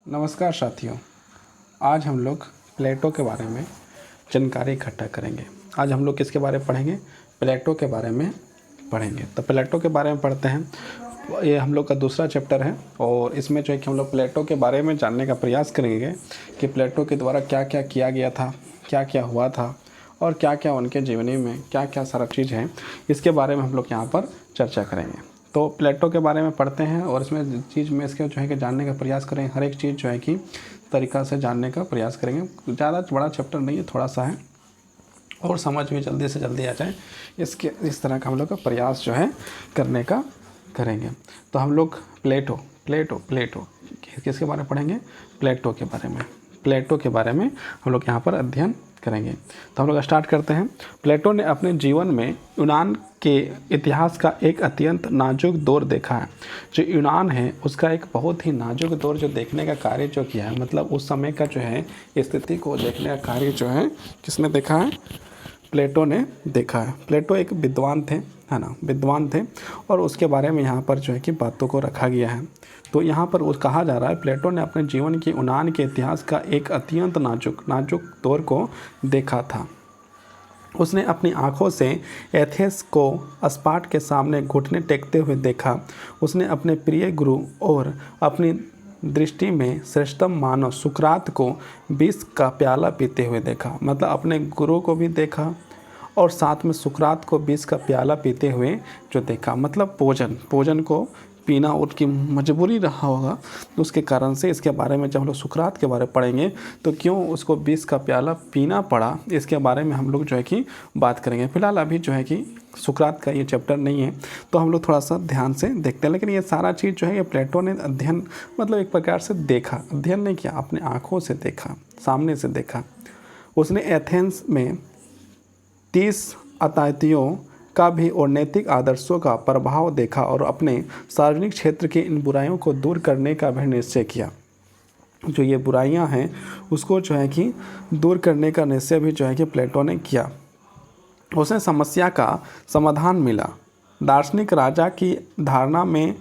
नमस्कार साथियों। आज हम लोग प्लेटो के बारे में जानकारी इकट्ठा करेंगे। आज हम लोग किसके बारे में पढ़ेंगे? प्लेटो के बारे में पढ़ेंगे। तो प्लेटो के बारे में पढ़ते हैं। ये हम लोग का दूसरा चैप्टर है और इसमें जो है कि हम लोग प्लेटो के बारे में जानने का प्रयास करेंगे कि प्लेटो के द्वारा क्या क्या किया गया था, क्या क्या हुआ था और क्या क्या उनके जीवनी में क्या क्या सारा चीज़ है, इसके बारे में हम लोग यहाँ पर चर्चा करेंगे। तो प्लेटो के बारे में पढ़ते हैं और इसमें चीज़ में इसके जो है कि जानने का प्रयास करें। हर एक चीज़ जो है कि तरीक़ा से जानने का प्रयास करेंगे। ज़्यादा बड़ा चैप्टर नहीं है, थोड़ा सा है और समझ भी जल्दी से जल्दी आ जाए, इस तरह का हम लोग का प्रयास जो है करने का करेंगे। तो हम लोग प्लेटो किसके बारे में पढ़ेंगे? प्लेटो के बारे में हम लोग यहाँ पर अध्ययन करेंगे। तो हम लोग स्टार्ट करते हैं। प्लेटो ने अपने जीवन में यूनान के इतिहास का एक अत्यंत नाजुक दौर देखा है। जो यूनान है उसका एक बहुत ही नाजुक दौर जो देखने का कार्य जो किया है, मतलब उस समय का जो है स्थिति को देखने का कार्य जो है किसने देखा है? प्लेटो ने देखा है। प्लेटो एक विद्वान थे, है ना, विद्वान थे और उसके बारे में यहाँ पर जो है कि बातों को रखा गया है। तो यहाँ पर वो कहा जा रहा है प्लेटो ने अपने जीवन की यूनान के इतिहास का एक अत्यंत नाजुक दौर को देखा था। उसने अपनी आंखों से एथेंस को स्पार्ट के सामने घुटने टेकते हुए देखा। उसने अपने प्रिय गुरु और अपनी दृष्टि में श्रेष्ठतम मानव सुकरात को विष का प्याला पीते हुए देखा। मतलब अपने गुरु को भी देखा और साथ में सुकरात को विष का प्याला पीते हुए जो देखा, मतलब भोजन को पीना उनकी मजबूरी रहा होगा, उसके कारण से इसके बारे में जब हम लोग सुकरात के बारे में पढ़ेंगे तो क्यों उसको विष का प्याला पीना पड़ा, इसके बारे में हम लोग जो है कि बात करेंगे। फिलहाल अभी जो है कि सुकरात का ये चैप्टर नहीं है तो हम लोग थोड़ा सा ध्यान से देखते हैं। लेकिन ये सारा चीज़ जो है ये प्लेटो ने अध्ययन मतलब एक प्रकार से देखा, अध्ययन नहीं किया, अपने आँखों से देखा, सामने से देखा। उसने एथेंस में 30 अतायतियों का भी और नैतिक आदर्शों का प्रभाव देखा और अपने सार्वजनिक क्षेत्र की इन बुराइयों को दूर करने का भी निश्चय किया। जो ये बुराइयां हैं उसको जो है कि दूर करने का निश्चय भी जो है कि प्लेटो ने किया। उसने समस्या का समाधान मिला दार्शनिक राजा की धारणा में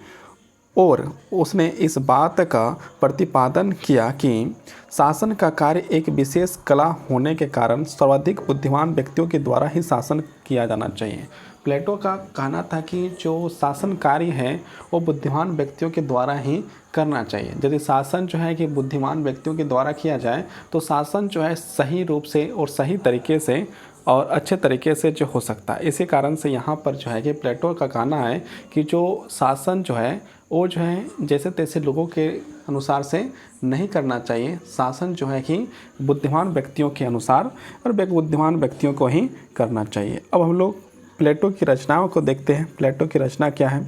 और उसने इस बात का प्रतिपादन किया कि शासन का कार्य एक विशेष कला होने के कारण सर्वाधिक बुद्धिमान व्यक्तियों के द्वारा ही शासन किया जाना चाहिए। प्लेटो का कहना था कि जो शासन कार्य है वो बुद्धिमान व्यक्तियों के द्वारा ही करना चाहिए। यदि शासन जो है कि बुद्धिमान व्यक्तियों के द्वारा किया जाए तो शासन जो है सही रूप से और सही तरीके से और अच्छे तरीके से जो हो सकता है। इसी कारण से यहाँ पर जो है कि प्लेटो का कहना है कि जो शासन जो है वो जो है जैसे तैसे लोगों के अनुसार से नहीं करना चाहिए। शासन जो है कि बुद्धिमान व्यक्तियों के अनुसार और बुद्धिमान व्यक्तियों को ही करना चाहिए। अब हम लोग प्लेटो की रचनाओं को देखते हैं। प्लेटो की रचना क्या है?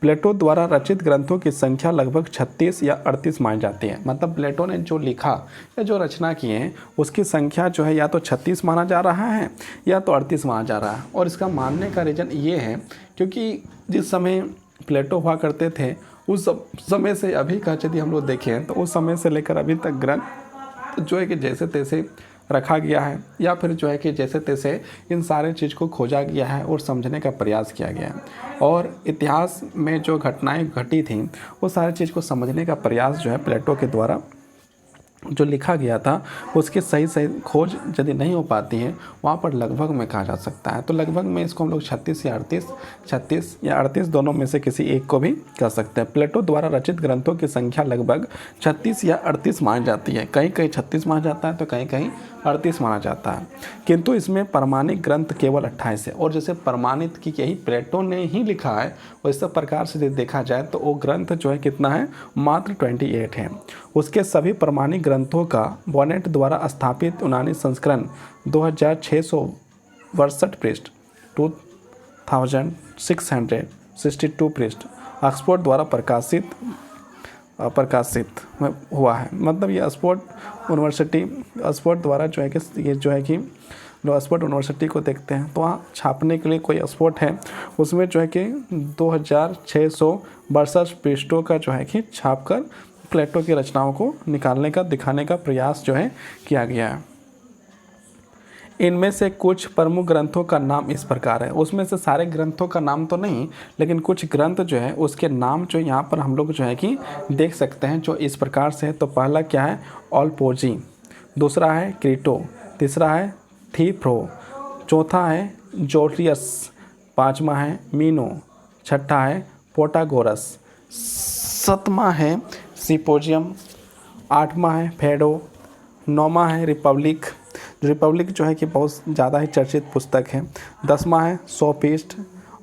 प्लेटो द्वारा रचित ग्रंथों की संख्या लगभग 36 या 38 मानी जाती है। मतलब प्लेटो ने जो लिखा या जो रचना की है उसकी संख्या जो है या तो 36 माना जा रहा है या तो 38 माना जा रहा है। और इसका मानने का रीज़न ये है क्योंकि जिस समय प्लेटो हुआ करते थे उस समय से अभी का यदि हम लोग देखें तो उस समय से लेकर अभी तक ग्रंथ जो है कि जैसे तैसे रखा गया है या फिर जो है कि जैसे तैसे इन सारे चीज़ को खोजा गया है और समझने का प्रयास किया गया है। और इतिहास में जो घटनाएं घटी थी वो सारी चीज़ को समझने का प्रयास जो है प्लेटो के द्वारा जो लिखा गया था उसकी सही खोज यदि नहीं हो पाती है वहाँ पर लगभग में कहा जा सकता है। तो लगभग में इसको हम लोग 36 या 38 दोनों में से किसी एक को भी कह सकते हैं। प्लेटो द्वारा रचित ग्रंथों की संख्या लगभग 36 या 38 मानी जाती है। कहीं कहीं 36 माना जाता है तो कहीं कहीं 38 माना जाता है, किंतु इसमें प्रमाणिक ग्रंथ केवल 28 है। और जैसे प्रमाणित की यही प्लेटो ने ही लिखा है वैसे प्रकार से यदि देखा जाए तो वो ग्रंथ जो है कितना है? मात्र 28 है। उसके सभी प्रमाणिक ग्रंथों का बॉनेट द्वारा स्थापित यूनानी संस्करण 2662 पृष्ठ 2662 पृष्ठ ऑक्सफोर्ड द्वारा प्रकाशित हुआ है। मतलब ये ऑक्सफोर्ड द्वारा जो है कि ये जो है कि लोग ऑक्सफोर्ड यूनिवर्सिटी को देखते हैं तो वहाँ छापने के लिए कोई ऑक्सफोर्ड है उसमें जो है कि 2662 पृष्ठों का जो है कि छापकर प्लेटो की रचनाओं को निकालने का दिखाने का प्रयास जो है किया गया है। इनमें से कुछ प्रमुख ग्रंथों का नाम इस प्रकार है। उसमें से सारे ग्रंथों का नाम तो नहीं, लेकिन कुछ ग्रंथ जो है उसके नाम जो यहाँ पर हम लोग जो है कि देख सकते हैं जो इस प्रकार से है। तो पहला क्या है, ऑलपोजी, दूसरा है क्रीटो, तीसरा है थीफ्रो, चौथा है जोटियस, पाँचवा है मीनो, छठा है पोटागोरस, सातवां है सिम्पोजियम, आठवां है फेडो, नौवां है रिपब्लिक, रिपब्लिक जो है कि बहुत ज़्यादा ही चर्चित पुस्तक है, 10वां है सोफिस्ट,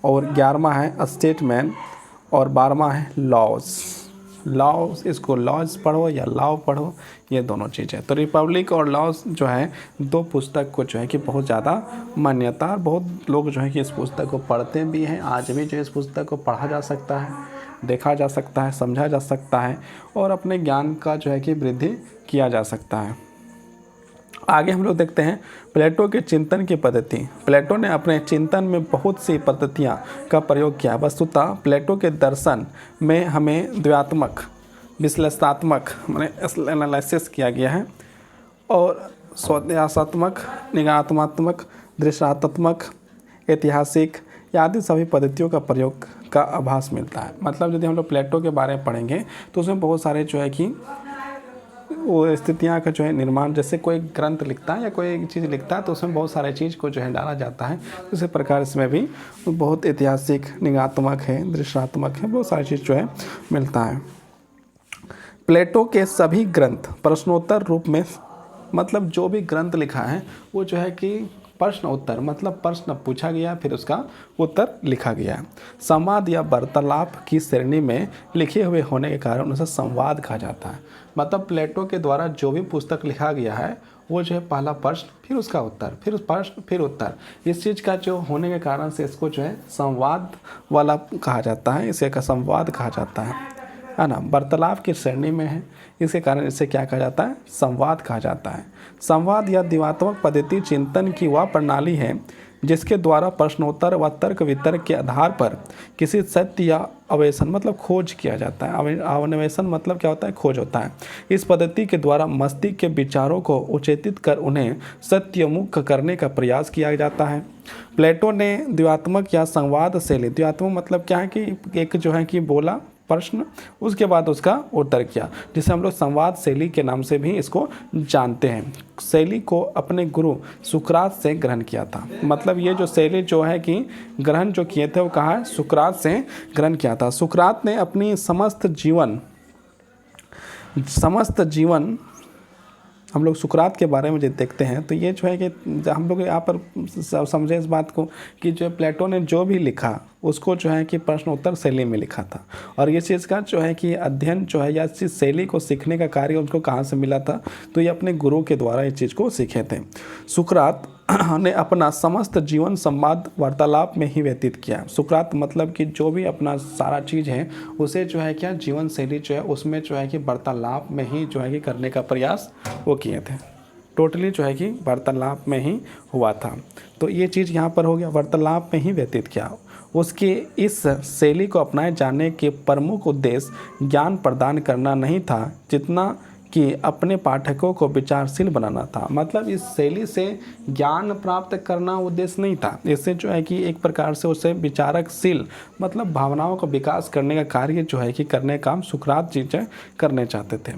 और 11वां है स्टेटमैन, और 12वां है लॉज। लॉज, इसको लॉज पढ़ो या लॉ पढ़ो, ये दोनों चीज़ें। तो रिपब्लिक और लॉज जो है दो पुस्तक को जो है कि बहुत ज़्यादा मान्यता, बहुत लोग जो है कि इस पुस्तक को पढ़ते भी हैं। आज भी जो इस पुस्तक को पढ़ा जा सकता है, देखा जा सकता है, समझा जा सकता है, और अपने ज्ञान का जो है कि वृद्धि किया जा सकता है। आगे हम लोग देखते हैं प्लेटो के चिंतन की पद्धति। प्लेटो ने अपने चिंतन में बहुत सी पद्धतियाँ का प्रयोग किया। वस्तुतः प्लेटो के दर्शन में हमें द्वयात्मक, विश्लेषणात्मक माने एनालिसिस किया गया है, और स्वध्यासात्मक, निगात्मक, दृश्यात्मक, ऐतिहासिक आदि सभी पद्धतियों का प्रयोग का आभास मिलता है। मतलब यदि हम लोग प्लेटो के बारे में पढ़ेंगे तो उसमें बहुत सारे जो है कि वो स्थितियाँ का जो है निर्माण, जैसे कोई ग्रंथ लिखता है या कोई चीज़ लिखता है तो उसमें बहुत सारे चीज़ को जो है डाला जाता है। इसी प्रकार इसमें भी बहुत ऐतिहासिक, निगात्मक है, दृश्यात्मक है, बहुत सारी चीज़ जो है मिलता है। प्लेटो के सभी ग्रंथ प्रश्नोत्तर रूप में, मतलब जो भी ग्रंथ लिखा है वो जो है कि प्रश्न उत्तर, मतलब प्रश्न पूछा गया फिर उसका उत्तर लिखा गया। संवाद या वार्तालाप की श्रेणी में लिखे हुए होने के कारण उसे संवाद कहा जाता है। मतलब प्लेटो के द्वारा जो भी पुस्तक लिखा गया है वो जो है पहला प्रश्न, फिर उसका उत्तर, फिर प्रश्न, फिर उत्तर, इस चीज़ का जो होने के कारण से इसको जो है संवाद वाला कहा जाता है, इसे का संवाद कहा जाता है ना। वार्तालाप की श्रेणी में है, इसके कारण इसे क्या कहा जाता है, संवाद कहा जाता है। संवाद या द्वयात्मक पद्धति चिंतन की वह प्रणाली है जिसके द्वारा प्रश्नोत्तर व तर्क वितर्क के आधार पर किसी सत्य या अन्वेषण, मतलब खोज किया जाता है। अन्वेषण मतलब क्या होता है, खोज होता है। इस पद्धति के द्वारा मस्तिष्क के विचारों को उचेतित कर उन्हें सत्यमुख करने का प्रयास किया जाता है। प्लेटो ने द्वयात्मक या संवाद शैली, द्वयात्मक मतलब क्या है कि एक जो है कि बोला प्रश्न, उसके बाद उसका उत्तर किया, जिसे हम लोग संवाद शैली के नाम से भी इसको जानते हैं। शैली को अपने गुरु सुकरात से ग्रहण किया था। मतलब ये जो शैली जो है कि ग्रहण जो किए थे वो कहाँ, सुकरात से ग्रहण किया था। सुकरात ने अपनी समस्त जीवन हम लोग सुकरात के बारे में जब देखते हैं तो ये जो है कि हम लोग यहाँ पर समझे इस बात को कि जो प्लेटो ने जो भी लिखा उसको जो है कि प्रश्नोत्तर शैली में लिखा था। और ये चीज़ का जो है कि अध्ययन जो है या इस शैली को सीखने का कार्य उनको कहाँ से मिला था, तो ये अपने गुरु के द्वारा इस चीज़ को सीखे थे। सुकरात ने अपना समस्त जीवन संवाद वार्तालाप में ही व्यतीत किया। सुकरात मतलब कि जो भी अपना सारा चीज़ है उसे जो है क्या जीवन शैली जो है उसमें जो है कि वार्तालाप में ही जो है कि करने का प्रयास वो किए थे। टोटली जो है कि वार्तालाप में ही हुआ था। तो ये चीज़ यहाँ पर हो गया, वार्तालाप में ही व्यतीत किया। उसके इस शैली को अपनाए जाने के प्रमुख उद्देश्य ज्ञान प्रदान करना नहीं था जितना कि अपने पाठकों को विचारशील बनाना था। मतलब इस शैली से ज्ञान प्राप्त करना उद्देश्य नहीं था, इससे जो है कि एक प्रकार से उसे विचारकशील मतलब भावनाओं का विकास करने का कार्य जो है कि करने का काम सुकरात जी करने चाहते थे।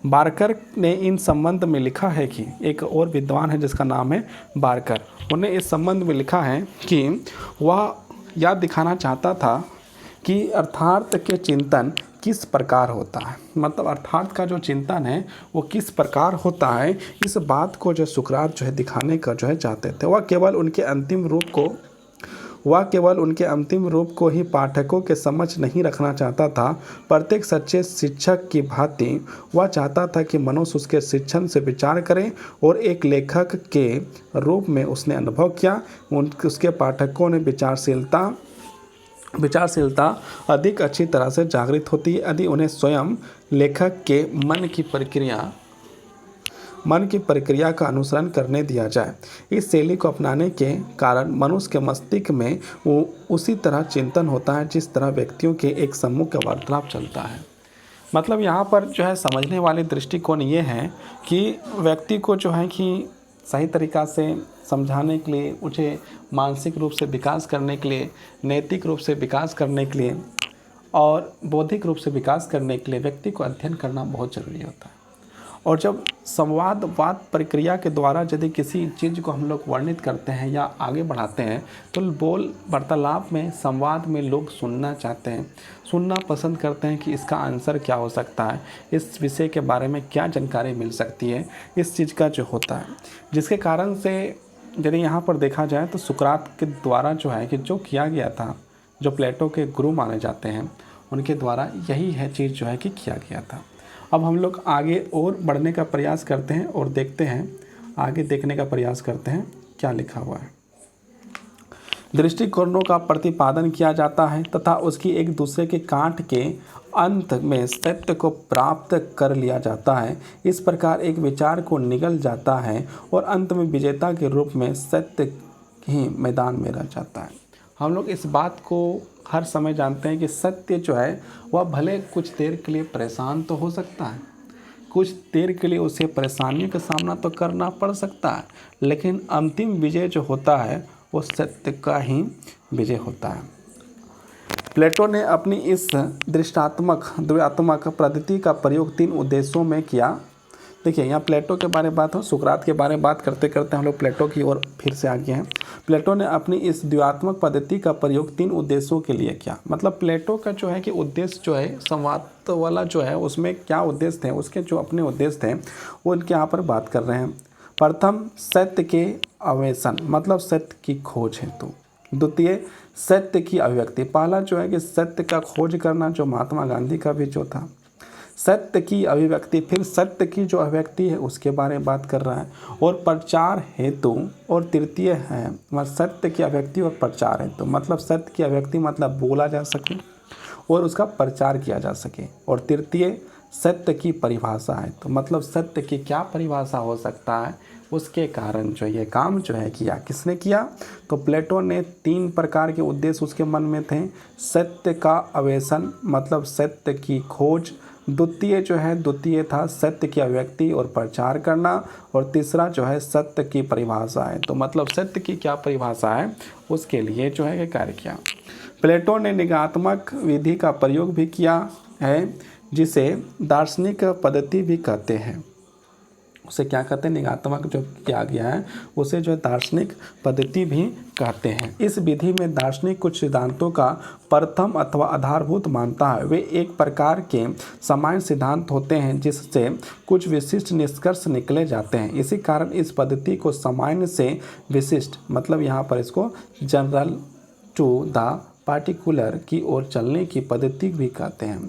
बार्कर ने इन संबंध में लिखा है कि एक और विद्वान है जिसका नाम है बार्कर, उन्हें इस संबंध में लिखा है कि वह यह दिखाना चाहता था कि अर्थार्थ के चिंतन किस प्रकार होता है। मतलब अर्थार्थ का जो चिंतन है वो किस प्रकार होता है, इस बात को जो सुकरात जो है दिखाने का जो है चाहते थे। वह केवल उनके अंतिम रूप को ही पाठकों के समक्ष नहीं रखना चाहता था। प्रत्येक सच्चे शिक्षक की भांति वह चाहता था कि मनुष्य उसके शिक्षण से विचार करे और एक लेखक के रूप में उसने अनुभव किया। उसके पाठकों ने विचारशीलता अधिक अच्छी तरह से जागृत होती है यदि उन्हें स्वयं लेखक के मन की प्रक्रिया का अनुसरण करने दिया जाए। इस शैली को अपनाने के कारण मनुष्य के मस्तिष्क में वो उसी तरह चिंतन होता है जिस तरह व्यक्तियों के एक समूह का वार्तालाप चलता है। मतलब यहाँ पर जो है समझने वाली दृष्टिकोण ये है कि व्यक्ति को जो है कि सही तरीक़ा से समझाने के लिए, उसे मानसिक रूप से विकास करने के लिए, नैतिक रूप से विकास करने के लिए और बौद्धिक रूप से विकास करने के लिए व्यक्ति को अध्ययन करना बहुत ज़रूरी होता है। और जब संवादवाद प्रक्रिया के द्वारा यदि किसी चीज़ को हम लोग वर्णित करते हैं या आगे बढ़ाते हैं तो बोल वार्तालाप में, संवाद में लोग सुनना चाहते हैं, सुनना पसंद करते हैं कि इसका आंसर क्या हो सकता है, इस विषय के बारे में क्या जानकारी मिल सकती है, इस चीज़ का जो होता है। जिसके कारण से यदि यहाँ पर देखा जाए तो सुकरात के द्वारा जो है कि जो किया गया था, जो प्लेटो के गुरु माने जाते हैं, उनके द्वारा यही है चीज़ जो है कि किया गया था। अब हम लोग आगे और बढ़ने का प्रयास करते हैं और देखते हैं, आगे देखने का प्रयास करते हैं क्या लिखा हुआ है। दृष्टिकोणों का प्रतिपादन किया जाता है तथा उसकी एक दूसरे के काट के अंत में सत्य को प्राप्त कर लिया जाता है। इस प्रकार एक विचार को निगल जाता है और अंत में विजेता के रूप में सत्य ही मैदान में रह जाता है। हम लोग इस बात को हर समय जानते हैं कि सत्य जो है वह भले कुछ देर के लिए परेशान तो हो सकता है, कुछ देर के लिए उसे परेशानियों का सामना तो करना पड़ सकता है, लेकिन अंतिम विजय जो होता है वो सत्य का ही विजय होता है। प्लेटो ने अपनी इस द्वयात्मक पद्धति का प्रयोग 3 उद्देश्यों में किया। देखिए यहाँ प्लेटो के बारे में बात हो, सुकरात के बारे में बात करते करते हम लोग प्लेटो की ओर फिर से आगे हैं। प्लेटो ने अपनी इस द्वयात्मक पद्धति का प्रयोग 3 उद्देश्यों के लिए किया। मतलब प्लेटो का जो है कि उद्देश्य जो है संवाद वाला जो है उसमें क्या उद्देश्य थे, उसके जो अपने उद्देश्य थे वो इनके यहाँ पर बात कर रहे हैं। प्रथम सत्य के अन्वेषण, मतलब सत्य की खोज हेतु। द्वितीय सत्य की अभिव्यक्ति, पहला जो है कि सत्य का खोज करना, जो महात्मा गांधी का भी जो था, सत्य की अभिव्यक्ति, फिर सत्य की जो अभिव्यक्ति है उसके बारे में बात कर रहा है, और प्रचार हेतु। और तृतीय है सत्य की अभिव्यक्ति और प्रचार हेतु, मतलब सत्य की अभिव्यक्ति मतलब बोला जा सके और उसका प्रचार किया जा सके। और तृतीय सत्य की परिभाषा है, तो मतलब सत्य की क्या परिभाषा हो सकता है, उसके कारण जो ये काम जो है किया। किसने किया? तो प्लेटो ने 3 प्रकार के उद्देश्य उसके मन में थे। सत्य का अन्वेषण, मतलब सत्य की खोज। द्वितीय था सत्य की अभिव्यक्ति और प्रचार करना। और तीसरा जो है सत्य की परिभाषा है, तो मतलब सत्य की क्या परिभाषा है उसके लिए जो है कार्य किया। प्लेटो ने निगात्मक विधि का प्रयोग भी किया है, जिसे दार्शनिक पद्धति भी कहते हैं। उसे क्या कहते हैं? निगात्मक जो किया गया है उसे जो दार्शनिक पद्धति भी कहते हैं। इस विधि में दार्शनिक कुछ सिद्धांतों का प्रथम अथवा आधारभूत मानता है। वे एक प्रकार के सामान्य सिद्धांत होते हैं जिससे कुछ विशिष्ट निष्कर्ष निकले जाते हैं। इसी कारण इस पद्धति को सामान्य से विशिष्ट, मतलब यहाँ पर इसको जनरल टू द पार्टिकुलर की ओर चलने की पद्धति भी कहते हैं।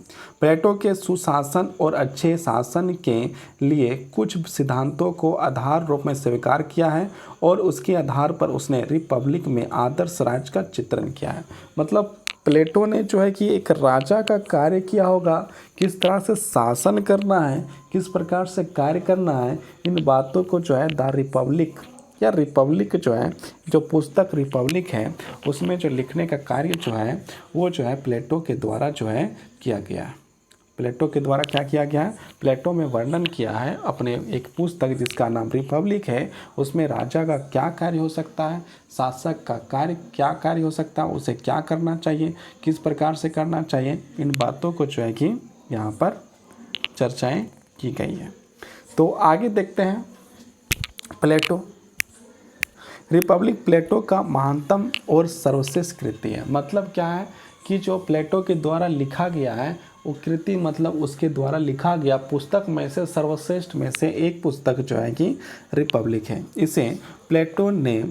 प्लेटो के सुशासन और अच्छे शासन के लिए कुछ सिद्धांतों को आधार रूप में स्वीकार किया है और उसके आधार पर उसने रिपब्लिक में आदर्श राज्य का चित्रण किया है। मतलब प्लेटो ने जो है कि एक राजा का कार्य किया होगा, किस तरह से शासन करना है, किस प्रकार से कार्य करना है, इन बातों को जो है द रिपब्लिक या रिपब्लिक जो है, जो पुस्तक रिपब्लिक है उसमें जो लिखने का कार्य जो है वो जो है प्लेटो के द्वारा जो है किया गया है। प्लेटो के द्वारा क्या किया गया है? प्लेटो में वर्णन किया है अपने एक पुस्तक जिसका नाम रिपब्लिक है। उसमें राजा का क्या कार्य हो सकता है, शासक का क्या कार्य हो सकता है, उसे क्या करना चाहिए, किस प्रकार से करना चाहिए, इन बातों को जो है कि यहाँ पर चर्चाएँ की गई है। तो आगे देखते हैं प्लेटो। रिपब्लिक प्लेटो का महानतम और सर्वश्रेष्ठ कृति है। मतलब क्या है कि जो प्लेटो के द्वारा लिखा गया है वो कृति, मतलब उसके द्वारा लिखा गया पुस्तक में से सर्वश्रेष्ठ में से एक पुस्तक जो है कि रिपब्लिक है। इसे प्लेटो ने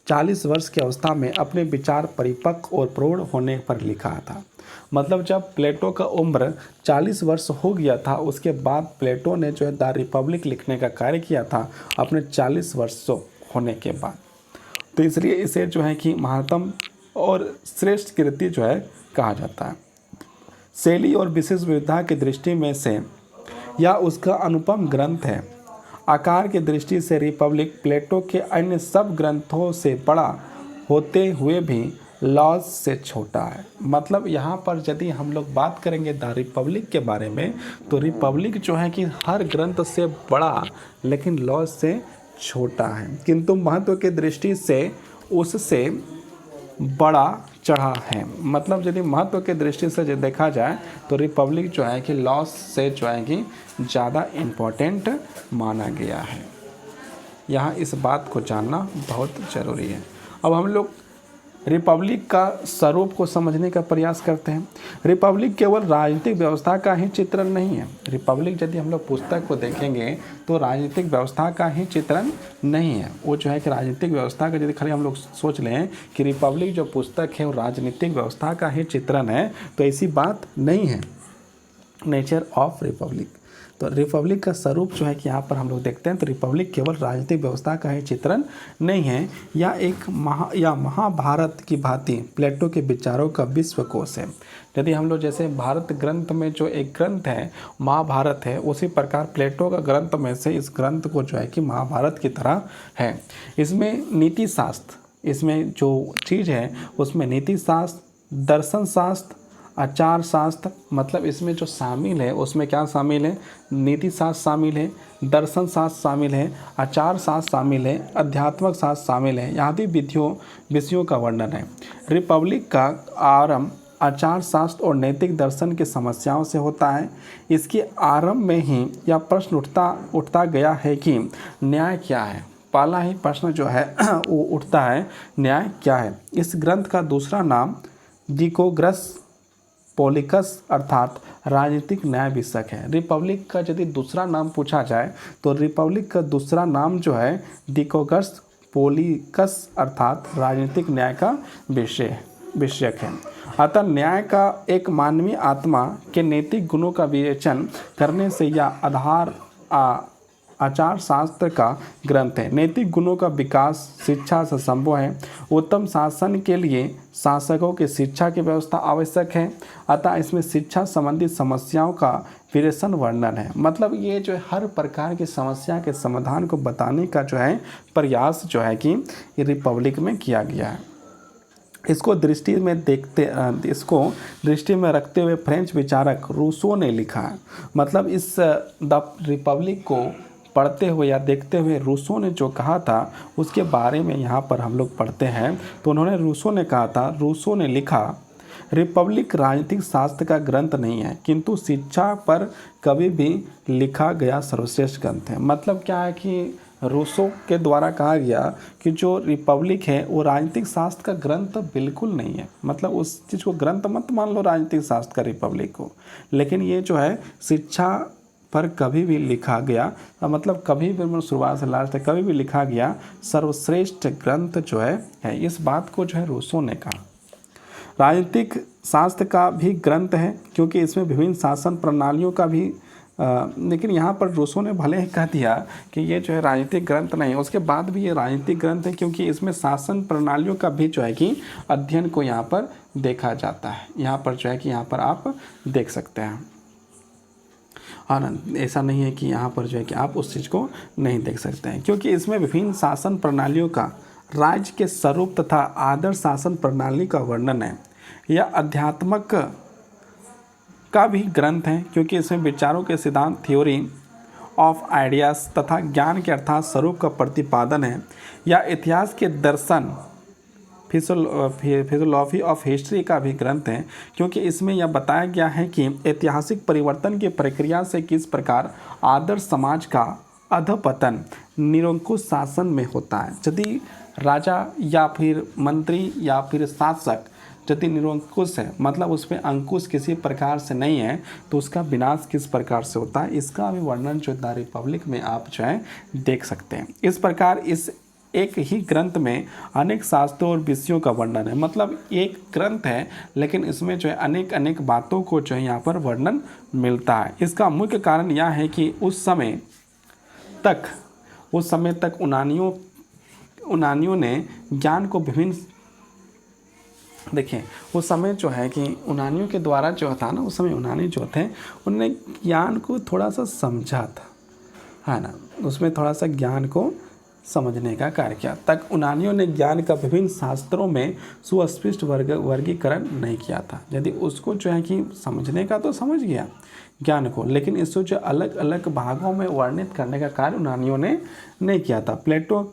40 वर्ष की अवस्था में अपने विचार परिपक्व और प्रौढ़ होने पर लिखा था। मतलब जब प्लेटो का उम्र 40 वर्ष हो गया था उसके बाद प्लेटो ने जो है द रिपब्लिक लिखने का कार्य किया था अपने 40 वर्ष होने के बाद। तो इसलिए इसे जो है कि महानतम और श्रेष्ठ कृति जो है कहा जाता है। शैली और विशेष विविधता की दृष्टि में से यह उसका अनुपम ग्रंथ है। आकार की दृष्टि से रिपब्लिक प्लेटो के अन्य सब ग्रंथों से बड़ा होते हुए भी लॉज से छोटा है। मतलब यहाँ पर यदि हम लोग बात करेंगे द रिपब्लिक के बारे में तो रिपब्लिक जो है कि हर ग्रंथ से बड़ा लेकिन लॉज से छोटा है, किंतु महत्व की दृष्टि से उससे बड़ा चढ़ा है। मतलब यदि महत्व के दृष्टि से जो देखा जाए तो रिपब्लिक जो है कि लॉस से जो है कि ज़्यादा इम्पोर्टेंट माना गया है। यहाँ इस बात को जानना बहुत ज़रूरी है। अब हम लोग रिपब्लिक का स्वरूप को समझने का प्रयास करते हैं। रिपब्लिक केवल राजनीतिक व्यवस्था का ही चित्रण नहीं है। रिपब्लिक यदि हम लोग पुस्तक को देखेंगे तो राजनीतिक व्यवस्था का ही चित्रण नहीं है। वो जो है कि राजनीतिक व्यवस्था का यदि खाली हम लोग सोच लें कि रिपब्लिक जो पुस्तक है वो राजनीतिक व्यवस्था का ही चित्रण है, तो ऐसी बात नहीं है। नेचर ऑफ रिपब्लिक, तो रिपब्लिक का स्वरूप जो है कि यहाँ पर हम लोग देखते हैं तो रिपब्लिक केवल राजनीतिक व्यवस्था का ही चित्रण नहीं है, या एक महाभारत की भांति प्लेटो के विचारों का विश्वकोश है। यदि हम लोग जैसे भारत ग्रंथ में जो एक ग्रंथ है महाभारत है, उसी प्रकार प्लेटो का ग्रंथ में से इस ग्रंथ को जो है कि महाभारत की तरह है। इसमें नीति शास्त्र, इसमें जो चीज़ है उसमें नीति शास्त्र, दर्शन शास्त्र, आचार शास्त्र, मतलब इसमें जो शामिल है उसमें क्या शामिल है, नीति शास्त्र शामिल है, दर्शन शास्त्र शामिल है, आचार शास्त्र शामिल है, अध्यात्मक शास्त्र शामिल है, आदि विषयों का वर्णन है। रिपब्लिक का आरंभ आचार शास्त्र और नैतिक दर्शन की समस्याओं से होता है। इसके आरंभ में ही यह प्रश्न उठता गया है कि न्याय क्या है। पहला ही प्रश्न जो है वो उठता है, न्याय क्या है। इस ग्रंथ का दूसरा नाम डिकोग्रस पॉलिकस अर्थात राजनीतिक न्याय विषयक है। रिपब्लिक का यदि दूसरा नाम पूछा जाए तो रिपब्लिक का दूसरा नाम जो है डिकोग्रस पॉलिकस अर्थात राजनीतिक न्याय का विषयक है। अतः न्याय का एक मानवीय आत्मा के नैतिक गुणों का विवेचन करने से यह आधार आचार शास्त्र का ग्रंथ है। नैतिक गुणों का विकास शिक्षा से संभव है। उत्तम शासन के लिए शासकों की शिक्षा की व्यवस्था आवश्यक है। अतः इसमें शिक्षा संबंधी समस्याओं का विवेचन वर्णन है। मतलब ये जो है हर प्रकार की समस्या के समाधान को बताने का जो है प्रयास जो है कि रिपब्लिक में किया गया है। इसको दृष्टि में रखते हुए फ्रेंच विचारक रूसो ने लिखा है। मतलब इस द रिपब्लिक को पढ़ते हुए या देखते हुए रूसो ने जो कहा था उसके बारे में यहाँ पर हम लोग पढ़ते हैं। तो उन्होंने रूसो ने कहा था, रूसो ने लिखा, रिपब्लिक राजनीतिक शास्त्र का ग्रंथ नहीं है किंतु शिक्षा पर कभी भी लिखा गया सर्वश्रेष्ठ ग्रंथ है। मतलब क्या है कि रूसो के द्वारा कहा गया कि जो रिपब्लिक है वो राजनीतिक शास्त्र का ग्रंथ बिल्कुल नहीं है। मतलब उस चीज़ को ग्रंथ मत मान लो राजनीतिक शास्त्र का रिपब्लिक को, लेकिन ये जो है शिक्षा पर कभी भी लिखा गया, मतलब कभी भी शुरुआत से लास्ट तक कभी भी लिखा गया सर्वश्रेष्ठ ग्रंथ जो है। इस बात को जो है रूसो ने कहा। राजनीतिक शास्त्र का भी ग्रंथ है क्योंकि इसमें विभिन्न शासन प्रणालियों का भी लेकिन यहाँ पर रूसो ने भले ही कह दिया कि ये जो है राजनीतिक ग्रंथ नहीं है, उसके बाद भी ये राजनीतिक ग्रंथ है क्योंकि इसमें शासन प्रणालियों का भी जो है कि अध्ययन को यहाँ पर देखा जाता है। यहाँ पर जो है कि यहाँ पर आप देख सकते हैं। हाँ, ऐसा नहीं है कि यहाँ पर जो है कि आप उस चीज़ को नहीं देख सकते हैं क्योंकि इसमें विभिन्न शासन प्रणालियों का, राज्य के स्वरूप तथा आदर्श शासन प्रणाली का वर्णन है। यह अध्यात्मक का भी ग्रंथ है क्योंकि इसमें विचारों के सिद्धांत, थ्योरी ऑफ आइडियाज तथा ज्ञान के अर्थात स्वरूप का प्रतिपादन है। या इतिहास के दर्शन, फिलोसॉफी ऑफ हिस्ट्री का भी ग्रंथ है क्योंकि इसमें यह बताया गया है कि ऐतिहासिक परिवर्तन की प्रक्रिया से किस प्रकार आदर्श समाज का अधपतन निरंकुश शासन में होता है। यदि राजा या फिर मंत्री या फिर शासक यदि निरंकुश है, मतलब उसमें अंकुश किसी प्रकार से नहीं है, तो उसका विनाश किस प्रकार से होता है, इसका भी वर्णन जो द रिपब्लिक में आप जो है देख सकते हैं। इस प्रकार इस एक ही ग्रंथ में अनेक शास्त्रों और विषयों का वर्णन है। मतलब एक ग्रंथ है लेकिन इसमें जो है अनेक बातों को जो है यहाँ पर वर्णन मिलता है। इसका मुख्य कारण यह है कि उस समय तक यूनानियों ने ज्ञान को विभिन्न, देखिए उस समय जो है कि यूनानियों के द्वारा जो था ना, उस समय यूनानी जो थे उन्होंने ज्ञान को थोड़ा सा समझा था, है ना, उसमें थोड़ा सा ज्ञान को समझने का कार्य किया। तक यूनानियों ने ज्ञान का विभिन्न शास्त्रों में सुस्पष्ट वर्गीकरण नहीं किया था। यदि उसको जो है कि समझने का तो समझ गया ज्ञान को, लेकिन इसको जो अलग अलग भागों में वर्णित करने का कार्य यूनानियों ने नहीं किया था। प्लेटो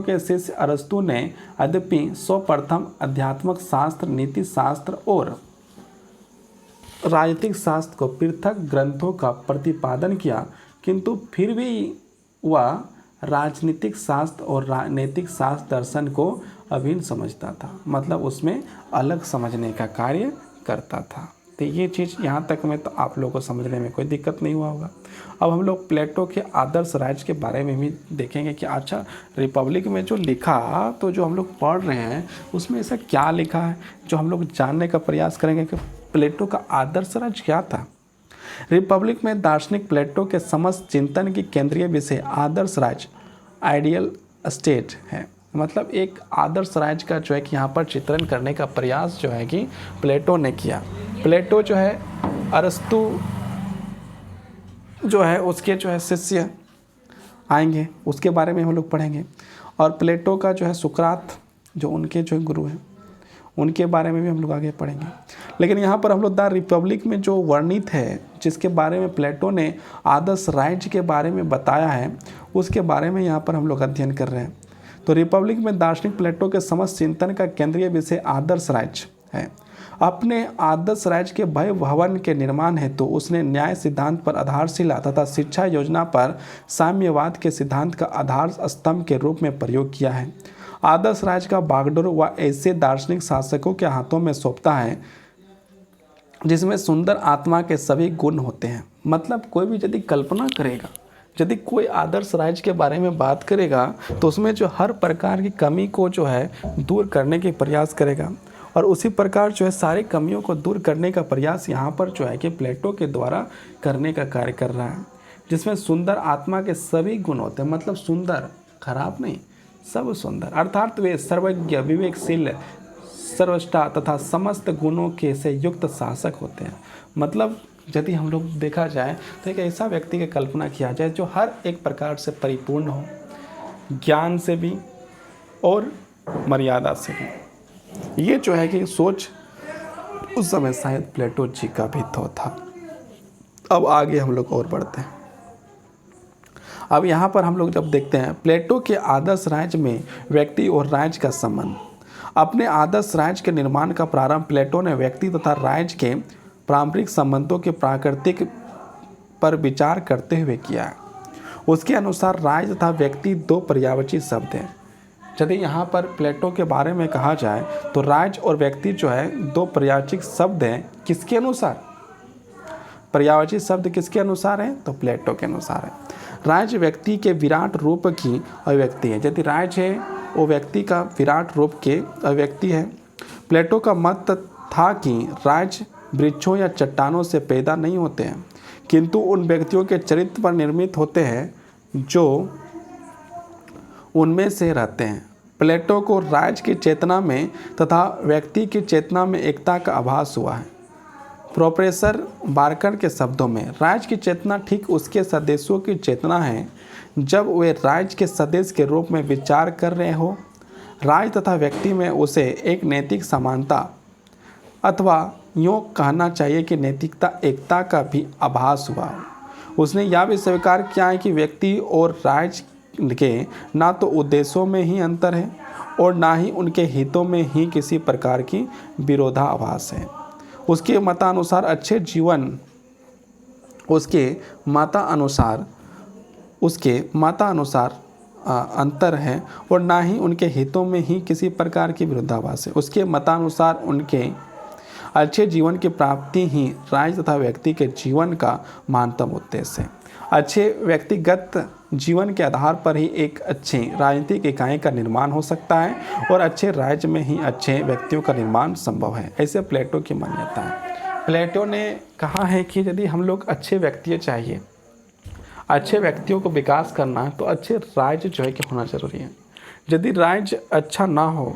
के शिष्य अरस्तु ने यद्यपि सर्वप्रथम आध्यात्मिक शास्त्र, नीति शास्त्र और राजनीतिक शास्त्र को पृथक ग्रंथों का प्रतिपादन किया, किंतु फिर भी वह राजनीतिक शास्त्र और राजनीतिक शास्त्र दर्शन को अभिन्न समझता था, मतलब उसमें अलग समझने का कार्य करता था। तो ये चीज़ यहाँ तक में तो आप लोगों को समझने में कोई दिक्कत नहीं हुआ होगा। अब हम लोग प्लेटो के आदर्श राज्य के बारे में भी देखेंगे कि अच्छा रिपब्लिक में जो लिखा, तो जो हम लोग पढ़ रहे हैं उसमें ऐसा क्या लिखा है, जो हम लोग जानने का प्रयास करेंगे कि प्लेटो का आदर्श राज्य क्या था। रिपब्लिक में दार्शनिक प्लेटो के समस्त चिंतन की केंद्रीय विषय आदर्श राज्य, आइडियल स्टेट है। मतलब एक आदर्श राज्य का जो है कि यहाँ पर चित्रण करने का प्रयास जो है कि प्लेटो ने किया। प्लेटो जो है अरस्तु जो है उसके जो है शिष्य आएंगे, उसके बारे में हम लोग पढ़ेंगे। और प्लेटो का जो है सुकरात जो उनके जो गुरु हैं उनके बारे में भी हम लोग आगे पढ़ेंगे। लेकिन यहाँ पर हम लोग द रिपब्लिक में जो वर्णित है, जिसके बारे में प्लेटो ने आदर्श राज्य के बारे में बताया है, उसके बारे में यहाँ पर हम लोग अध्ययन कर रहे हैं। तो रिपब्लिक में दार्शनिक प्लेटो के समस्त चिंतन का केंद्रीय विषय आदर्श राज्य है। अपने आदर्श राज्य के भय भवन के निर्माण हेतु उसने न्याय सिद्धांत पर आधारशिला तथा शिक्षा योजना पर साम्यवाद के सिद्धांत का आधार स्तंभ के रूप में प्रयोग किया है। आदर्श राज्य का बागडोर वह ऐसे दार्शनिक शासकों के हाथों में सौंपता है जिसमें सुंदर आत्मा के सभी गुण होते हैं। मतलब कोई भी यदि कल्पना करेगा, यदि कोई आदर्श राज्य के बारे में बात करेगा, तो उसमें जो हर प्रकार की कमी को जो है दूर करने के प्रयास करेगा। और उसी प्रकार जो है सारी कमियों को दूर करने का प्रयास यहाँ पर जो है कि प्लेटो के द्वारा करने का कार्य कर रहा है, जिसमें सुंदर आत्मा के सभी गुण होते हैं। मतलब सुंदर, खराब नहीं, सब सुंदर, अर्थात वे सर्वज्ञ, विवेकशील, सर्वष्टा तथा समस्त गुणों के से युक्त शासक होते हैं। मतलब यदि हम लोग देखा जाए तो एक ऐसा व्यक्ति की कल्पना किया जाए जो हर एक प्रकार से परिपूर्ण हो, ज्ञान से भी और मर्यादा से भी। ये जो है कि सोच उस समय शायद प्लेटो जी का भी तो था। अब आगे हम लोग और बढ़ते हैं। अब यहाँ पर हम लोग जब देखते हैं प्लेटो के आदर्श राज्य में व्यक्ति और राज्य का संबंध। अपने आदर्श राज्य के निर्माण का प्रारंभ प्लेटो ने व्यक्ति तथा राज्य के पारंपरिक संबंधों के प्राकृतिक पर विचार करते हुए किया है। उसके अनुसार राज्य तथा व्यक्ति दो पर्यायवाची शब्द हैं। यदि यहाँ पर प्लेटो के बारे में कहा जाए तो राज्य और व्यक्ति जो है दो पर्यायवाची शब्द हैं। किसके अनुसार? पर्यायवाची शब्द किसके अनुसार है? तो प्लेटो के अनुसार है। राज्य व्यक्ति के विराट रूप की अभिव्यक्ति है। यदि राज्य है वो व्यक्ति का विराट रूप के अभिव्यक्ति है। प्लेटो का मत था कि राज्य वृक्षों या चट्टानों से पैदा नहीं होते हैं, किंतु उन व्यक्तियों के चरित्र पर निर्मित होते हैं जो उनमें से रहते हैं। प्लेटो को राज्य की चेतना में तथा व्यक्ति की चेतना में एकता का आभास हुआ है। प्रोफेसर बार्कर के शब्दों में राज्य की चेतना ठीक उसके सदस्यों की चेतना है जब वे राज्य के सदस्य के रूप में विचार कर रहे हो। राज्य तथा व्यक्ति में उसे एक नैतिक समानता अथवा यूँ कहना चाहिए कि नैतिकता एकता का भी आभास हुआ। उसने यह भी स्वीकार किया है कि व्यक्ति और राज्य के ना तो उद्देश्यों में ही अंतर है और ना ही उनके हितों में ही किसी प्रकार की विरोधाभास है। उसके मतानुसार अच्छे जीवन उसके मतानुसार अंतर है और ना ही उनके हितों में ही किसी प्रकार की विरोधाभास है। उसके मतानुसार उनके अच्छे जीवन की प्राप्ति ही राज्य तथा व्यक्ति के जीवन का महत्तम उद्देश्य है। अच्छे व्यक्तिगत जीवन के आधार पर ही एक अच्छी राजनीतिक इकाई का निर्माण हो सकता है और अच्छे राज्य में ही अच्छे व्यक्तियों का निर्माण संभव है। ऐसे प्लेटो की मान्यता है। प्लेटो ने कहा है कि यदि हम लोग अच्छे व्यक्ति चाहिए, अच्छे व्यक्तियों को विकास करना है तो अच्छे राज्य जो है कि होना जरूरी है। यदि राज्य अच्छा ना हो,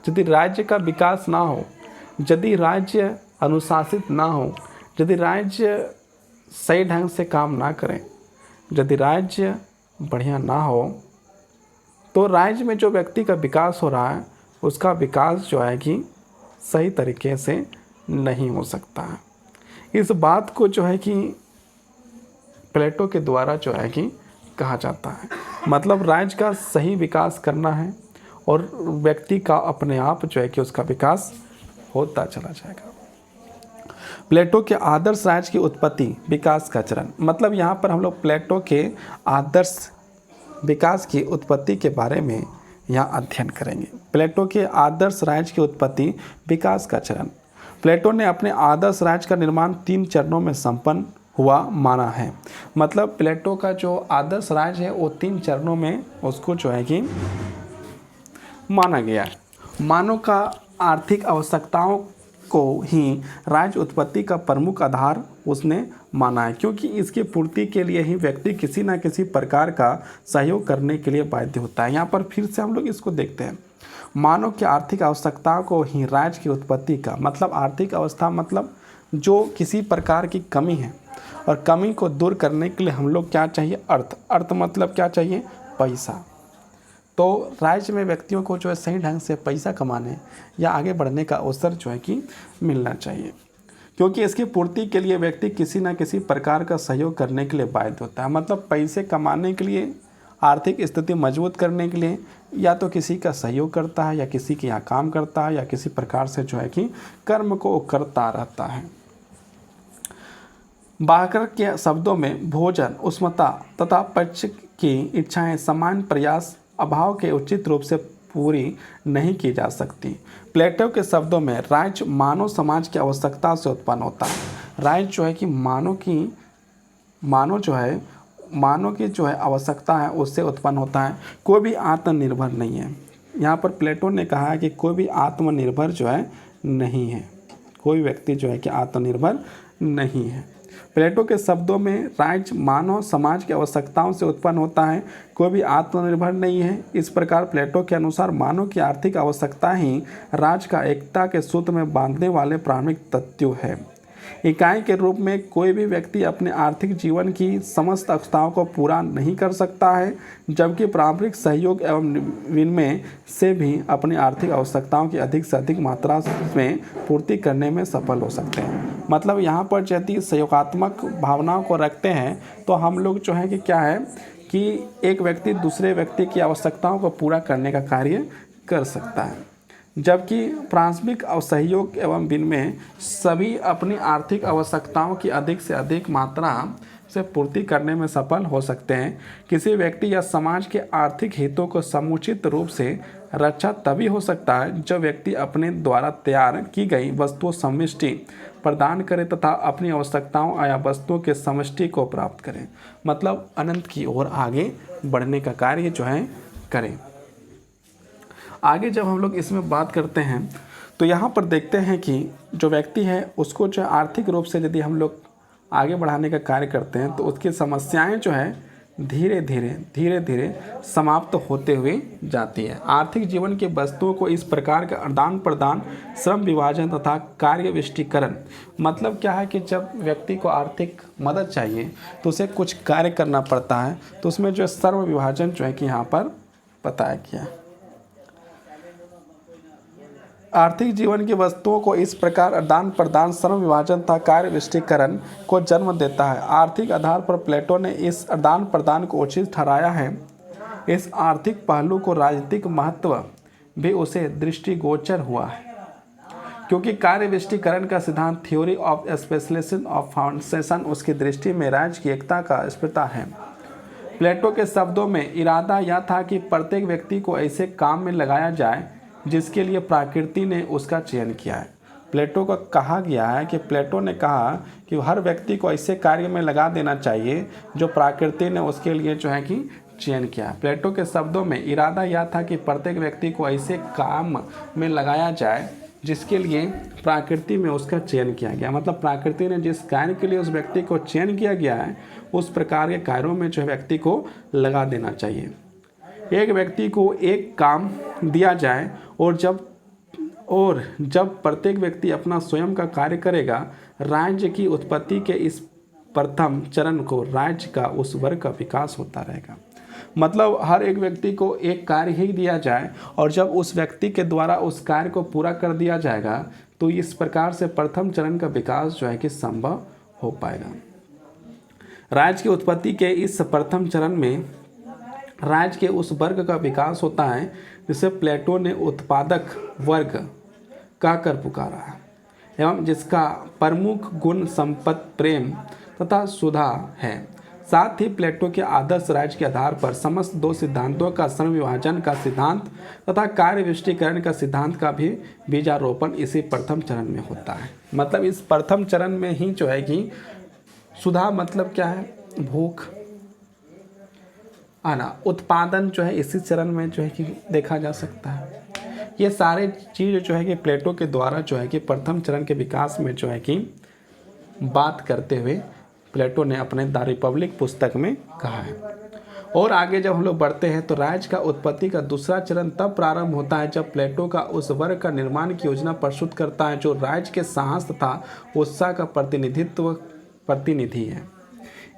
यदि राज्य का विकास ना हो, यदि राज्य अनुशासित ना हो, यदि राज्य सही ढंग से काम ना करें, यदि राज्य बढ़िया ना हो तो राज्य में जो व्यक्ति का विकास हो रहा है उसका विकास जो है कि सही तरीके से नहीं हो सकता है। इस बात को जो है कि प्लेटो के द्वारा जो है कि कहा जाता है। मतलब राज्य का सही विकास करना है और व्यक्ति का अपने आप जो है कि उसका विकास होता चला जाएगा। प्लेटो के आदर्श राज्य की उत्पत्ति विकास का चरण, मतलब यहाँ पर हम लोग प्लेटो के आदर्श विकास की उत्पत्ति के बारे में यहाँ अध्ययन करेंगे। प्लेटो के आदर्श राज्य की उत्पत्ति विकास का चरण। प्लेटो ने अपने आदर्श राज्य का निर्माण 3 चरणों में संपन्न हुआ माना है। मतलब प्लेटो का जो आदर्श राज्य है वो 3 चरणों में उसको जो है कि माना गया है। मानव का आर्थिक आवश्यकताओं को ही राज्य उत्पत्ति का प्रमुख आधार उसने माना है, क्योंकि इसकी पूर्ति के लिए ही व्यक्ति किसी न किसी प्रकार का सहयोग करने के लिए बाध्य होता है। यहाँ पर फिर से हम लोग इसको देखते हैं। मानव की आर्थिक आवश्यकताओं को ही राज्य की उत्पत्ति का, मतलब आर्थिक अवस्था मतलब जो किसी प्रकार की कमी है और कमी को दूर करने के लिए हम लोग क्या चाहिए, अर्थ मतलब क्या चाहिए, पैसा। तो राज्य में व्यक्तियों को जो है सही ढंग से पैसा कमाने या आगे बढ़ने का अवसर जो है कि मिलना चाहिए, क्योंकि इसकी पूर्ति के लिए व्यक्ति किसी न किसी प्रकार का सहयोग करने के लिए बाध्य होता है। मतलब पैसे कमाने के लिए, आर्थिक स्थिति मजबूत करने के लिए या तो किसी का सहयोग करता है या किसी के यहाँ काम करता है या किसी प्रकार से जो है कि कर्म को करता रहता है। बाकर के शब्दों में भोजन, उष्मता तथा पक्ष की इच्छाएं समान प्रयास अभाव के उचित रूप से पूरी नहीं की जा सकती। प्लेटो के शब्दों में राज्य मानव समाज की आवश्यकता से उत्पन्न होता है। राज्य जो है कि मानव की जो है आवश्यकता है उससे उत्पन्न होता है। कोई भी आत्मनिर्भर नहीं है। यहाँ पर प्लेटो ने कहा है कि कोई भी आत्मनिर्भर जो है नहीं है, कोई व्यक्ति जो है कि आत्मनिर्भर नहीं है। प्लेटो के शब्दों में राज्य मानव समाज की आवश्यकताओं से उत्पन्न होता है, कोई भी आत्मनिर्भर नहीं है। इस प्रकार प्लेटो के अनुसार मानव की आर्थिक आवश्यकता ही राज्य का एकता के सूत्र में बांधने वाले प्राथमिक तत्व है। इकाई के रूप में कोई भी व्यक्ति अपने आर्थिक जीवन की समस्त आवश्यकताओं को पूरा नहीं कर सकता है, जबकि पारंपरिक सहयोग एवं विनिमय से भी अपनी आर्थिक आवश्यकताओं की अधिक से अधिक मात्रा में पूर्ति करने में सफल हो सकते हैं। मतलब यहाँ पर यदि सहयोगात्मक भावनाओं को रखते हैं तो हम लोग जो है कि क्या है कि एक व्यक्ति दूसरे व्यक्ति की आवश्यकताओं को पूरा करने का कार्य कर सकता है, जबकि पारस्परिक सहयोग एवं विनिमय सभी अपनी आर्थिक आवश्यकताओं की अधिक से अधिक मात्रा से पूर्ति करने में सफल हो सकते हैं। किसी व्यक्ति या समाज के आर्थिक हितों को समुचित रूप से रक्षा तभी हो सकता है जब व्यक्ति अपने द्वारा तैयार की गई वस्तुओं समष्टि प्रदान करे तथा अपनी आवश्यकताओं या वस्तुओं के समष्टि को प्राप्त करें। मतलब अनंत की ओर आगे बढ़ने का कार्य जो है करें। आगे जब हम लोग इसमें बात करते हैं तो यहाँ पर देखते हैं कि जो व्यक्ति है उसको जो आर्थिक रूप से यदि हम लोग आगे बढ़ाने का कार्य करते हैं तो उसकी समस्याएं जो है धीरे धीरे समाप्त होते हुए जाती है। आर्थिक जीवन की वस्तुओं को इस प्रकार का आदान प्रदान, श्रम विभाजन तथा कार्य विष्टीकरण, मतलब क्या है कि जब व्यक्ति को आर्थिक मदद चाहिए तो उसे कुछ कार्य करना पड़ता है, तो उसमें जो श्रम विभाजन जो है कि यहाँ पर बताया गया। आर्थिक जीवन की वस्तुओं को इस प्रकार आदान प्रदान, श्रम विभाजन तथा कार्य विष्टीकरण को जन्म देता है। आर्थिक आधार पर प्लेटो ने इस आदान प्रदान को उचित ठहराया है। इस आर्थिक पहलू को राजनीतिक महत्व भी उसे दृष्टिगोचर हुआ है, क्योंकि कार्य विष्टीकरण का सिद्धांत theory of specialisation of foundation उसकी दृष्टि में राज्य की एकता का स्पष्टता है। प्लेटो के शब्दों में इरादा यह था कि प्रत्येक व्यक्ति को ऐसे काम में लगाया जाए जिसके लिए प्रकृति ने उसका चयन किया है। प्लेटो को कहा गया है कि प्लेटो ने कहा कि हर व्यक्ति को ऐसे कार्य में लगा देना चाहिए जो प्रकृति ने उसके लिए जो है कि चयन किया है। प्लेटो के शब्दों में इरादा यह था कि प्रत्येक व्यक्ति को ऐसे काम में लगाया जाए जिसके लिए प्रकृति में उसका चयन किया गया। मतलब प्रकृति ने जिस कार्य के लिए उस व्यक्ति को चयन किया गया है उस प्रकार के कार्यों में जो व्यक्ति को लगा देना चाहिए। एक व्यक्ति को एक काम दिया जाए और जब प्रत्येक व्यक्ति अपना स्वयं का कार्य करेगा, राज्य की उत्पत्ति के इस प्रथम चरण को राज्य का उस वर्ग का विकास होता रहेगा। मतलब हर एक व्यक्ति को एक कार्य ही दिया जाए और जब उस व्यक्ति के द्वारा उस कार्य को पूरा कर दिया जाएगा तो इस प्रकार से प्रथम चरण का विकास जो है कि संभव हो पाएगा। राज्य की उत्पत्ति के इस प्रथम चरण में राज्य के उस वर्ग का विकास होता है जिसे प्लेटो ने उत्पादक वर्ग कहकर पुकारा है एवं जिसका प्रमुख गुण संपत्ति, प्रेम तथा सुधा है। साथ ही प्लेटो के आदर्श राज्य के आधार पर समस्त दो सिद्धांतों का श्रम विभाजन का सिद्धांत तथा कार्य विशिष्टीकरण का सिद्धांत का भी बीजारोपण इसी प्रथम चरण में होता है। मतलब इस प्रथम चरण में ही जो है कि सुधा मतलब क्या है, भूख है ना, उत्पादन जो है इसी चरण में जो है कि देखा जा सकता है। ये सारे चीज़ जो है कि प्लेटो के द्वारा जो है कि प्रथम चरण के विकास में जो है कि बात करते हुए प्लेटो ने अपने द रिपब्लिक पुस्तक में कहा है। और आगे जब हम लोग बढ़ते हैं तो राज्य का उत्पत्ति का दूसरा चरण तब प्रारंभ होता है जब प्लेटो का उस वर्ग का निर्माण की योजना प्रस्तुत करता है जो राज्य के साहस तथा उत्साह का प्रतिनिधि है।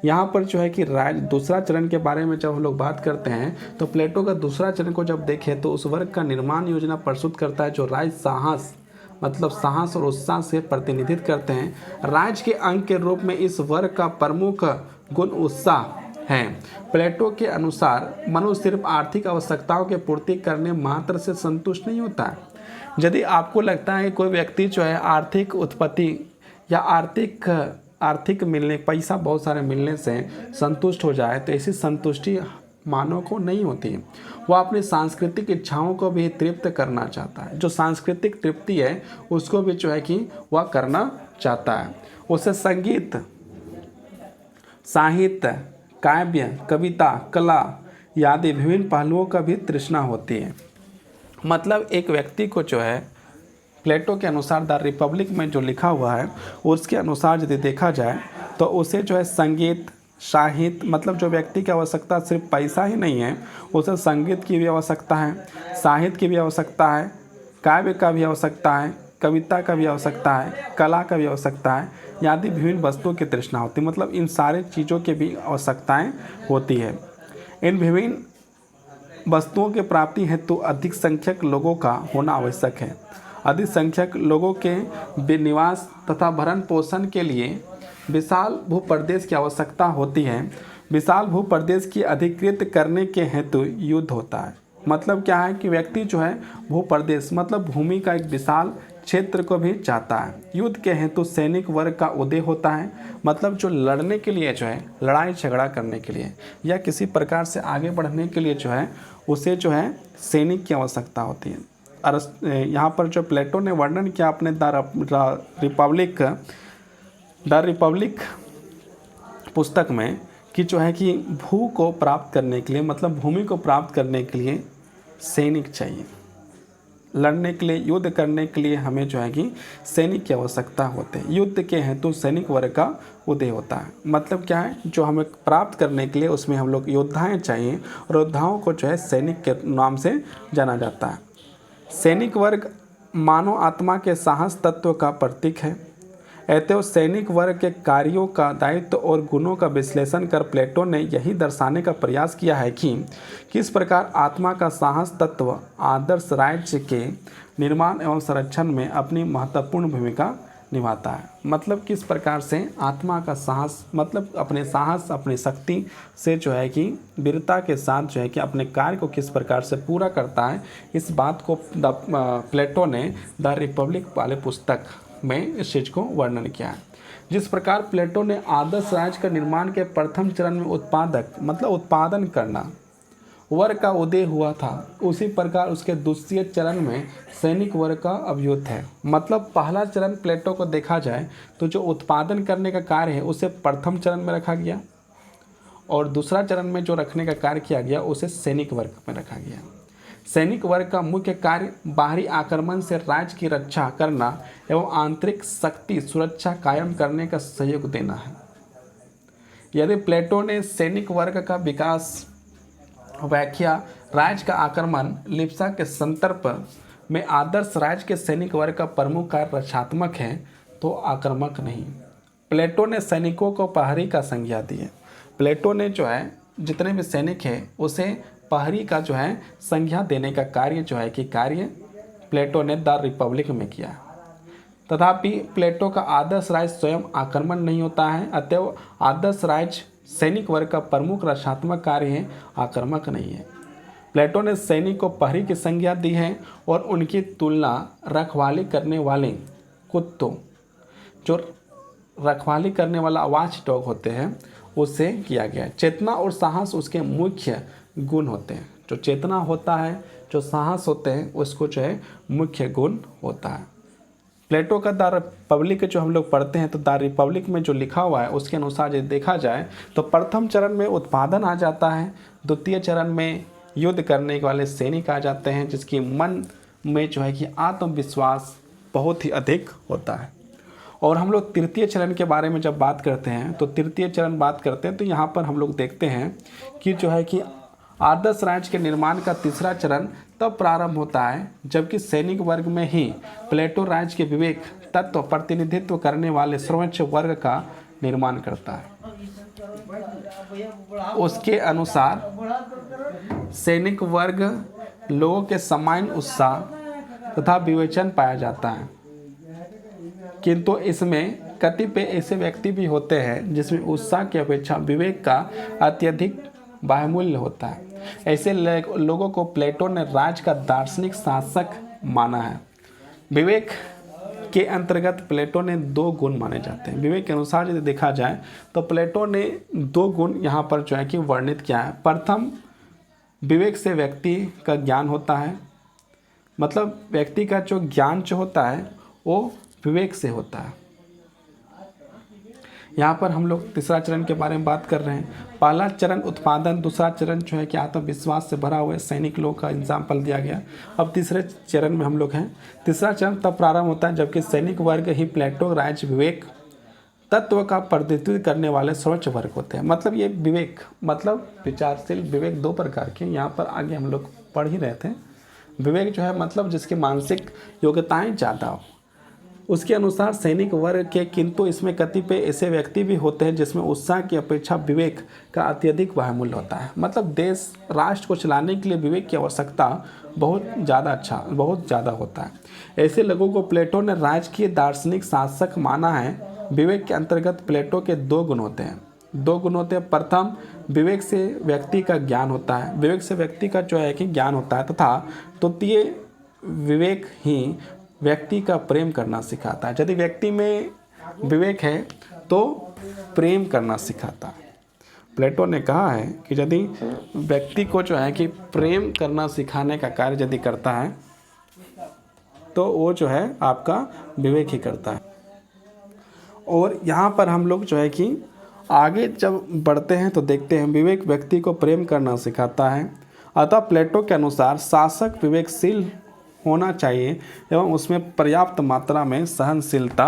यहाँ पर जो है कि राज्य दूसरा चरण के बारे में जब हम लोग बात करते हैं तो प्लेटो का दूसरा चरण को जब देखें तो उस वर्ग का निर्माण योजना प्रस्तुत करता है जो राज्य साहस मतलब साहस और उत्साह से प्रतिनिधित्व करते हैं। राज्य के अंग के रूप में इस वर्ग का प्रमुख गुण उत्साह है। प्लेटो के अनुसार मनुष्य सिर्फ आर्थिक आवश्यकताओं की पूर्ति करने मात्र से संतुष्ट नहीं होता है। यदि आपको लगता है कोई व्यक्ति जो है आर्थिक उत्पत्ति या आर्थिक मिलने, पैसा बहुत सारे मिलने से संतुष्ट हो जाए तो ऐसी संतुष्टि मानव को नहीं होती है। वह अपनी सांस्कृतिक इच्छाओं को भी तृप्त करना चाहता है। जो सांस्कृतिक तृप्ति है उसको भी जो है कि वह करना चाहता है। उसे संगीत, साहित्य, काव्य, कविता, कला आदि विभिन्न पहलुओं का भी तृष्णा होती है। मतलब एक व्यक्ति को जो है प्लेटो के अनुसार द रिपब्लिक में जो लिखा हुआ है उसके अनुसार यदि देखा जाए तो उसे जो है संगीत, साहित्य, मतलब जो व्यक्ति की आवश्यकता सिर्फ पैसा ही नहीं है, उसे संगीत की भी आवश्यकता है, साहित्य की भी आवश्यकता है, काव्य का भी आवश्यकता है, कविता का भी आवश्यकता है, कला का भी आवश्यकता है आदि विभिन्न वस्तुओं की तृष्णा होती है। मतलब इन सारे चीज़ों की भी आवश्यकताएँ होती है। इन विभिन्न वस्तुओं के प्राप्ति हेतु अधिक संख्यक लोगों का होना आवश्यक है। अधिक संख्यक लोगों के निवास तथा भरण पोषण के लिए विशाल भूप्रदेश की आवश्यकता होती है। विशाल भूप्रदेश की अधिकृत करने के हेतु युद्ध होता है। मतलब क्या है कि व्यक्ति जो है भूप्रदेश मतलब भूमि का एक विशाल क्षेत्र को भी चाहता है। युद्ध के हेतु सैनिक वर्ग का उदय होता है। मतलब जो लड़ने के लिए जो है, लड़ाई झगड़ा करने के लिए या किसी प्रकार से आगे बढ़ने के लिए जो है उसे जो है सैनिक की आवश्यकता होती है। यहाँ पर जो प्लेटो ने वर्णन किया अपने द रिपब्लिक पुस्तक में कि जो है कि भू को प्राप्त करने के लिए मतलब भूमि को प्राप्त करने के लिए सैनिक चाहिए। लड़ने के लिए, युद्ध करने के लिए हमें जो है कि सैनिक की आवश्यकता होती है। युद्ध के हेतु सैनिक वर्ग का उदय होता है। मतलब क्या है, जो हमें प्राप्त करने के लिए उसमें हम लोग योद्धाएँ चाहिए और योद्धाओं को जो है सैनिक के नाम से जाना जाता है। सैनिक वर्ग मानव आत्मा के साहस तत्व का प्रतीक है। अतएव सैनिक वर्ग के कार्यों का दायित्व और गुणों का विश्लेषण कर प्लेटो ने यही दर्शाने का प्रयास किया है कि किस प्रकार आत्मा का साहस तत्व आदर्श राज्य के निर्माण एवं संरक्षण में अपनी महत्वपूर्ण भूमिका निभाता है। मतलब किस प्रकार से आत्मा का साहस मतलब अपने साहस, अपनी शक्ति से जो है कि वीरता के साथ जो है कि अपने कार्य को किस प्रकार से पूरा करता है, इस बात को प्लेटो ने द रिपब्लिक वाले पुस्तक में इस चीज़ को वर्णन किया है। जिस प्रकार प्लेटो ने आदर्श राज्य का निर्माण के प्रथम चरण में उत्पादक मतलब उत्पादन करना वर्ग का उदय हुआ था, उसी प्रकार उसके दूसरे चरण में सैनिक वर्ग का अभ्युदय है। मतलब पहला चरण प्लेटो को देखा जाए तो जो उत्पादन करने का कार्य है उसे प्रथम चरण में रखा गया और दूसरा चरण में जो रखने का कार्य किया गया उसे सैनिक वर्ग में रखा गया। सैनिक वर्ग का मुख्य कार्य बाहरी आक्रमण से राज्य की रक्षा करना एवं आंतरिक शक्ति सुरक्षा कायम करने का सहयोग देना है। यदि प्लेटो ने सैनिक वर्ग का विकास व्याख्या राज्य का आक्रमण लिप्सा के संदर्भ में आदर्श राज्य के सैनिक वर्ग का प्रमुख कार्य रक्षात्मक है तो आक्रामक नहीं। प्लेटो ने सैनिकों को प्रहरी का संज्ञा दी है। प्लेटो ने जो है जितने भी सैनिक हैं उसे प्रहरी का जो है संज्ञा देने का कार्य जो है कि कार्य प्लेटो ने द रिपब्लिक में किया। तथापि प्लेटो का आदर्श राज स्वयं आक्रमण नहीं होता है, अतएव आदर्श राज सैनिक वर्ग का प्रमुख रक्षात्मक कार्य है, आक्रामक नहीं है। प्लेटो ने सैनिक को प्रहरी की संज्ञा दी है और उनकी तुलना रखवाली करने वाले कुत्तों, जो रखवाली करने वाला वॉच डॉग होते हैं, उससे किया गया है। चेतना और साहस उसके मुख्य गुण होते हैं। जो चेतना होता है, जो साहस होते हैं, उसको जो है मुख्य गुण होता है। प्लेटो का द रिपब्लिक जो हम लोग पढ़ते हैं तो द रिपब्लिक में जो लिखा हुआ है उसके अनुसार यदि देखा जाए तो प्रथम चरण में उत्पादन आ जाता है, द्वितीय चरण में युद्ध करने वाले सैनिक आ जाते हैं जिसकी मन में जो है कि आत्मविश्वास बहुत ही अधिक होता है। और हम लोग तृतीय चरण के बारे में जब बात करते हैं तो तृतीय चरण बात करते हैं तो यहाँ पर हम लोग देखते हैं कि जो है कि आदर्श राज्य के निर्माण का तीसरा चरण तब प्रारंभ होता है जबकि सैनिक वर्ग में ही प्लेटो राज्य के विवेक तत्व प्रतिनिधित्व करने वाले सर्वोच्च वर्ग का निर्माण करता है। उसके अनुसार सैनिक वर्ग लोगों के समान उत्साह तथा विवेचन पाया जाता है, किंतु इसमें कतिपय ऐसे व्यक्ति भी होते हैं जिसमें उत्साह की अपेक्षा विवेक का अत्यधिक बाहुल्य होता है। ऐसे लोगों को प्लेटो ने राज का दार्शनिक शासक माना है। विवेक के अंतर्गत प्लेटो ने दो गुण माने जाते हैं। विवेक के अनुसार यदि देखा जाए तो प्लेटो ने दो गुण यहाँ पर जो है कि वर्णित किया है। प्रथम, विवेक से व्यक्ति का ज्ञान होता है, मतलब व्यक्ति का जो ज्ञान जो होता है वो विवेक से होता है। यहाँ पर हम लोग तीसरा चरण के बारे में बात कर रहे हैं। पहला चरण उत्पादन, दूसरा चरण जो है कि आत्मविश्वास से भरा हुआ सैनिक लोग का एग्जाम्पल दिया गया। अब तीसरे चरण में हम लोग हैं। तीसरा चरण तब प्रारंभ होता है जबकि सैनिक वर्ग ही प्लेटो राज्य विवेक तत्व का प्रतिनिधित्व करने वाले सर्वोच्च वर्ग होते हैं। मतलब ये विवेक मतलब विचारशील विवेक दो प्रकार के, यहाँ पर आगे हम लोग पढ़ ही रहे थे। विवेक जो है मतलब जिसकी मानसिक योग्यताएँ ज़्यादा हो, उसके अनुसार सैनिक वर्ग के, किंतु इसमें कतिपय ऐसे व्यक्ति भी होते हैं जिसमें उत्साह की अपेक्षा विवेक का अत्यधिक बहुमूल्य होता है। मतलब देश राष्ट्र को चलाने के लिए विवेक की आवश्यकता बहुत ज़्यादा होता है। ऐसे लोगों को प्लेटो ने राजकीय दार्शनिक शासक माना है। विवेक के अंतर्गत प्लेटो के दो गुण होते हैं। प्रथम, विवेक से व्यक्ति का ज्ञान होता है, विवेक से व्यक्ति का जो है कि ज्ञान होता है, तथा द्वितीय, विवेक ही व्यक्ति का प्रेम करना सिखाता है। यदि व्यक्ति में विवेक है तो प्रेम करना सिखाता है। प्लेटो ने कहा है कि यदि व्यक्ति को जो है कि प्रेम करना सिखाने का कार्य यदि करता है तो वो जो है आपका विवेक ही करता है। और यहाँ पर हम लोग जो है कि आगे जब बढ़ते हैं तो देखते हैं विवेक व्यक्ति को प्रेम करना सिखाता है। अतः प्लेटो के अनुसार शासक विवेकशील होना चाहिए एवं उसमें पर्याप्त मात्रा में सहनशीलता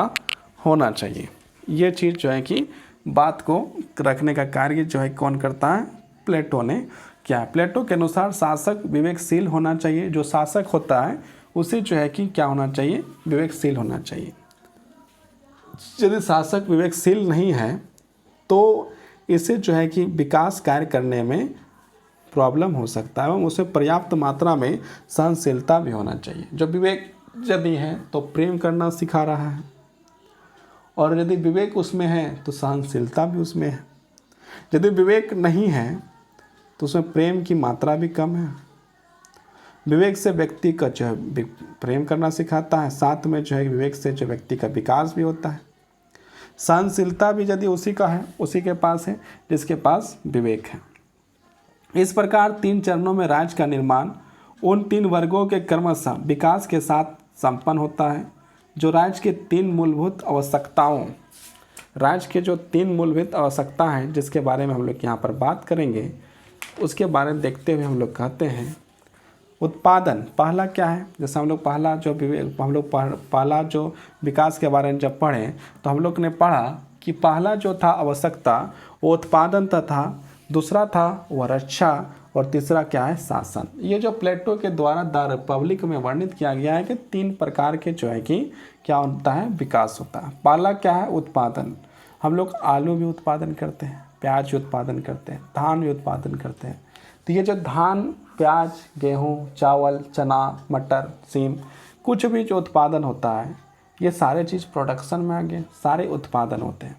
होना चाहिए। ये चीज़ जो है कि बात को रखने का कार्य जो है कौन करता है, प्लेटो ने किया है। प्लेटो के अनुसार शासक विवेकशील होना चाहिए। जो शासक होता है उसे जो है कि क्या होना चाहिए, विवेकशील होना चाहिए। यदि शासक विवेकशील नहीं है तो इसे जो है कि विकास कार्य करने में प्रॉब्लम हो सकता है एवं उसे पर्याप्त मात्रा में सहनशीलता भी होना चाहिए। जो विवेक यदि है तो प्रेम करना सिखा रहा है, और यदि विवेक उसमें है तो सहनशीलता भी उसमें है। यदि विवेक नहीं है तो उसमें प्रेम की मात्रा भी कम है। विवेक से व्यक्ति का जो है प्रेम करना सिखाता है, साथ में जो है विवेक से जो व्यक्ति का विकास भी होता है। सहनशीलता भी यदि उसी का है, उसी के पास है जिसके पास विवेक है। इस प्रकार तीन चरणों में राज्य का निर्माण उन तीन वर्गों के क्रमशः विकास के साथ संपन्न होता है जो राज्य के तीन मूलभूत आवश्यकताओं, राज्य के जो तीन मूलभूत आवश्यकता हैं जिसके बारे में हम लोग यहाँ पर बात करेंगे, उसके बारे में देखते हुए हम लोग कहते हैं उत्पादन। पहला क्या है, जैसे हम लोग पहला जो विकास के बारे में जब पढ़ें तो हम लोग ने पढ़ा कि पहला जो था आवश्यकता वो उत्पादन था, दूसरा था वह रक्षा, और तीसरा क्या है, शासन। ये जो प्लेटो के द्वारा द रिपब्लिक में वर्णित किया गया है कि तीन प्रकार के जो है कि क्या होता है, विकास होता है। पहला क्या है, उत्पादन। हम लोग आलू भी उत्पादन करते हैं, प्याज उत्पादन करते हैं, धान भी उत्पादन करते हैं। तो ये जो धान, प्याज, गेहूँ, चावल, चना, मटर, सेम, कुछ भी जो उत्पादन होता है, ये सारे चीज़ प्रोडक्शन में आ गए, सारे उत्पादन होते हैं।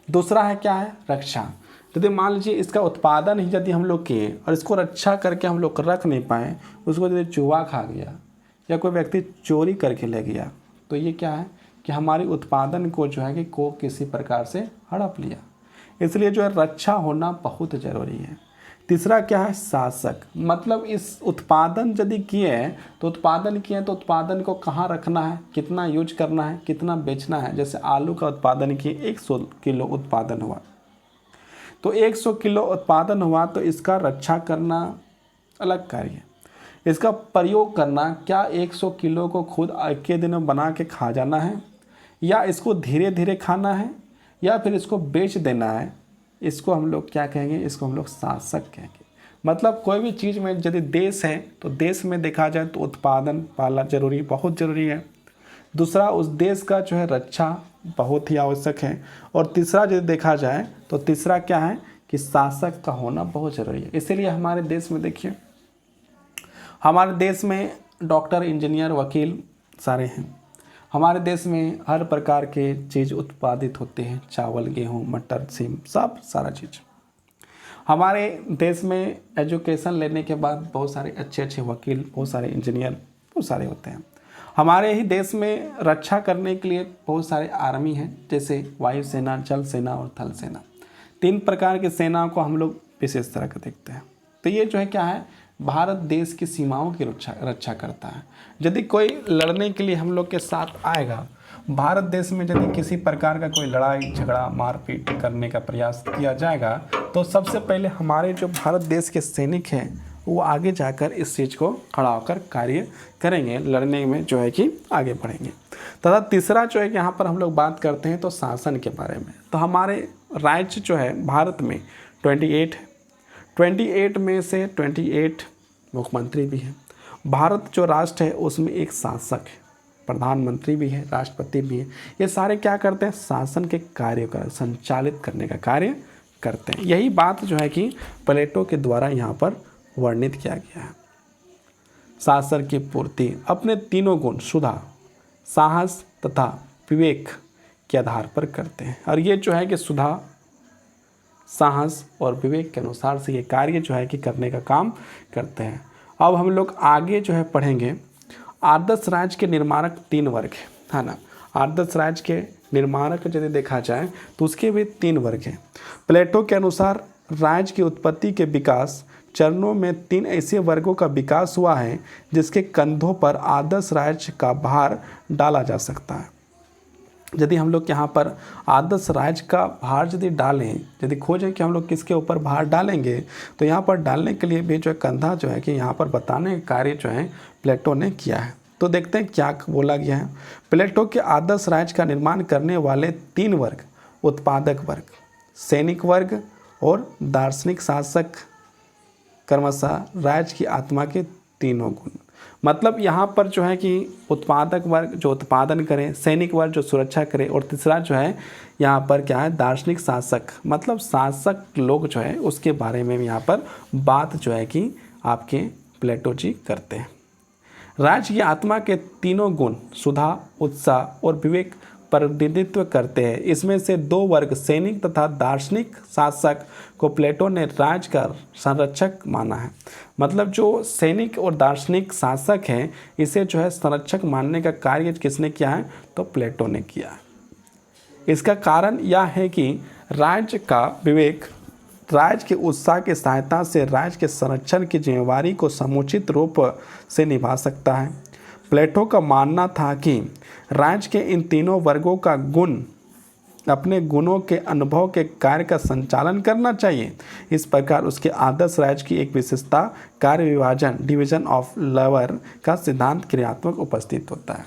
दूसरा है क्या है, रक्षा। यदि मान लीजिए इसका उत्पादन ही यदि हम लोग किए और इसको रक्षा करके हम लोग रख नहीं पाए, उसको यदि चूहा खा गया या कोई व्यक्ति चोरी करके ले गया, तो ये क्या है कि हमारी उत्पादन को जो है कि को किसी प्रकार से हड़प लिया। इसलिए जो है रक्षा होना बहुत ज़रूरी है। तीसरा क्या है, शासक। मतलब इस उत्पादन यदि किए तो उत्पादन को कहाँ रखना है, कितना यूज करना है, कितना बेचना है। जैसे आलू का उत्पादन किए, 100 किलो उत्पादन हुआ, तो 100 किलो उत्पादन हुआ, तो इसका रक्षा करना अलग कार्य है। इसका प्रयोग करना, क्या 100 किलो को खुद एक के दिन में बना के खा जाना है, या इसको धीरे धीरे खाना है, या फिर इसको बेच देना है, इसको हम लोग क्या कहेंगे, इसको हम लोग शासक कहेंगे। मतलब कोई भी चीज़ में यदि देश है तो देश में देखा जाए तो उत्पादन पालना जरूरी, बहुत ज़रूरी है। दूसरा, उस देश का जो है रक्षा बहुत ही आवश्यक है। और तीसरा यदि देखा जाए तो तीसरा क्या है कि शासक का होना बहुत ज़रूरी है। इसीलिए हमारे देश में देखिए, हमारे देश में डॉक्टर, इंजीनियर, वकील सारे हैं। हमारे देश में हर प्रकार के चीज़ उत्पादित होते हैं, चावल, गेहूँ, मटर, सेम, सब सारा चीज़। हमारे देश में एजुकेशन लेने के बाद बहुत सारे अच्छे वकील, बहुत सारे इंजीनियर, बहुत सारे होते हैं। हमारे ही देश में रक्षा करने के लिए बहुत सारे आर्मी हैं, जैसे वायुसेना, जल सेना और थल सेना। 3 प्रकार की सेना को हम लोग विशेष तरह का देखते हैं। तो ये जो है क्या है, भारत देश की सीमाओं की रक्षा करता है। यदि कोई लड़ने के लिए हम लोग के साथ आएगा, भारत देश में यदि किसी प्रकार का कोई लड़ाई झगड़ा मारपीट करने का प्रयास किया जाएगा, तो सबसे पहले हमारे जो भारत देश के सैनिक हैं वो आगे जाकर इस चीज़ को खड़ा होकर कार्य करेंगे, लड़ने में जो है कि आगे बढ़ेंगे। तथा तीसरा जो है कि यहाँ पर हम लोग बात करते हैं तो शासन के बारे में। तो हमारे राज्य जो है भारत में 28 है, 28 में से 28 मुख्यमंत्री भी हैं। भारत जो राष्ट्र है उसमें एक शासक है, प्रधानमंत्री भी है, राष्ट्रपति भी है। ये सारे क्या करते हैं, शासन के कार्य का संचालित करने का कार्य करते हैं। यही बात जो है कि प्लेटो के द्वारा यहाँ पर वर्णित किया गया है। शासन की पूर्ति अपने तीनों गुण सुधा, साहस तथा विवेक के आधार पर करते हैं। और ये जो है कि सुधा, साहस और विवेक के अनुसार से ये कार्य जो है कि करने का काम करते हैं। अब हम लोग आगे जो है पढ़ेंगे, आदर्श राज्य के निर्माणक 3 वर्ग है ना। आदर्श राज्य के निर्माणक यदि देखा जाए तो उसके भी 3 वर्ग हैं। प्लेटो के अनुसार राज्य की उत्पत्ति के विकास चरणों में 3 ऐसे वर्गों का विकास हुआ है जिसके कंधों पर आदर्श राज्य का भार डाला जा सकता है। यदि हम लोग यहाँ पर आदर्श राज्य का भार यदि डालें, यदि खोजें कि हम लोग किसके ऊपर भार डालेंगे, तो यहाँ पर डालने के लिए भी जो है कंधा जो है कि यहाँ पर बताने का कार्य जो है प्लेटो ने किया है। तो देखते हैं क्या बोला गया है। प्लेटो के आदर्श राज्य का निर्माण करने वाले 3 वर्ग, उत्पादक वर्ग, सैनिक वर्ग और दार्शनिक शासक, क्रमशः राज्य की आत्मा के तीनों गुण। मतलब यहाँ पर जो है कि उत्पादक वर्ग जो उत्पादन करे, सैनिक वर्ग जो सुरक्षा करे, और तीसरा जो है यहाँ पर क्या है, दार्शनिक शासक, मतलब शासक लोग जो है उसके बारे में यहाँ पर बात जो है कि आपके प्लेटो जी करते हैं। राज्य की आत्मा के तीनों गुण सुधा, उत्साह और विवेक प्रतिनिधित्व करते हैं। इसमें से 2 वर्ग सैनिक तथा दार्शनिक शासक को प्लेटो ने राज्य का संरक्षक माना है। मतलब जो सैनिक और दार्शनिक शासक हैं, इसे जो है संरक्षक मानने का कार्य किसने किया है, तो प्लेटो ने किया है। इसका कारण यह है कि राज्य का विवेक राज्य के उत्साह की सहायता से राज्य के संरक्षण की जिम्मेवारी को समुचित रूप से निभा सकता है। प्लेटो का मानना था कि राज्य के इन तीनों वर्गों का गुण अपने गुणों के अनुभव के कार्य का संचालन करना चाहिए। इस प्रकार उसके आदर्श राज्य की एक विशेषता कार्य विभाजन, डिवीजन ऑफ लेबर का सिद्धांत क्रियात्मक उपस्थित होता है।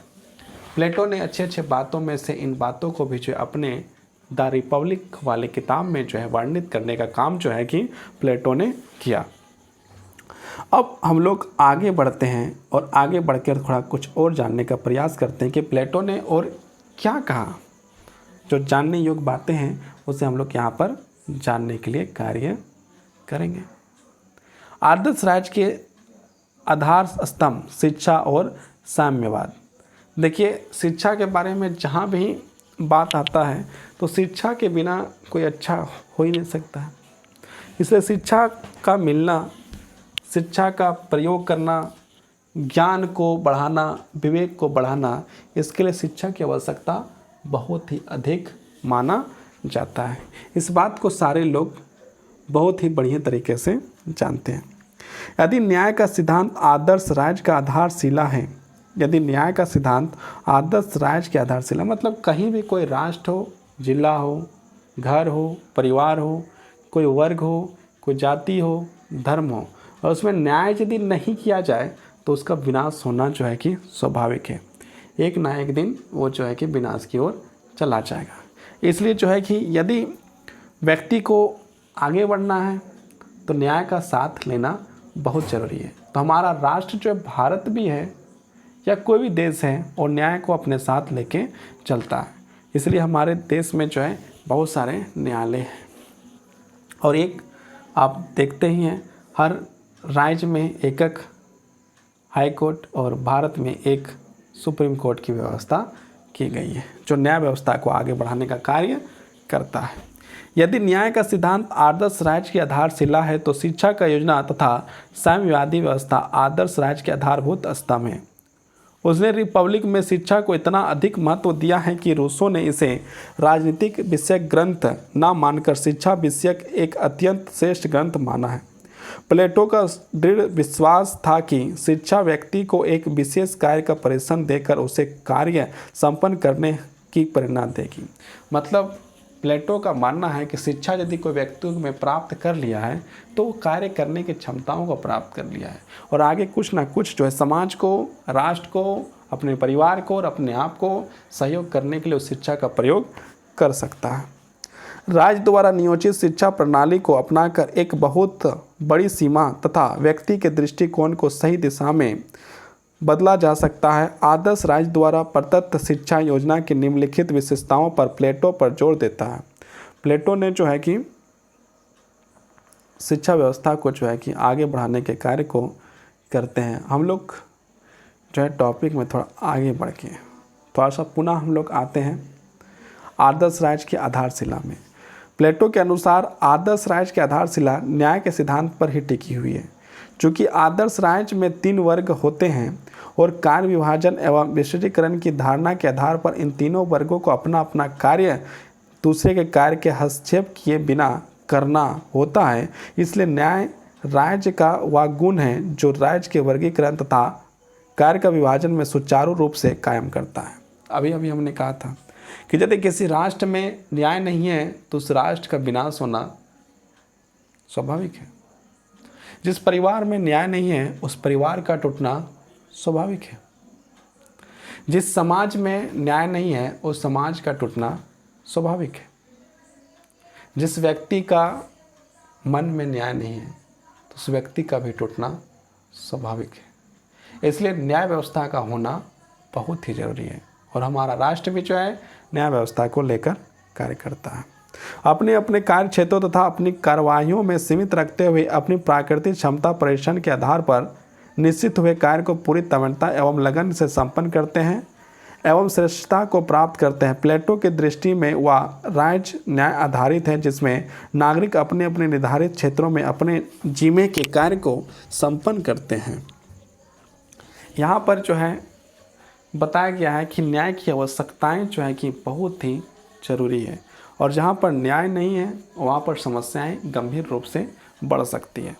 प्लेटो ने अच्छे बातों में से इन बातों को भी जो अपने द रिपब्लिक वाले किताब में जो है वर्णित करने का काम जो है कि प्लेटो ने किया। अब हम लोग आगे बढ़ते हैं और आगे बढ़कर थोड़ा कुछ और जानने का प्रयास करते हैं कि प्लेटो ने और क्या कहा। जो जानने योग्य बातें हैं उसे हम लोग यहाँ पर जानने के लिए कार्य करेंगे। आदर्श राज्य के आधार स्तंभ शिक्षा और साम्यवाद। देखिए, शिक्षा के बारे में जहाँ भी बात आता है तो शिक्षा के बिना कोई अच्छा हो ही नहीं सकता है। इसलिए शिक्षा का मिलना, शिक्षा का प्रयोग करना, ज्ञान को बढ़ाना, विवेक को बढ़ाना, इसके लिए शिक्षा की आवश्यकता बहुत ही अधिक माना जाता है। इस बात को सारे लोग बहुत ही बढ़िया तरीके से जानते हैं। यदि न्याय का सिद्धांत आदर्श राज्य का आधारशिला है, यदि न्याय का सिद्धांत आदर्श राज्य की आधारशिला, मतलब कहीं भी कोई राष्ट्र हो, जिला हो, घर हो, परिवार हो, कोई वर्ग हो, कोई जाति हो, धर्म हो, और उसमें न्याय यदि नहीं किया जाए तो उसका विनाश होना जो है कि स्वाभाविक है। एक ना एक दिन वो जो है कि विनाश की ओर चला जाएगा। इसलिए जो है कि यदि व्यक्ति को आगे बढ़ना है तो न्याय का साथ लेना बहुत ज़रूरी है। तो हमारा राष्ट्र जो है, भारत भी है या कोई भी देश है, और न्याय को अपने साथ लेके चलता है। इसलिए हमारे देश में जो है बहुत सारे न्यायालय हैं, और एक आप देखते ही हैं हर राज्य में एक एक हाई कोर्ट और भारत में एक सुप्रीम कोर्ट की व्यवस्था की गई है जो न्याय व्यवस्था को आगे बढ़ाने का कार्य करता है। यदि न्याय का सिद्धांत आदर्श राज्य की आधारशिला है तो शिक्षा का योजना तथा साम्यवादी व्यवस्था आदर्श राज्य के आधारभूत स्तंभ है। उसने रिपब्लिक में शिक्षा को इतना अधिक महत्व दिया है कि रूसो ने इसे राजनीतिक विषयक ग्रंथ न मानकर शिक्षा विषयक एक अत्यंत श्रेष्ठ ग्रंथ माना है। प्लेटो का दृढ़ विश्वास था कि शिक्षा व्यक्ति को एक विशेष कार्य का परिश्रम देकर उसे कार्य संपन्न करने की प्रेरणा देगी। मतलब प्लेटो का मानना है कि शिक्षा यदि कोई व्यक्ति में प्राप्त कर लिया है तो वो कार्य करने की क्षमताओं को प्राप्त कर लिया है, और आगे कुछ ना कुछ जो है समाज को, राष्ट्र को, अपने परिवार को और अपने आप को सहयोग करने के लिए उस शिक्षा का प्रयोग कर सकता है। राज्य द्वारा नियोजित शिक्षा प्रणाली को अपनाकर एक बहुत बड़ी सीमा तथा व्यक्ति के दृष्टिकोण को सही दिशा में बदला जा सकता है। आदर्श राज्य द्वारा प्रदत्त शिक्षा योजना की निम्नलिखित विशेषताओं पर प्लेटो पर जोर देता है। प्लेटो ने जो है कि शिक्षा व्यवस्था को जो है कि आगे बढ़ाने के कार्य को करते हैं। हम लोग जो है टॉपिक में थोड़ा आगे बढ़ के थोड़ा सा पुनः हम लोग आते हैं आदर्श राज्य की आधारशिला में। प्लेटो के अनुसार आदर्श राज्य की आधारशिला न्याय के सिद्धांत पर ही टिकी हुई है। चूँकि आदर्श राज्य में 3 वर्ग होते हैं और कार्य विभाजन एवं विशेषीकरण की धारणा के आधार पर इन तीनों वर्गों को अपना अपना कार्य दूसरे के कार्य के हस्तक्षेप किए बिना करना होता है, इसलिए न्याय राज्य का वह गुण है जो राज्य के वर्गीकरण तथा कार्य का विभाजन में सुचारू रूप से कायम करता है। अभी अभी हमने कहा था कि यदि किसी राष्ट्र में न्याय नहीं है तो उस राष्ट्र का विनाश होना स्वाभाविक है। जिस परिवार में न्याय नहीं है उस परिवार का टूटना स्वाभाविक है। जिस समाज में न्याय नहीं है उस समाज का टूटना स्वाभाविक है। जिस व्यक्ति का मन में न्याय नहीं है तो उस व्यक्ति का भी टूटना स्वाभाविक है। इसलिए न्याय व्यवस्था का होना बहुत ही ज़रूरी है, और हमारा राष्ट्र भी जो है न्याय व्यवस्था को लेकर कार्य करता है। अपने अपने कार्य क्षेत्रों तथा अपनी कार्यवाहियों में सीमित रखते हुए अपनी प्राकृतिक क्षमता परीक्षण के आधार पर निश्चित हुए कार्य को पूरी तन्मयता एवं लगन से संपन्न करते हैं एवं श्रेष्ठता को प्राप्त करते हैं। प्लेटो की दृष्टि में वह राज्य न्याय आधारित है जिसमें नागरिक अपने अपने निर्धारित क्षेत्रों में अपने जीने के कार्य को संपन्न करते हैं। यहाँ पर जो है बताया गया है कि न्याय की आवश्यकताएं जो है कि बहुत ही जरूरी है, और जहाँ पर न्याय नहीं है वहाँ पर समस्याएं गंभीर रूप से बढ़ सकती है।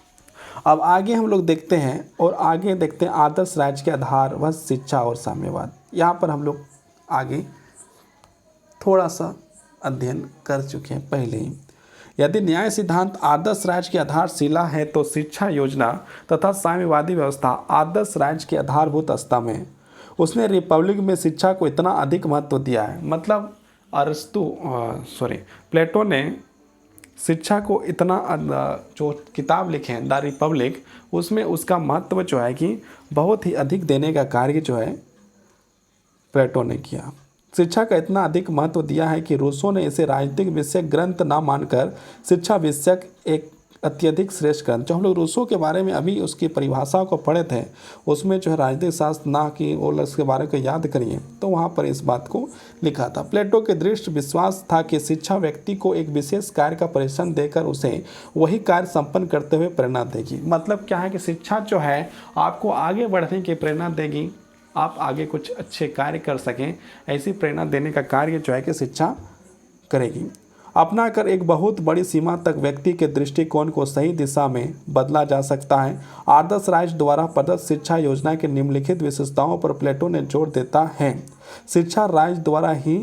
अब आगे हम लोग देखते हैं, और आगे देखते हैं आदर्श राज्य के आधार व शिक्षा और साम्यवाद। यहाँ पर हम लोग आगे थोड़ा सा अध्ययन कर चुके हैं पहले ही। यदि न्याय सिद्धांत आदर्श राज्य की आधारशिला है तो शिक्षा योजना तथा साम्यवादी व्यवस्था आदर्श राज्य के आधारभूत स्तंभ है। उसने रिपब्लिक में शिक्षा को इतना अधिक महत्व दिया है, मतलब प्लेटो ने शिक्षा को इतना, जो किताब लिखे हैं द रिपब्लिक, उसमें उसका महत्व जो है कि बहुत ही अधिक देने का कार्य जो है प्लेटो ने किया। शिक्षा का इतना अधिक महत्व दिया है कि रूसों ने इसे राजनीतिक विषयक ग्रंथ न मानकर शिक्षा विषयक एक अत्यधिक श्रेष्ठ ग्रंथ, जो हम लोग रूसों के बारे में अभी उसकी परिभाषा को पढ़े थे, उसमें जो है राजनीतिक शास्त्र ना कि वो उसके बारे को याद करिए, तो वहाँ पर इस बात को लिखा था। प्लेटो के दृढ़ विश्वास था कि शिक्षा व्यक्ति को एक विशेष कार्य का परिश्रम देकर उसे वही कार्य संपन्न करते हुए प्रेरणा देगी। मतलब क्या है कि शिक्षा जो है आपको आगे बढ़ने की प्रेरणा देगी, आप आगे कुछ अच्छे कार्य कर सकें, ऐसी प्रेरणा देने का कार्य जो है कि शिक्षा करेगी। अपना कर एक बहुत बड़ी सीमा तक व्यक्ति के दृष्टिकोण को सही दिशा में बदला जा सकता है। आदर्श राज्य द्वारा प्रदत्त शिक्षा योजना के निम्नलिखित विशेषताओं पर प्लेटो ने जोर देता है। शिक्षा राज्य द्वारा ही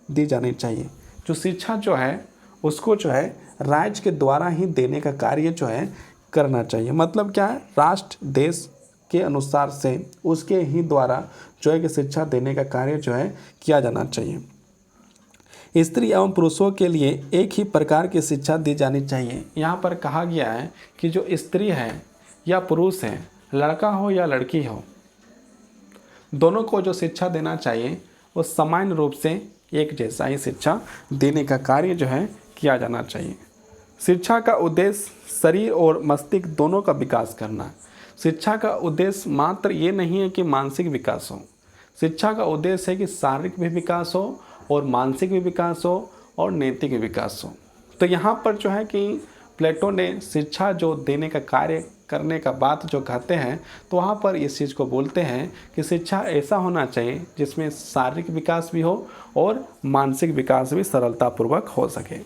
दी जानी चाहिए। जो शिक्षा जो है उसको जो है राज्य के द्वारा ही देने का कार्य जो है करना चाहिए। मतलब क्या है, राष्ट्र देश के अनुसार से उसके ही द्वारा जो है कि शिक्षा देने का कार्य जो है किया जाना चाहिए। स्त्री एवं पुरुषों के लिए एक ही प्रकार की शिक्षा दी जानी चाहिए। यहाँ पर कहा गया है कि जो स्त्री है या पुरुष है, लड़का हो या लड़की हो, दोनों को जो शिक्षा देना चाहिए वो समान रूप से एक जैसा ही शिक्षा देने का कार्य जो है किया जाना चाहिए। शिक्षा का उद्देश्य शरीर और मस्तिष्क दोनों का विकास करना। शिक्षा का उद्देश्य मात्र ये नहीं है कि मानसिक विकास हो, शिक्षा का उद्देश्य है कि शारीरिक भी विकास हो और मानसिक भी विकास हो और नैतिक भी विकास हो। तो यहाँ पर जो है कि प्लेटो ने शिक्षा जो देने का कार्य करने का बात जो कहते हैं, तो वहाँ पर इस चीज़ को बोलते हैं कि शिक्षा ऐसा होना चाहिए जिसमें शारीरिक विकास भी हो और मानसिक विकास भी सरलतापूर्वक हो सके।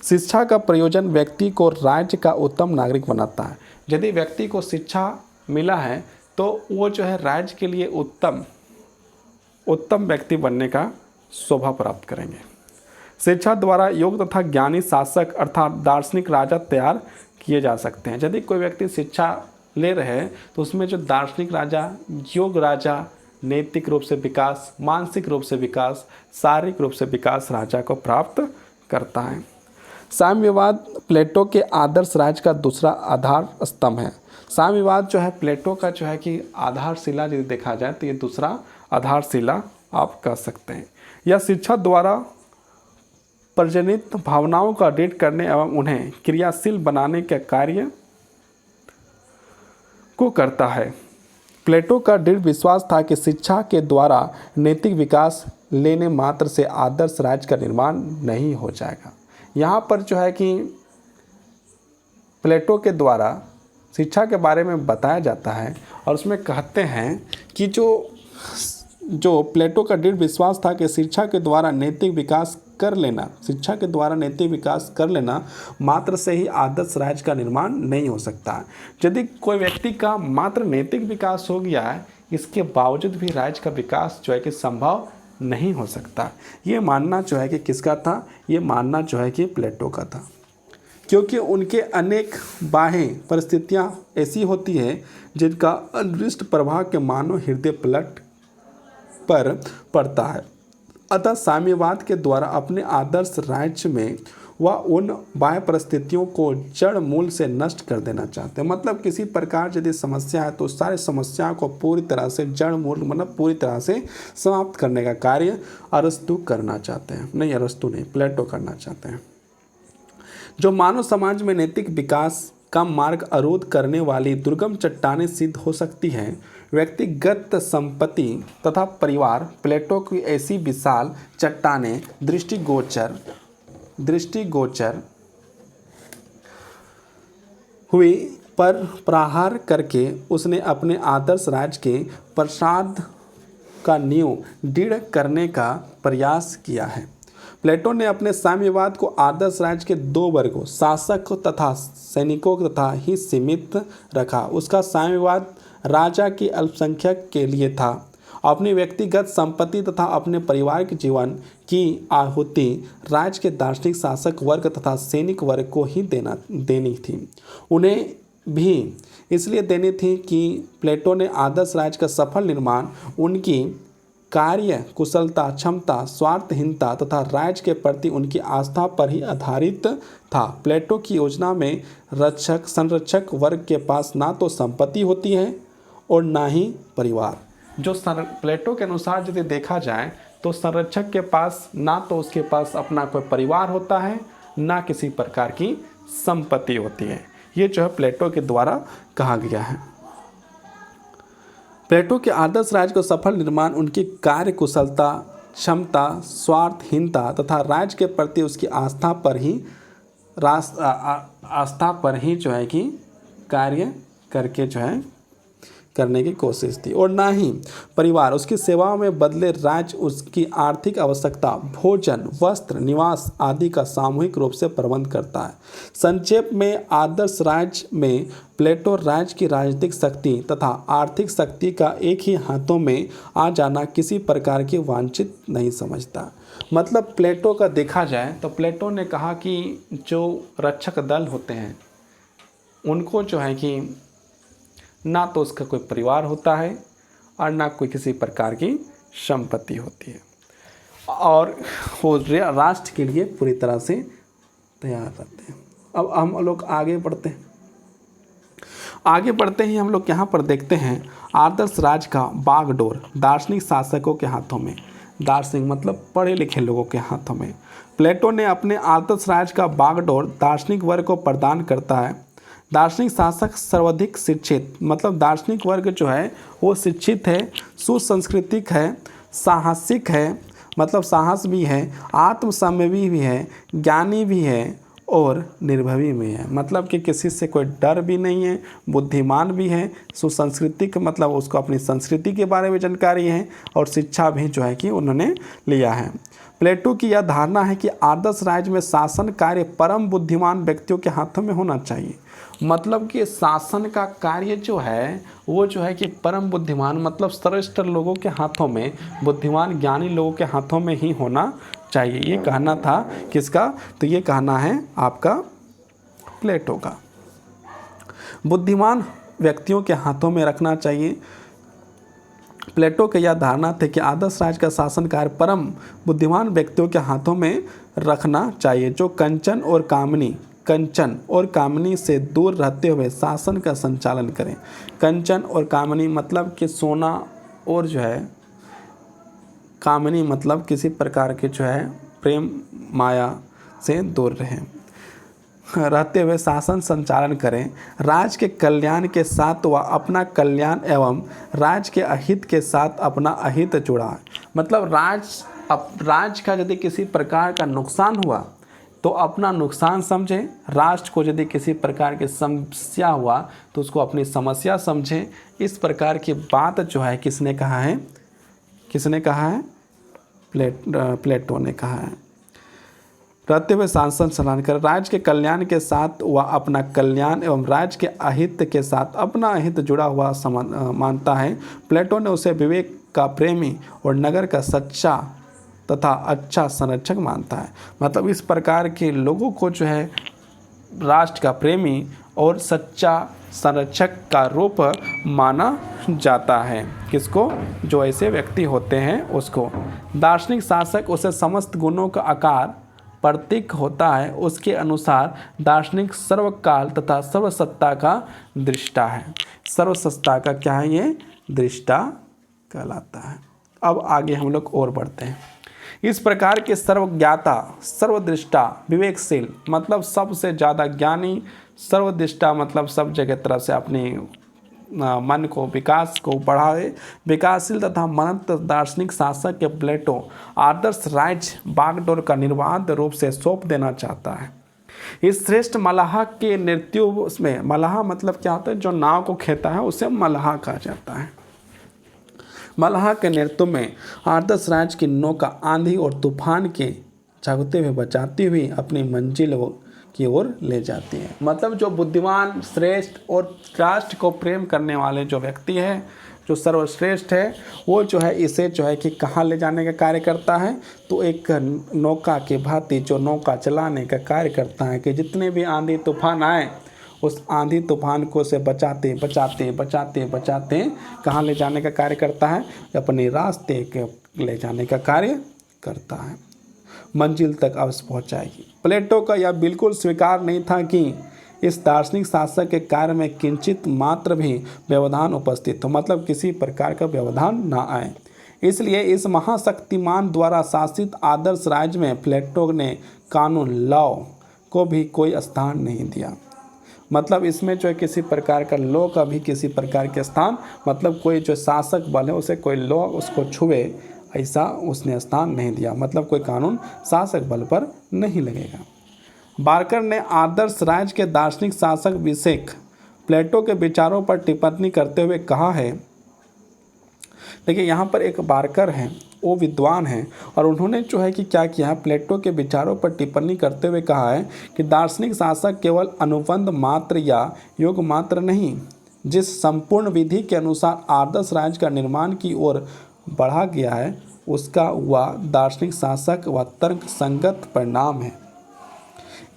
शिक्षा का प्रयोजन व्यक्ति को राज्य का उत्तम नागरिक बनाता है। यदि व्यक्ति को शिक्षा मिला है तो वो जो है राज्य के लिए उत्तम व्यक्ति बनने का शोभा प्राप्त करेंगे। शिक्षा द्वारा योग्य तथा ज्ञानी शासक अर्थात दार्शनिक राजा तैयार किए जा सकते हैं। यदि कोई व्यक्ति शिक्षा ले रहे हैं तो उसमें जो दार्शनिक राजा, योग्य राजा, नैतिक रूप से विकास, मानसिक रूप से विकास, शारीरिक रूप से विकास राजा को प्राप्त करता है। साम्यवाद प्लेटो के आदर्श राज्य का दूसरा आधार स्तंभ है। साम्यवाद जो है प्लेटो का जो है कि आधारशिला यदि देखा जाए तो ये दूसरा आधारशिला आप कह सकते हैं। यह शिक्षा द्वारा प्रजनित भावनाओं का दृढ़ करने एवं उन्हें क्रियाशील बनाने के कार्य को करता है। प्लेटो का दृढ़ विश्वास था कि शिक्षा के द्वारा नैतिक विकास लेने मात्र से आदर्श राज्य का निर्माण नहीं हो जाएगा। यहाँ पर जो है कि प्लेटो के द्वारा शिक्षा के बारे में बताया जाता है और उसमें कहते हैं कि जो प्लेटो का दृढ़ विश्वास था कि शिक्षा के द्वारा नैतिक विकास कर लेना मात्र से ही आदर्श राज्य का निर्माण नहीं हो सकता। यदि कोई व्यक्ति का मात्र नैतिक विकास हो गया है, इसके बावजूद भी राज्य का विकास जो है कि संभव नहीं हो सकता। ये मानना जो है कि किसका था? ये मानना जो है कि प्लेटो का था, क्योंकि उनके अनेक बाह्य परिस्थितियाँ ऐसी होती हैं जिनका अदृष्ट प्रभाव के मानव हृदय पलट पर पड़ता है। अतः साम्यवाद के द्वारा अपने आदर्श राज्य में वह उन बाह्य परिस्थितियों को जड़ मूल से नष्ट कर देना चाहते हैं। मतलब किसी प्रकार यदि समस्या है तो सारी समस्या को पूरी तरह से जड़ मूल मतलब पूरी तरह से समाप्त करने का कार्य अरस्तु करना चाहते हैं। नहीं, अरस्तु नहीं, प्लेटो करना चाहते हैं। जो मानव समाज में नैतिक विकास का मार्ग अवरोध करने वाली दुर्गम चट्टानें सिद्ध हो सकती हैं, व्यक्तिगत संपत्ति तथा परिवार प्लेटो की ऐसी विशाल चट्टानें दृष्टिगोचर हुई पर प्रहार करके उसने अपने आदर्श राज्य के प्रसाद का नींव दृढ़ करने का प्रयास किया है। प्लेटो ने अपने साम्यवाद को आदर्श राज्य के दो वर्गों, शासक तथा सैनिकों तथा ही सीमित रखा। उसका साम्यवाद राजा की अल्पसंख्यक के लिए था। अपनी व्यक्तिगत संपत्ति तथा अपने परिवार के जीवन की आहुति राज्य के दार्शनिक शासक वर्ग तथा सैनिक वर्ग को ही देनी थी। उन्हें भी इसलिए देनी थी कि प्लेटो ने आदर्श राज्य का सफल निर्माण उनकी कार्य कुशलता, क्षमता, स्वार्थहीनता तथा राज्य के प्रति उनकी आस्था पर ही आधारित था। प्लेटो की योजना में संरक्षक वर्ग के पास ना तो संपत्ति होती है और ना ही परिवार। जो प्लेटो के अनुसार यदि देखा जाए तो संरक्षक के पास ना तो उसके पास अपना कोई परिवार होता है, ना किसी प्रकार की संपत्ति होती है। ये जो है प्लेटो के द्वारा कहा गया है। प्लेटो के आदर्श राज्य को सफल निर्माण उनकी कार्य कुशलता, क्षमता, स्वार्थहीनता तथा राज्य के प्रति उसकी आस्था पर ही जो है कि कार्य करके जो है करने की कोशिश थी, और ना ही परिवार उसकी सेवाओं में बदले राज्य उसकी आर्थिक आवश्यकता, भोजन, वस्त्र, निवास आदि का सामूहिक रूप से प्रबंध करता है। संक्षेप में आदर्श राज्य में प्लेटो राज्य की राजनीतिक शक्ति तथा आर्थिक शक्ति का एक ही हाथों में आ जाना किसी प्रकार की वांछित नहीं समझता। मतलब प्लेटो का देखा जाए तो प्लेटो ने कहा कि जो रक्षक दल होते हैं उनको जो है कि ना तो उसका कोई परिवार होता है और ना कोई किसी प्रकार की संपत्ति होती है, और वो राष्ट्र के लिए पूरी तरह से तैयार रहते हैं। अब हम लोग आगे बढ़ते ही हम लोग यहाँ पर देखते हैं आदर्श राज्य का बागडोर दार्शनिक शासकों के हाथों में। दार्शनिक मतलब पढ़े लिखे लोगों के हाथों में। प्लेटो ने अपने आदर्श राज्य का बागडोर दार्शनिक वर्ग को प्रदान करता है। दार्शनिक शासक सर्वाधिक शिक्षित, मतलब दार्शनिक वर्ग जो है वो शिक्षित है, सुसंस्कृतिक है, साहसिक है, मतलब साहस भी है, आत्मसंयमी भी है, ज्ञानी भी है और निर्भवी भी है। मतलब कि किसी से कोई डर भी नहीं है, बुद्धिमान भी है, सुसंस्कृतिक मतलब उसको अपनी संस्कृति के बारे में जानकारी है, और शिक्षा भी जो है कि उन्होंने लिया है। प्लेटो की यह धारणा है कि आदर्श राज्य में शासन कार्य परम बुद्धिमान व्यक्तियों के हाथों में होना चाहिए। मतलब कि शासन का कार्य जो है वो जो है कि परम बुद्धिमान मतलब श्रेष्ठ लोगों के हाथों में, बुद्धिमान ज्ञानी लोगों के हाथों में ही होना चाहिए। ये कहना था किसका? तो ये कहना है आपका प्लेटो का। बुद्धिमान व्यक्तियों के हाथों में रखना चाहिए। प्लेटो की यह धारणा थी कि आदर्श राज्य का शासन कार्य परम बुद्धिमान व्यक्तियों के हाथों में रखना चाहिए, जो कंचन और कामनी से दूर रहते हुए शासन का संचालन करें। कंचन और कामनी मतलब कि सोना, और जो है कामनी मतलब किसी प्रकार के जो है प्रेम माया से दूर रहते हुए शासन संचालन करें। राज्य के कल्याण के साथ वह अपना कल्याण एवं राज्य के अहित के साथ अपना अहित जुड़ा। मतलब राज्य का यदि किसी प्रकार का नुकसान हुआ तो अपना नुकसान समझे, राष्ट्र को यदि किसी प्रकार की समस्या हुआ तो उसको अपनी समस्या समझे। इस प्रकार की बात जो है किसने कहा है? प्लेटो ने कहा है। रहते हुए शासन संचालन कर राज्य के कल्याण के साथ वह अपना कल्याण एवं राज्य के अहित के साथ अपना अहित जुड़ा हुआ मानता है। प्लेटो ने उसे विवेक का प्रेमी और नगर का सच्चा तथा अच्छा संरक्षक मानता है। मतलब इस प्रकार के लोगों को जो है राष्ट्र का प्रेमी और सच्चा संरक्षक का रूप माना जाता है। किसको? जो ऐसे व्यक्ति होते हैं उसको। दार्शनिक शासक उसे समस्त गुणों का आकार प्रतीक होता है। उसके अनुसार दार्शनिक सर्वकाल तथा सर्वसत्ता का दृष्टा है। सर्वसत्ता का क्या है? ये दृष्टा कहलाता है। अब आगे हम लोग और बढ़ते हैं। इस प्रकार के सर्वज्ञाता, सर्वदृष्टा, विवेकशील मतलब सबसे ज़्यादा ज्ञानी, सर्वदृष्टा मतलब सब जगह तरफ से अपने मन को विकास को बढ़ाए, विकासशील तथा मनंत दार्शनिक शासक के प्लेटो आदर्श राज्य बागडोर का निर्बाध रूप से सौंप देना चाहता है। इस श्रेष्ठ मलाह के नृत्यों में, मलाह मतलब क्या होता है? जो नाव को खेता है उसे मलाह कहा जाता है। मलाह के नृत्य में आदर्श राज्य की नौका आंधी और तूफान के झगड़ते हुए बचाती हुई अपनी मंजिल की ओर ले जाती है। मतलब जो बुद्धिमान, श्रेष्ठ और राष्ट्र को प्रेम करने वाले जो व्यक्ति है, जो सर्वश्रेष्ठ है, वो जो है इसे जो है कि कहाँ ले जाने का कार्य करता है? तो एक नौका के भांति जो नौका चलाने का कार्य करता है कि जितने भी आंधी तूफान आए उस आंधी तूफान को से बचाते कहाँ ले जाने का कार्य करता है? अपने रास्ते के ले जाने का कार्य करता है। मंजिल तक अवश्य पहुंचाएगी। प्लेटो का यह बिल्कुल स्वीकार नहीं था कि इस दार्शनिक शासक के कार्य में किंचित मात्र भी व्यवधान उपस्थित हो, मतलब किसी प्रकार का व्यवधान ना आए। इसलिए इस महाशक्तिमान द्वारा शासित आदर्श राज्य में प्लेटो ने कानून लॉ को भी कोई स्थान नहीं दिया। मतलब इसमें जो है किसी प्रकार का लॉ का भी किसी प्रकार के स्थान, मतलब कोई जो शासक बल है उसे कोई लॉ उसको छुए ऐसा उसने स्थान नहीं दिया। मतलब कोई कानून शासक बल पर नहीं लगेगा। बार्कर ने आदर्श राज्य के दार्शनिक शासक विषेक प्लेटो के विचारों पर टिप्पणी करते हुए कहा है, देखिए यहाँ पर एक बार्कर हैं, वो विद्वान हैं और उन्होंने जो है कि क्या किया है, प्लेटो के विचारों पर टिप्पणी करते हुए कहा है कि दार्शनिक शासक केवल अनुबंध मात्र या योग मात्र नहीं, जिस संपूर्ण विधि के अनुसार आदर्श राज्य का निर्माण की ओर बढ़ा गया है उसका वह दार्शनिक शासक व तर्क संगत परिणाम है।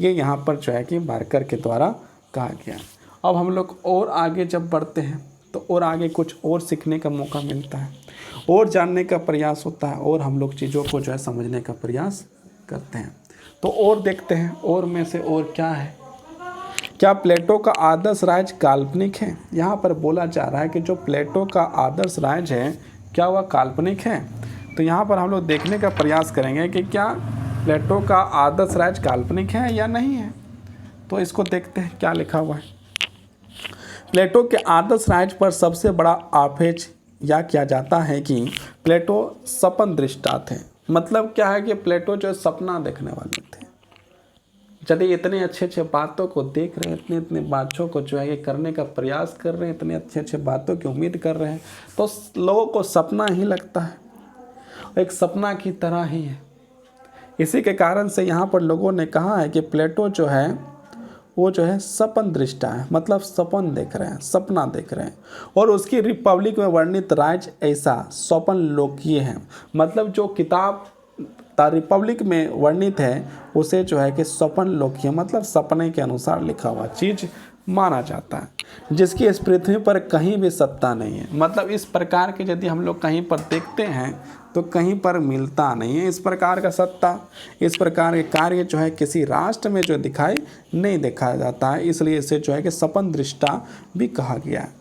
ये यहाँ पर जो है कि बार्कर के द्वारा कहा गया। अब हम लोग और आगे जब बढ़ते हैं तो और आगे कुछ और सीखने का मौका मिलता है, और जानने का प्रयास होता है, और हम लोग चीज़ों को जो है समझने का प्रयास करते हैं। तो और देखते हैं और में से और क्या है। क्या प्लेटो का आदर्श राज्य काल्पनिक है? यहाँ पर बोला जा रहा है कि जो प्लेटो का आदर्श राज्य है क्या वह काल्पनिक है? तो यहाँ पर हम लोग देखने का प्रयास करेंगे कि क्या प्लेटो का आदर्श राज्य काल्पनिक है या नहीं है। तो इसको देखते हैं क्या लिखा हुआ है। प्लेटो के आदर्श राज्य पर सबसे बड़ा आक्षेप यह किया जाता है कि प्लेटो सपन दृष्टा थे। मतलब क्या है कि प्लेटो जो सपना देखने वाले थे। यदि इतने अच्छे अच्छे बातों को देख रहे हैं, इतने इतने बातों को जो है ये करने का प्रयास कर रहे हैं, इतने अच्छे अच्छे बातों की उम्मीद कर रहे हैं, तो लोगों को सपना ही लगता है, एक सपना की तरह ही है। इसी के कारण से यहाँ पर लोगों ने कहा है कि प्लेटो जो है वो जो है सपन दृष्टा है। मतलब सपन देख रहे हैं, सपना देख रहे हैं। और उसकी रिपब्लिक में वर्णित राज्य ऐसा स्वपन लोकीय है। मतलब जो किताब रिपब्लिक में वर्णित है उसे जो है कि स्वपन लोकीय, मतलब सपने के अनुसार लिखा हुआ चीज़ माना जाता है, जिसकी इस पृथ्वी पर कहीं भी सत्ता नहीं है। मतलब इस प्रकार के यदि हम लोग कहीं पर देखते हैं तो कहीं पर मिलता नहीं है इस प्रकार का सत्ता, इस प्रकार के कार्य जो है किसी राष्ट्र में जो दिखाई नहीं देखा जाता है। इसलिए इसे जो है कि सपन दृष्टा भी कहा गया है।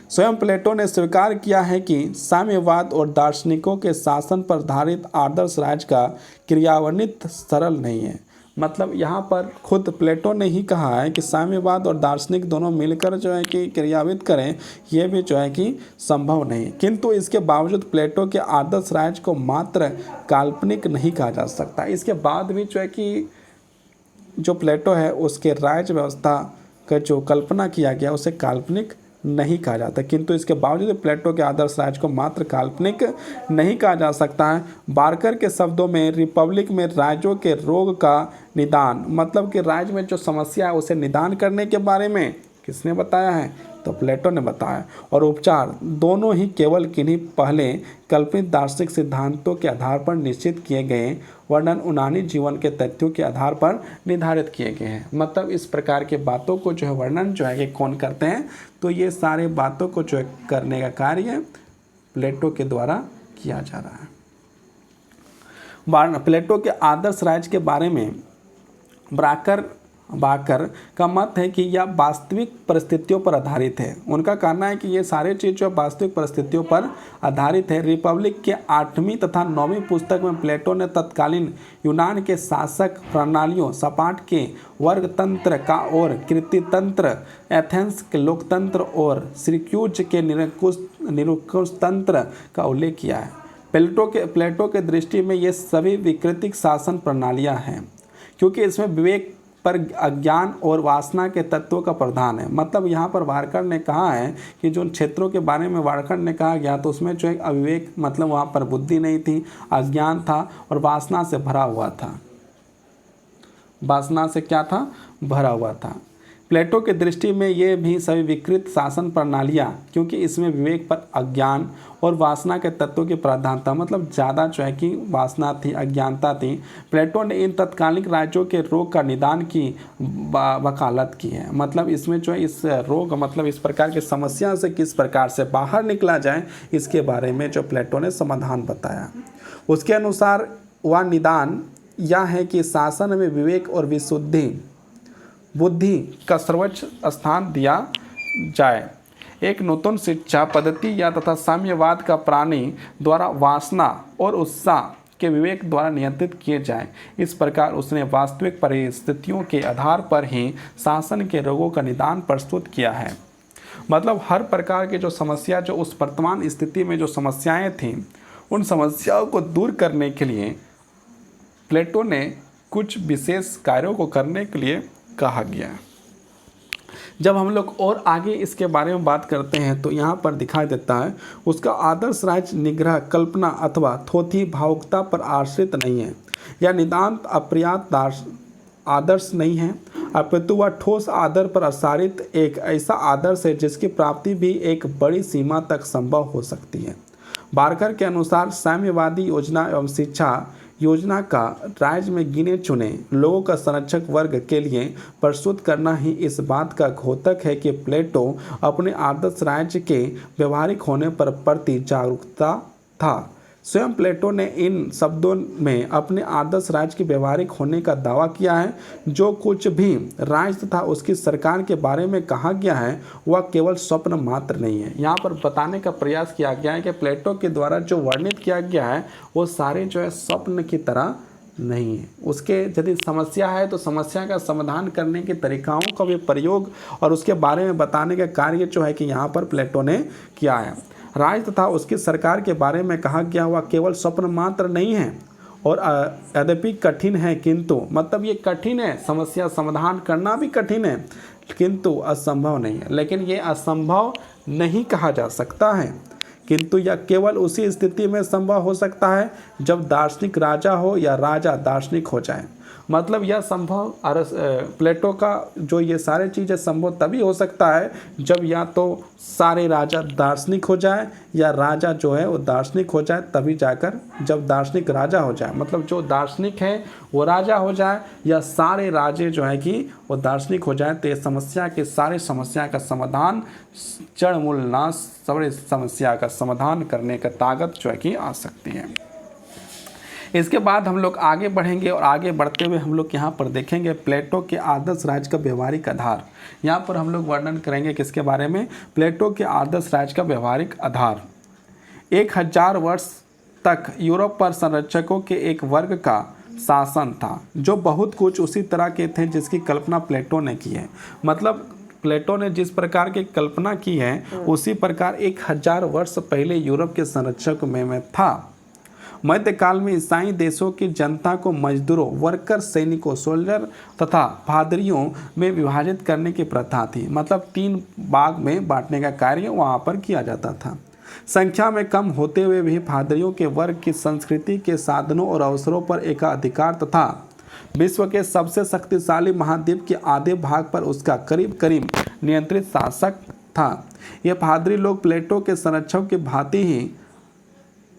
स्वयं प्लेटो ने स्वीकार किया है कि साम्यवाद और दार्शनिकों के शासन पर आधारित आदर्श राज्य का क्रियान्वित सरल नहीं है। मतलब यहाँ पर खुद प्लेटो ने ही कहा है कि साम्यवाद और दार्शनिक दोनों मिलकर जो है कि क्रियान्वित करें, ये भी जो है कि संभव नहीं। किंतु इसके बावजूद प्लेटो के आदर्श राज्य को मात्र काल्पनिक नहीं कहा जा सकता। इसके बाद भी जो है कि जो प्लेटो है उसके राज्य व्यवस्था का जो कल्पना किया गया उसे काल्पनिक नहीं कहा जाता। किंतु इसके बावजूद प्लेटो के आदर्श राज्य को मात्र काल्पनिक नहीं कहा जा सकता है। बार्कर के शब्दों में रिपब्लिक में राज्यों के रोग का निदान, मतलब कि राज्य में जो समस्या है उसे निदान करने के बारे में किसने बताया है? तो प्लेटो ने बताया। और उपचार दोनों ही केवल किन्हीं पहले कल्पित दार्शनिक सिद्धांतों के आधार पर निश्चित किए गए वर्णन उनानी जीवन के तथ्यों के आधार पर निर्धारित किए गए हैं। मतलब इस प्रकार के बातों को जो है वर्णन जो है कि कौन करते हैं? तो ये सारे बातों को जो है करने का कार्य प्लेटो के द्वारा किया जा रहा है। प्लेटो के आदर्श राज्य के बारे में बार्कर का मत है कि यह वास्तविक परिस्थितियों पर आधारित है। उनका कहना है कि ये सारे चीज़ जो वास्तविक परिस्थितियों पर आधारित है। रिपब्लिक के 8वीं तथा 9वीं पुस्तक में प्लेटो ने तत्कालीन यूनान के शासक प्रणालियों सपाट के वर्गतंत्र का और कृतितंत्र, एथेंस के लोकतंत्र और सिरक्यूज के निरंकुश तंत्र का उल्लेख किया है। प्लेटो के दृष्टि में ये सभी विकृतिक शासन प्रणालियाँ हैं, क्योंकि इसमें विवेक पर अज्ञान और वासना के तत्वों का प्रधान है। मतलब यहाँ पर बार्कर ने कहा है कि जो क्षेत्रों के बारे में बार्कर ने कहा गया तो उसमें जो एक अविवेक, मतलब वहाँ पर बुद्धि नहीं थी, अज्ञान था और वासना से भरा हुआ था। वासना से क्या था? भरा हुआ था। प्लेटो के दृष्टि में ये भी सभी विकृत शासन प्रणालियाँ, क्योंकि इसमें विवेक पर अज्ञान और वासना के तत्वों की प्रधानता, मतलब ज़्यादा जो है कि वासना थी, अज्ञानता थी। प्लेटो ने इन तत्कालिक राज्यों के रोग का निदान की वकालत की है। मतलब इसमें जो है इस रोग, मतलब इस प्रकार की समस्या से किस प्रकार से बाहर निकला जाए, इसके बारे में जो प्लेटो ने समाधान बताया। उसके अनुसार वह निदान यह है कि शासन में विवेक और बुद्धि का सर्वोच्च स्थान दिया जाए। एक नूतन शिक्षा पद्धति या तथा साम्यवाद का प्राणी द्वारा वासना और उत्साह के विवेक द्वारा नियंत्रित किए जाएं। इस प्रकार उसने वास्तविक परिस्थितियों के आधार पर ही शासन के रोगों का निदान प्रस्तुत किया है। मतलब हर प्रकार की जो समस्या, जो उस वर्तमान स्थिति में जो समस्याएं थीं, उन समस्याओं को दूर करने के लिए प्लेटो ने कुछ विशेष कार्यों को करने के लिए कहा गया। जब हम लोग और आगे इसके बारे में बात करते हैं तो यहाँ पर दिखाई देता है उसका आदर्श राज्य निग्रह, कल्पना अथवा थोथी भावुकता पर आश्रित नहीं है या नितांत अपर्याप्त आदर्श नहीं है, अपितु वह ठोस आदर पर आधारित एक ऐसा आदर्श है जिसकी प्राप्ति भी एक बड़ी सीमा तक संभव हो सकती है। बारकर के अनुसार साम्यवादी योजना एवं शिक्षा योजना का राज्य में गिने चुने लोगों का संरक्षक वर्ग के लिए प्रस्तुत करना ही इस बात का घोतक है कि प्लेटो अपने आदर्श राज्य के व्यवहारिक होने पर प्रति जागरूकता था। स्वयं प्लेटो ने इन शब्दों में अपने आदर्श राज्य के व्यवहारिक होने का दावा किया है। जो कुछ भी राज्य तथा उसकी सरकार के बारे में कहा गया है वह केवल स्वप्न मात्र नहीं है। यहाँ पर बताने का प्रयास किया गया है कि प्लेटो के द्वारा जो वर्णित किया गया है वो सारे जो है स्वप्न की तरह नहीं है। उसके यदि समस्या है तो समस्या का समाधान करने के तरीकाओं का भी प्रयोग और उसके बारे में बताने का कार्य जो है कि यहाँ पर प्लेटो ने किया है। राज्य तथा उसकी सरकार के बारे में कहा गया हुआ केवल स्वप्न मात्र नहीं है और यद्यपि कठिन है, किंतु मतलब ये कठिन है, समस्या समाधान करना भी कठिन है किंतु असंभव नहीं है। लेकिन ये असंभव नहीं कहा जा सकता है, किंतु यह केवल उसी स्थिति में संभव हो सकता है जब दार्शनिक राजा हो या राजा दार्शनिक हो जाए। मतलब यह संभव प्लेटो का जो ये सारे चीज़ें संभव तभी हो सकता है जब या तो सारे राजा दार्शनिक हो जाए या राजा जो है वो दार्शनिक हो जाए, तभी जाकर जब दार्शनिक राजा हो जाए, मतलब जो दार्शनिक है वो राजा हो जाए या सारे राजे जो है कि वो दार्शनिक हो जाए, तो ये समस्या के सारे समस्या का समाधान, जड़ मूल नाश, सारे समस्या का समाधान करने का ताकत जो है कि आ सकती है। इसके बाद हम लोग आगे बढ़ेंगे और आगे बढ़ते हुए हम लोग यहाँ पर देखेंगे प्लेटो के आदर्श राज्य का व्यवहारिक आधार। यहाँ पर हम लोग वर्णन करेंगे किसके बारे में? प्लेटो के आदर्श राज्य का व्यवहारिक आधार। 1000 वर्ष तक यूरोप पर संरक्षकों के एक वर्ग का शासन था जो बहुत कुछ उसी तरह के थे जिसकी कल्पना प्लेटो ने की है। मतलब प्लेटो ने जिस प्रकार की कल्पना की है उसी प्रकार 1000 वर्ष पहले यूरोप के संरक्षक में था। मध्यकाल में ईसाई देशों की जनता को मजदूरों, वर्कर, सैनिकों, सोल्जर तथा पादरियों में विभाजित करने की प्रथा थी। मतलब 3 भाग में बांटने का कार्य वहाँ पर किया जाता था। संख्या में कम होते हुए भी पादरियों के वर्ग की संस्कृति के साधनों और अवसरों पर एकाधिकार तथा विश्व के सबसे शक्तिशाली महाद्वीप के आधे भाग पर उसका करीब करीब नियंत्रित शासक था। ये पादरी लोग प्लेटो के संरक्षक की भांति ही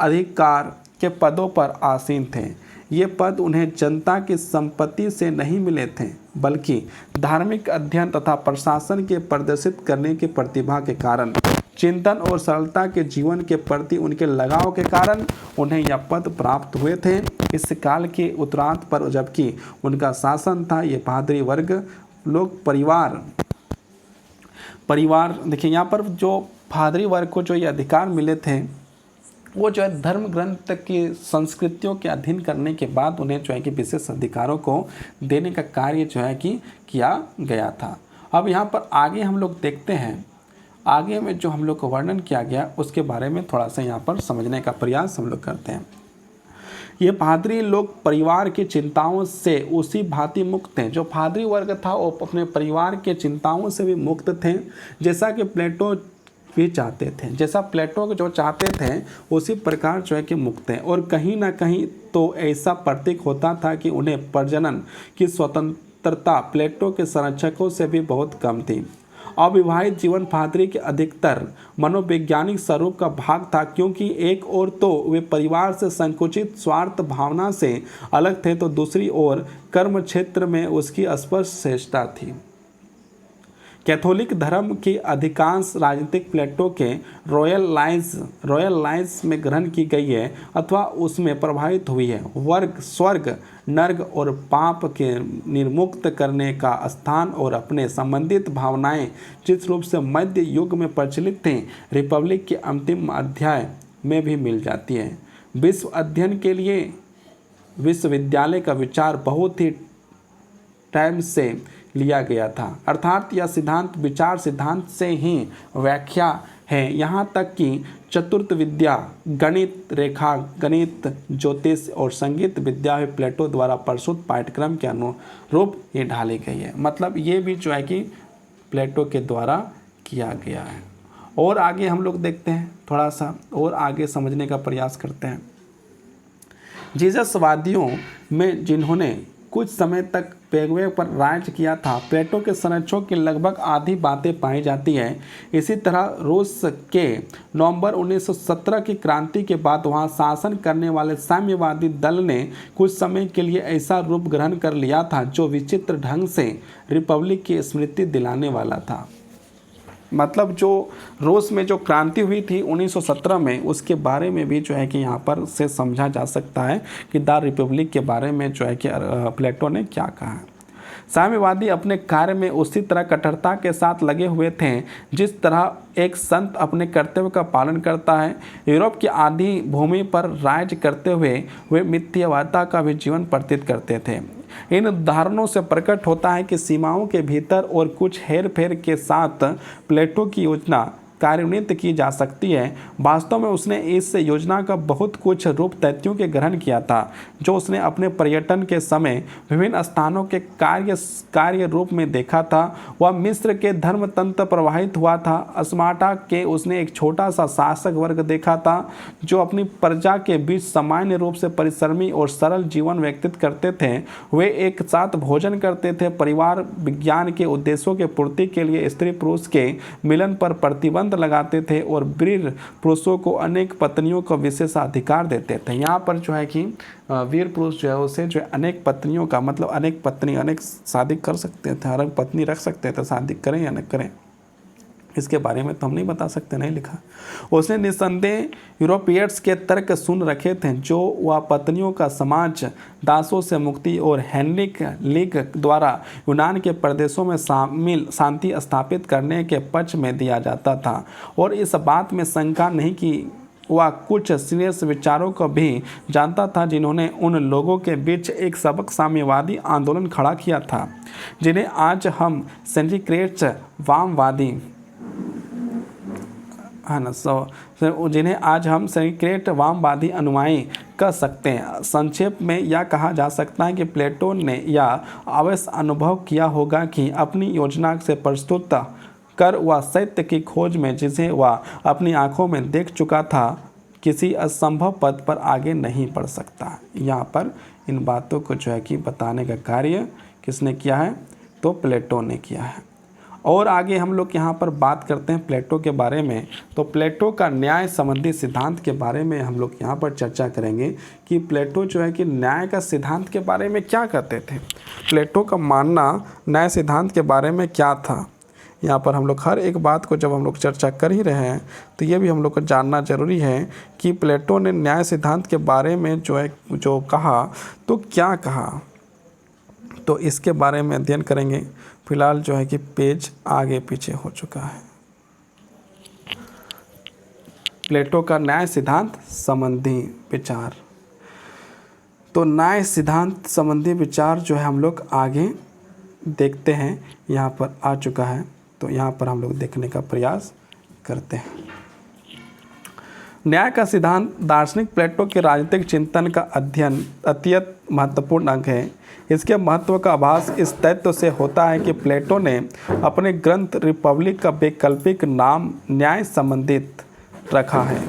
अधिकार के पदों पर आसीन थे। ये पद उन्हें जनता की संपत्ति से नहीं मिले थे बल्कि धार्मिक अध्ययन तथा प्रशासन के प्रदर्शित करने की प्रतिभा के कारण, चिंतन और सरलता के जीवन के प्रति उनके लगाव के कारण उन्हें यह पद प्राप्त हुए थे। इस काल के उत्तरार्ध पर जबकि उनका शासन था, ये पादरी वर्ग लोग परिवार देखिए यहाँ पर जो पादरी वर्ग को जो ये अधिकार मिले थे वो जो है धर्म ग्रंथ की संस्कृतियों के अधीन करने के बाद उन्हें जो है कि विशेष अधिकारों को देने का कार्य जो है कि किया गया था। अब यहाँ पर आगे हम लोग देखते हैं, आगे में जो हम लोग को वर्णन किया गया उसके बारे में थोड़ा सा यहाँ पर समझने का प्रयास हम लोग करते हैं। ये पादरी लोग परिवार की चिंताओं से उसी भांति मुक्त हैं। जो पादरी वर्ग था वो अपने परिवार के चिंताओं से भी मुक्त थे, जैसा कि प्लेटो भी चाहते थे। जैसा प्लेटो जो चाहते थे उसी प्रकार जो है कि मुक्त हैं। और कहीं ना कहीं तो ऐसा प्रतीक होता था कि उन्हें प्रजनन की स्वतंत्रता प्लेटो के संरक्षकों से भी बहुत कम थी। अविवाहित जीवन पादरी के अधिकतर मनोवैज्ञानिक स्वरूप का भाग था, क्योंकि एक ओर तो वे परिवार से संकुचित स्वार्थ भावना से अलग थे तो दूसरी ओर कर्म क्षेत्र में उसकी स्पष्ट श्रेष्ठता थी। कैथोलिक धर्म की अधिकांश राजनीतिक प्लेटो के रॉयल लाइन्स में ग्रहण की गई है अथवा उसमें प्रभावित हुई है। वर्ग, स्वर्ग, नर्क और पाप के निर्मुक्त करने का स्थान और अपने संबंधित भावनाएं जिस रूप से मध्य युग में प्रचलित थी, रिपब्लिक के अंतिम अध्याय में भी मिल जाती है। विश्व अध्ययन के लिए विश्वविद्यालय का विचार बहुत ही टाइम से लिया गया था, अर्थात यह सिद्धांत विचार सिद्धांत से ही व्याख्या है। यहाँ तक कि चतुर्थ विद्या, गणित, रेखा गणित, ज्योतिष और संगीत विद्या भी प्लेटो द्वारा प्रस्तुत पाठ्यक्रम के अनुरूप ये ढाली गई है। मतलब ये भी जो है कि प्लेटो के द्वारा किया गया है। और आगे हम लोग देखते हैं, थोड़ा सा और आगे समझने का प्रयास करते हैं। जीससवादियों में जिन्होंने कुछ समय तक पैगवे पर राज किया था, प्लेटो के संरक्षकों की लगभग आधी बातें पाई जाती है। इसी तरह रूस के नवंबर 1917 की क्रांति के बाद वहां शासन करने वाले साम्यवादी दल ने कुछ समय के लिए ऐसा रूप ग्रहण कर लिया था जो विचित्र ढंग से रिपब्लिक की स्मृति दिलाने वाला था। मतलब जो रूस में जो क्रांति हुई थी 1917 में, उसके बारे में भी जो है कि यहाँ पर से समझा जा सकता है कि द रिपब्लिक के बारे में जो है कि प्लेटो ने क्या कहा है। साम्यवादी अपने कार्य में उसी तरह कठोरता के साथ लगे हुए थे जिस तरह एक संत अपने कर्तव्य का पालन करता है। यूरोप की आधी भूमि पर राज करते हुए वे मिथ्यावादिता का भी जीवन व्यतीत करते थे। इन उदाहरणों से प्रकट होता है कि सीमाओं के भीतर और कुछ हेर फेर के साथ प्लेटो की योजना कार्यान्वित की जा सकती है। वास्तव में उसने इस योजना का बहुत कुछ रूप तथ्यों के ग्रहण किया था जो उसने अपने पर्यटन के समय विभिन्न स्थानों के कार्य रूप में देखा था। वह मिस्र के धर्मतंत्र प्रभावित हुआ था। स्पार्टा के उसने एक छोटा सा शासक वर्ग देखा था जो अपनी प्रजा के बीच सामान्य रूप से परिश्रमी और सरल जीवन व्यतीत करते थे। वे एक साथ भोजन करते थे, परिवार विज्ञान के उद्देश्यों के पूर्ति के लिए स्त्री पुरुष के मिलन पर प्रतिबंध लगाते थे और वीर पुरुषों को अनेक पत्नियों का विशेषाधिकार देते थे। यहाँ पर जो है कि वीर पुरुष जो है उसे जो है अनेक पत्नियों का मतलब अनेक पत्नी अनेक शादी कर सकते थे, अनेक पत्नी रख सकते थे, शादी करें या न करें इसके बारे में तो हम नहीं बता सकते, नहीं लिखा। उसने निस्संदेह यूरोपियंस के तर्क सुन रखे थे जो वह पत्नियों का समाज, दासों से मुक्ति और हेनरिक लीग द्वारा यूनान के प्रदेशों में शामिल शांति स्थापित करने के पक्ष में दिया जाता था। और इस बात में शंका नहीं कि वह कुछ सीरियस विचारों को भी जानता था जिन्होंने उन लोगों के बीच एक सबक साम्यवादी आंदोलन खड़ा किया था जिन्हें आज हम सेंट्रिक्रेट्स वामवादी है ना जिन्हें आज हम सेंट्रिक्रेट वामवादी अनुयायी कह सकते हैं। संक्षेप में यह कहा जा सकता है कि प्लेटो ने यह अवश्य अनुभव किया होगा कि अपनी योजना से प्रस्तुत कर वह सत्य की खोज में जिसे वह अपनी आंखों में देख चुका था किसी असंभव पद पर आगे नहीं बढ़ सकता। यहाँ पर इन बातों को जो है कि बताने का कार्य किसने किया है, तो प्लेटो ने किया है। और आगे हम लोग यहाँ पर बात करते हैं प्लेटो के बारे में। तो प्लेटो का न्याय संबंधी सिद्धांत के बारे में हम लोग यहाँ पर चर्चा करेंगे कि प्लेटो जो है कि न्याय का सिद्धांत के बारे में क्या कहते थे, प्लेटो का मानना न्याय सिद्धांत के बारे में क्या था। यहाँ पर हम लोग हर एक बात को जब हम लोग चर्चा कर ही रहे हैं तो ये भी हम लोग को जानना जरूरी है कि प्लेटो ने न्याय सिद्धांत के बारे में जो कहा तो क्या कहा, तो इसके बारे में अध्ययन करेंगे। फिलहाल जो है कि पेज आगे पीछे हो चुका है। प्लेटो का न्याय सिद्धांत संबंधी विचार, तो न्याय सिद्धांत संबंधी विचार जो है हम लोग आगे देखते हैं। यहाँ पर आ चुका है तो यहाँ पर हम लोग देखने का प्रयास करते हैं। न्याय का सिद्धांत दार्शनिक प्लेटो के राजनीतिक चिंतन का अध्ययन अत्यंत महत्वपूर्ण अंग है। इसके महत्व का आभास इस तथ्य से होता है कि प्लेटो ने अपने ग्रंथ रिपब्लिक का वैकल्पिक नाम न्याय संबंधित रखा है।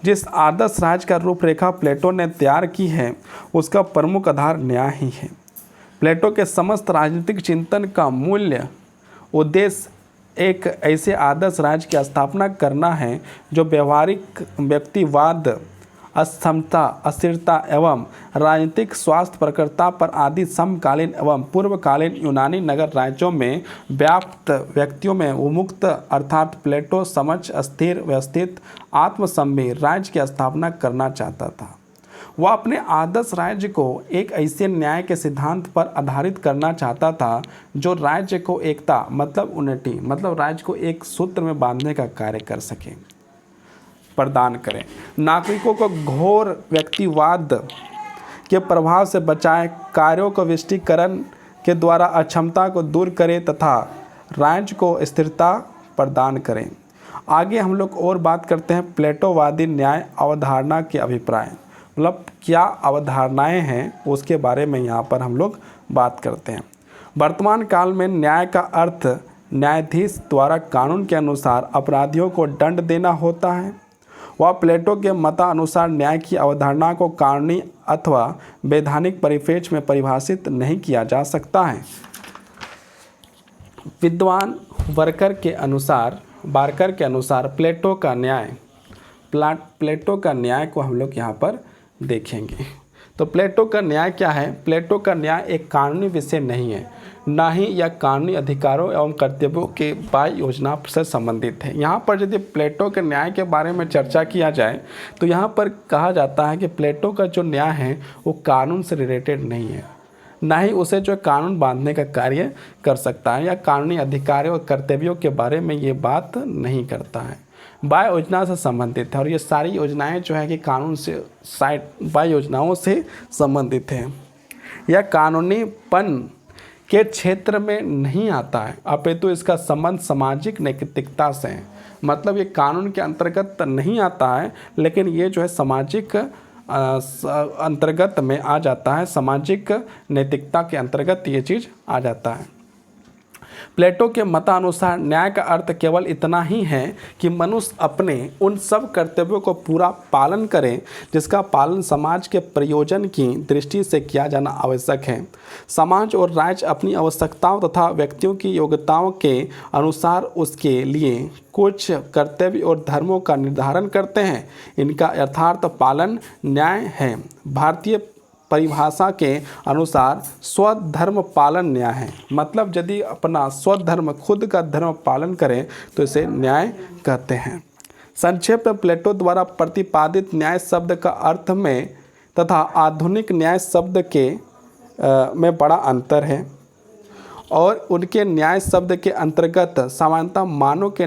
जिस आदर्श राज्य का रूपरेखा प्लेटो ने तैयार की है उसका प्रमुख आधार न्याय ही है। प्लेटो के समस्त राजनीतिक चिंतन का मूल्य उद्देश्य एक ऐसे आदर्श राज्य की स्थापना करना है जो व्यवहारिक व्यक्तिवाद, असमता, अस्थिरता एवं राजनीतिक स्वास्थ्य प्रखरता पर आदि समकालीन एवं पूर्वकालीन यूनानी नगर राज्यों में व्याप्त व्यक्तियों में उन्मुक्त अर्थात प्लेटो समझ स्थिर व्यवस्थित आत्मसंभी राज्य की स्थापना करना चाहता था। वह अपने आदर्श राज्य को एक ऐसे न्याय के सिद्धांत पर आधारित करना चाहता था जो राज्य को एकता मतलब यूनिटी मतलब राज्य को एक सूत्र में बांधने का कार्य कर सके, प्रदान करें, नागरिकों को घोर व्यक्तिवाद के प्रभाव से बचाए, कार्यों को विष्टीकरण के द्वारा अक्षमता को दूर करें तथा राज्य को स्थिरता प्रदान करें। आगे हम लोग और बात करते हैं प्लेटोवादी न्याय अवधारणा के अभिप्राय, मतलब क्या अवधारणाएं हैं उसके बारे में यहाँ पर हम लोग बात करते हैं। वर्तमान काल में न्याय का अर्थ न्यायाधीश द्वारा कानून के अनुसार अपराधियों को दंड देना होता है। वह प्लेटो के मतानुसार न्याय की अवधारणा को कानूनी अथवा वैधानिक परिप्रेक्ष्य में परिभाषित नहीं किया जा सकता है। विद्वान बार्कर के अनुसार प्लेटो का न्याय को हम लोग यहाँ पर देखेंगे। तो प्लेटो का न्याय क्या है? प्लेटो का न्याय एक कानूनी विषय नहीं है, ना ही यह कानूनी अधिकारों एवं कर्तव्यों के बाह्य योजना से संबंधित है। यहाँ पर यदि प्लेटो के न्याय के बारे में चर्चा किया जाए तो यहाँ पर कहा जाता है कि प्लेटो का जो न्याय है वो कानून से रिलेटेड नहीं है, ना ही उसे जो कानून बांधने का कार्य कर सकता है या कानूनी अधिकारों और कर्तव्यों के बारे में ये बात नहीं करता है, बाह्य योजना से संबंधित है। और ये सारी योजनाएं जो है कि कानून से बाह्य योजनाओं से संबंधित है। यह कानूनीपन के क्षेत्र में नहीं आता है, अपितु इसका संबंध सामाजिक नैतिकता से है। मतलब ये कानून के अंतर्गत नहीं आता है, लेकिन ये जो है सामाजिक अंतर्गत में आ जाता है, सामाजिक नैतिकता के अंतर्गत ये चीज़ आ जाता है। प्लेटो के मतानुसार न्याय का अर्थ केवल इतना ही है कि मनुष्य अपने उन सब कर्तव्यों को पूरा पालन करे जिसका पालन समाज के प्रयोजन की दृष्टि से किया जाना आवश्यक है। समाज और राज्य अपनी आवश्यकताओं तथा व्यक्तियों की योग्यताओं के अनुसार उसके लिए कुछ कर्तव्य और धर्मों का निर्धारण करते हैं। इनका यथार्थ पालन न्याय है। भारतीय परिभाषा के अनुसार स्वधर्म पालन न्याय है। मतलब यदि अपना स्वधर्म खुद का धर्म पालन करें तो इसे न्याय कहते हैं। संक्षेप में प्लेटो द्वारा प्रतिपादित न्याय शब्द का अर्थ में तथा आधुनिक न्याय शब्द के में बड़ा अंतर है और उनके न्याय शब्द के अंतर्गत सामान्यतः मानव के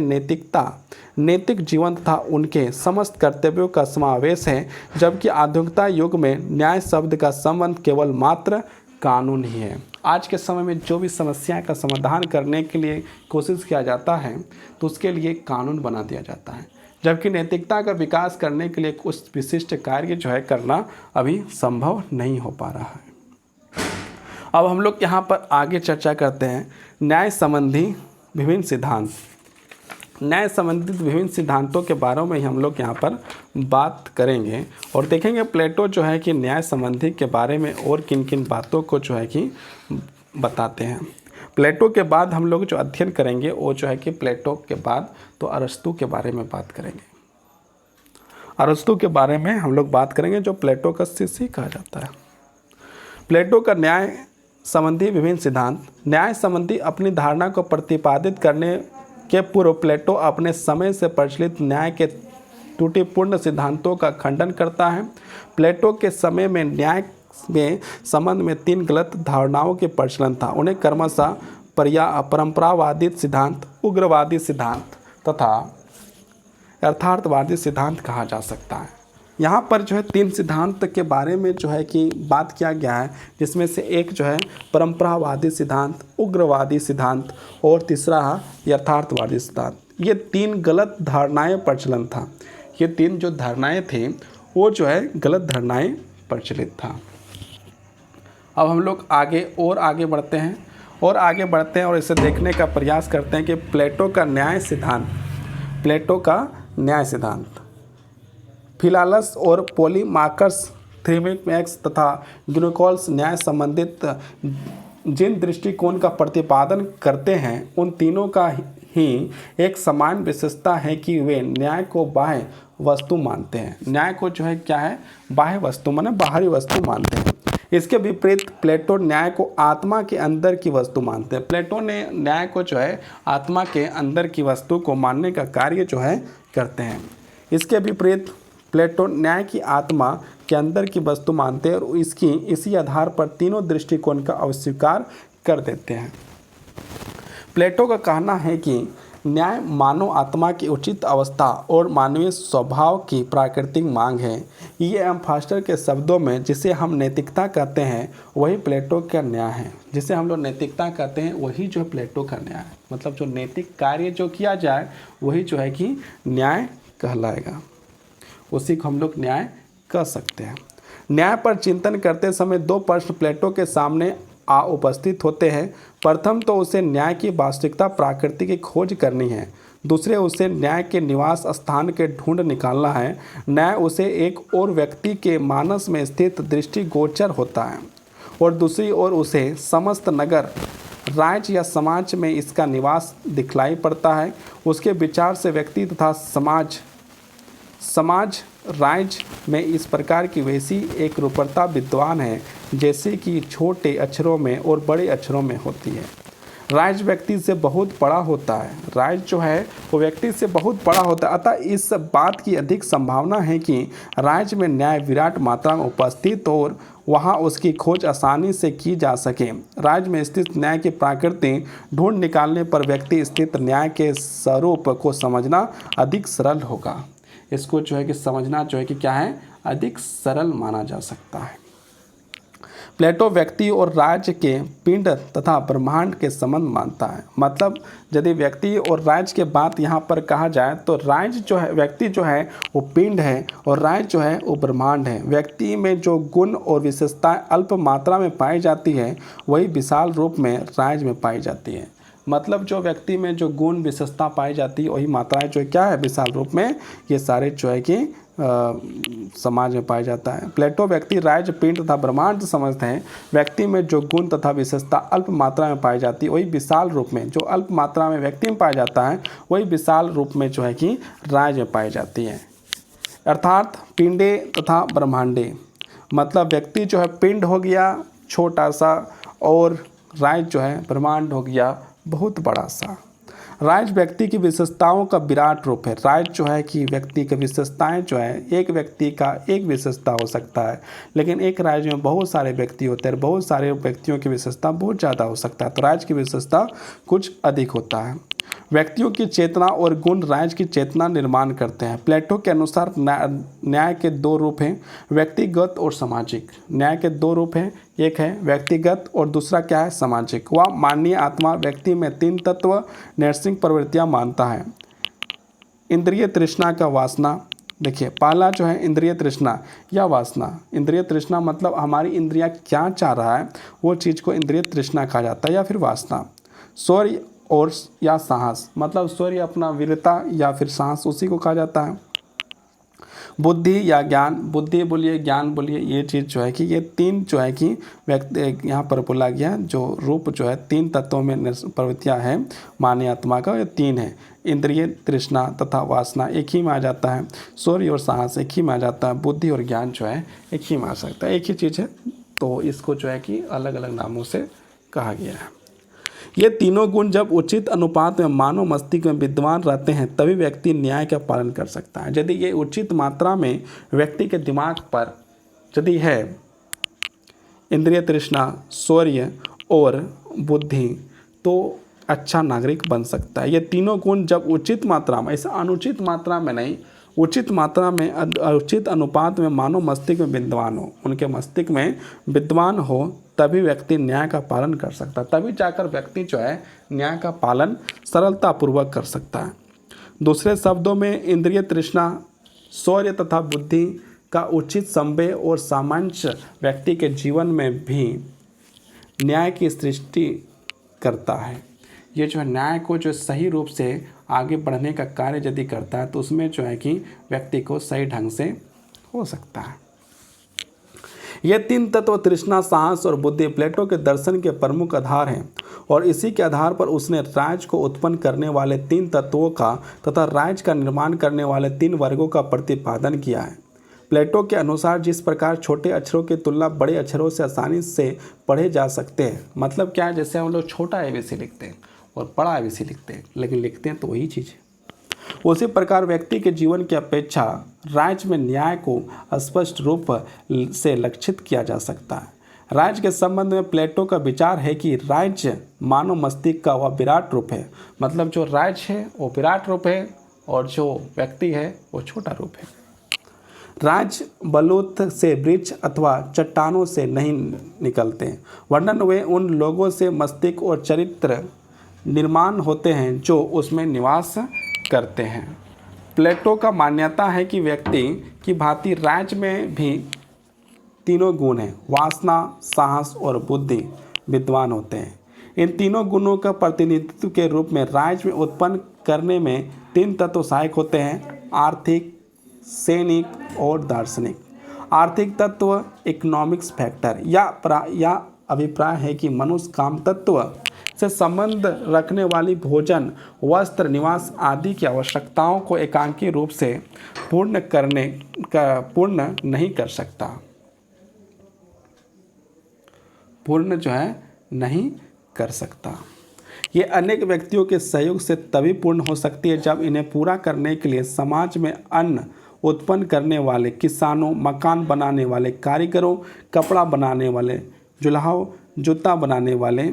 नैतिक जीवन तथा उनके समस्त कर्तव्यों का समावेश है, जबकि आधुनिकता युग में न्याय शब्द का संबंध केवल मात्र कानून ही है। आज के समय में जो भी समस्या का समाधान करने के लिए कोशिश किया जाता है तो उसके लिए कानून बना दिया जाता है, जबकि नैतिकता का विकास करने के लिए कुछ विशिष्ट कार्य जो है करना अभी संभव नहीं हो पा रहा है। अब हम लोग यहाँ पर आगे चर्चा करते हैं न्याय संबंधी विभिन्न सिद्धांत। न्याय संबंधित विभिन्न सिद्धांतों के बारे में हम लोग यहाँ पर बात करेंगे और देखेंगे प्लेटो जो है कि न्याय संबंधी के बारे में और किन किन बातों को जो है कि बताते हैं। प्लेटो के बाद हम लोग जो अध्ययन करेंगे वो जो है कि प्लेटो के बाद तो अरस्तु के बारे में बात करेंगे। अरस्तु के बारे में हम लोग बात करेंगे जो प्लेटो का शिष्य कहा जाता है। प्लेटो का न्याय संबंधी विभिन्न सिद्धांत। न्याय संबंधी अपनी धारणा को प्रतिपादित करने के पूर्व प्लेटो अपने समय से प्रचलित न्याय के त्रुटिपूर्ण सिद्धांतों का खंडन करता है। प्लेटो के समय में न्याय के संबंध में 3 गलत धारणाओं के प्रचलन था। उन्हें क्रमशः परंपरावादी सिद्धांत, उग्रवादी सिद्धांत तथा यथार्थवादी सिद्धांत कहा जा सकता है। यहाँ पर जो है 3 सिद्धांत के बारे में जो है कि बात किया गया है, जिसमें से एक जो है परंपरावादी सिद्धांत, उग्रवादी सिद्धांत और तीसरा यथार्थवादी सिद्धांत। ये 3 गलत धारणाएं प्रचलन था। ये 3 जो धारणाएं थे वो जो है गलत धारणाएं प्रचलित था। अब हम लोग आगे बढ़ते हैं और इसे देखने का प्रयास करते हैं कि प्लेटो का न्याय सिद्धांत फिलालस और पोलीमार्कस, थ्योमिकस तथा ग्यूनिकॉल्स न्याय संबंधित जिन दृष्टिकोण का प्रतिपादन करते हैं उन तीनों का ही एक समान विशेषता है कि वे न्याय को बाह्य वस्तु मानते हैं। न्याय को जो है क्या है, बाह्य वस्तु माने बाहरी वस्तु मानते हैं। इसके विपरीत प्लेटो न्याय को आत्मा के अंदर की वस्तु मानते हैं। प्लेटो ने न्याय को जो है आत्मा के अंदर की वस्तु को मानने का कार्य जो है करते हैं। इसके विपरीत प्लेटो न्याय की आत्मा के अंदर की वस्तु मानते हैं और इसी आधार पर तीनों दृष्टिकोण का अस्वीकार कर देते हैं। प्लेटो का कहना है कि न्याय मानव आत्मा की उचित अवस्था और मानवीय स्वभाव की प्राकृतिक मांग है। E.M. फॉस्टर के शब्दों में जिसे हम नैतिकता कहते हैं वही प्लेटो का न्याय है। जिसे हम लोग नैतिकता कहते हैं वही जो है प्लेटो का न्याय है। मतलब जो नैतिक कार्य जो किया जाए वही जो है कि न्याय कहलाएगा, उसी को हम लोग न्याय कह सकते हैं। न्याय पर चिंतन करते समय दो प्रश्न प्लेटो के सामने उपस्थित होते हैं। प्रथम तो उसे न्याय की वास्तविकता प्रकृति की खोज करनी है, दूसरे उसे न्याय के निवास स्थान के ढूंढ निकालना है। न्याय उसे एक और व्यक्ति के मानस में स्थित दृष्टिगोचर होता है और दूसरी ओर उसे समस्त नगर राज्य या समाज में इसका निवास दिखलाई पड़ता है। उसके विचार से व्यक्ति तथा समाज राज्य में इस प्रकार की वैसी एक रूपता विद्वान है जैसे कि छोटे अक्षरों में और बड़े अक्षरों में होती है। राज्य व्यक्ति से बहुत बड़ा होता है, राज्य जो है वो व्यक्ति से बहुत बड़ा होता है। अतः इस बात की अधिक संभावना है कि राज्य में न्याय विराट मात्रा में उपस्थित और वहाँ उसकी खोज आसानी से की जा सके। राज्य में स्थित न्याय की प्रकृति ढूंढ निकालने पर व्यक्ति स्थित न्याय के स्वरूप को समझना अधिक सरल होगा। इसको जो है कि समझना जो है कि क्या है, अधिक सरल माना जा सकता है। प्लेटो व्यक्ति और राज्य के पिंड तथा ब्रह्मांड के संबंध मानता है। मतलब यदि व्यक्ति और राज्य के बात यहाँ पर कहा जाए तो राज्य जो है, व्यक्ति जो है वो पिंड है और राज्य जो है वो ब्रह्मांड है। व्यक्ति में जो गुण और विशेषताएं अल्प मात्रा में पाई जाती है वही विशाल रूप में राज्य में पाई जाती है। मतलब जो व्यक्ति में जो गुण विशेषता पाई जाती है वही मात्राएं जो क्या है विशाल रूप में ये सारे जो है कि समाज में पाया जाता है। प्लेटो व्यक्ति राज्य पिंड तथा ब्रह्मांड समझते हैं। व्यक्ति में जो गुण तथा विशेषता अल्प मात्रा में पाई जाती है वही विशाल रूप में, जो अल्प मात्रा में व्यक्ति में पाया जाता है वही विशाल रूप में जो है कि राज्य में पाई जाती है। अर्थात पिंडे तथा ब्रह्मांडे, मतलब व्यक्ति जो है पिंड हो गया छोटा सा और राज्य जो है ब्रह्मांड हो गया बहुत बड़ा सा। राज्य व्यक्ति की विशेषताओं का विराट रूप है। राज्य जो है कि व्यक्ति की विशेषताएं जो है, एक व्यक्ति का एक विशेषता हो सकता है लेकिन एक राज्य में बहुत सारे व्यक्ति होते हैं, बहुत सारे व्यक्तियों की विशेषता बहुत ज़्यादा हो सकता है, तो राज्य की विशेषता कुछ अधिक होता है। व्यक्तियों की चेतना और गुण राज्य की चेतना निर्माण करते हैं। प्लेटो के अनुसार न्याय के दो रूप हैं, व्यक्तिगत और सामाजिक। न्याय के दो रूप हैं, एक है व्यक्तिगत और दूसरा क्या है, सामाजिक। वह मानवीय आत्मा व्यक्ति में तीन तत्व नैसर्गिक प्रवृत्तियां मानता है। इंद्रिय तृष्णा का वासना, देखिए पहला जो है इंद्रिय तृष्णा या वासना। इंद्रिय तृष्णा मतलब हमारी इंद्रिया क्या चाह रहा है वो चीज़ को इंद्रिय तृष्णा कहा जाता है, या फिर वासना। शौर्य और या साहस, मतलब शौर्य अपना वीरता या फिर साहस उसी को कहा जाता है। बुद्धि या ज्ञान, बुद्धि बोलिए ज्ञान बोलिए, ये चीज़ जो है कि ये तीन जो है कि व्यक्ति यहाँ पर बोला गया जो रूप जो है तीन तत्वों में प्रवृत्तियाँ हैं मानवीय आत्मा का, ये तीन है। इंद्रिय तृष्णा तथा वासना एक ही में आ जाता है, शौर्य और साहस एक ही में आ जाता है, बुद्धि और ज्ञान जो है एक ही में आ सकता है, एक ही चीज़ है। तो इसको जो है कि अलग अलग नामों से कहा गया है। ये तीनों गुण जब उचित अनुपात में मानव मस्तिष्क में विद्यमान रहते हैं तभी व्यक्ति न्याय का पालन कर सकता है। यदि ये उचित मात्रा में व्यक्ति के दिमाग पर यदि है इंद्रिय तृष्णा, शौर्य और बुद्धि, तो अच्छा नागरिक बन सकता है। ये तीनों गुण जब उचित मात्रा में, ऐसा अनुचित मात्रा में नहीं, उचित मात्रा में उचित अनुपात में मानव मस्तिष्क में विद्यमान हो, उनके मस्तिष्क में विद्यमान हो तभी व्यक्ति न्याय का पालन कर सकता है। तभी जाकर व्यक्ति जो है न्याय का पालन सरलतापूर्वक कर सकता है। दूसरे शब्दों में इंद्रिय तृष्णा, शौर्य तथा बुद्धि का उचित संवेग और सामंजस्य व्यक्ति के जीवन में भी न्याय की सृष्टि करता है। ये जो है न्याय को जो सही रूप से आगे बढ़ने का कार्य यदि करता है तो उसमें जो है कि व्यक्ति को सही ढंग से हो सकता है। ये तीन तत्व तृष्णा, साहस और बुद्धि प्लेटो के दर्शन के प्रमुख आधार हैं और इसी के आधार पर उसने राज्य को उत्पन्न करने वाले तीन तत्वों का तथा राज्य का निर्माण करने वाले तीन वर्गों का प्रतिपादन किया है। प्लेटो के अनुसार जिस प्रकार छोटे अक्षरों की तुलना बड़े अक्षरों से आसानी से पढ़े जा सकते हैं, मतलब क्या है, जैसे हम लोग छोटा ABC लिखते हैं और बड़ा ABC लिखते हैं, लेकिन लिखते हैं तो वही चीज़ है। उसी प्रकार व्यक्ति के जीवन की अपेक्षा राज्य में न्याय को स्पष्ट रूप से लक्षित किया जा सकता है। राज्य के संबंध में प्लेटो का विचार है कि राज्य मानव मस्तिष्क का वह विराट रूप है। मतलब जो राज्य है वो विराट रूप है और जो व्यक्ति है वो छोटा रूप है। राज्य बलूत से वृक्ष अथवा चट्टानों से नहीं निकलते, वरन वे उन लोगों से मस्तिष्क और चरित्र निर्माण होते हैं जो उसमें निवास करते हैं। प्लेटो का मान्यता है कि व्यक्ति की भांति राज्य में भी तीनों गुण हैं, वासना, साहस और बुद्धि विद्वान होते हैं। इन तीनों गुणों का प्रतिनिधित्व के रूप में राज्य में उत्पन्न करने में तीन तत्व सहायक होते हैं: आर्थिक, सैनिक और दार्शनिक। आर्थिक तत्व इकोनॉमिक्स फैक्टर या अभिप्राय है कि मनुष्य काम तत्व से संबंध रखने वाली भोजन, वस्त्र, निवास आदि की आवश्यकताओं को एकांकी रूप से पूर्ण नहीं कर सकता। नहीं कर सकता। ये अनेक व्यक्तियों के सहयोग से तभी पूर्ण हो सकती है जब इन्हें पूरा करने के लिए समाज में अन्न उत्पन्न करने वाले किसानों, मकान बनाने वाले कारीगरों, कपड़ा बनाने वाले जुलाहों, जूता बनाने वाले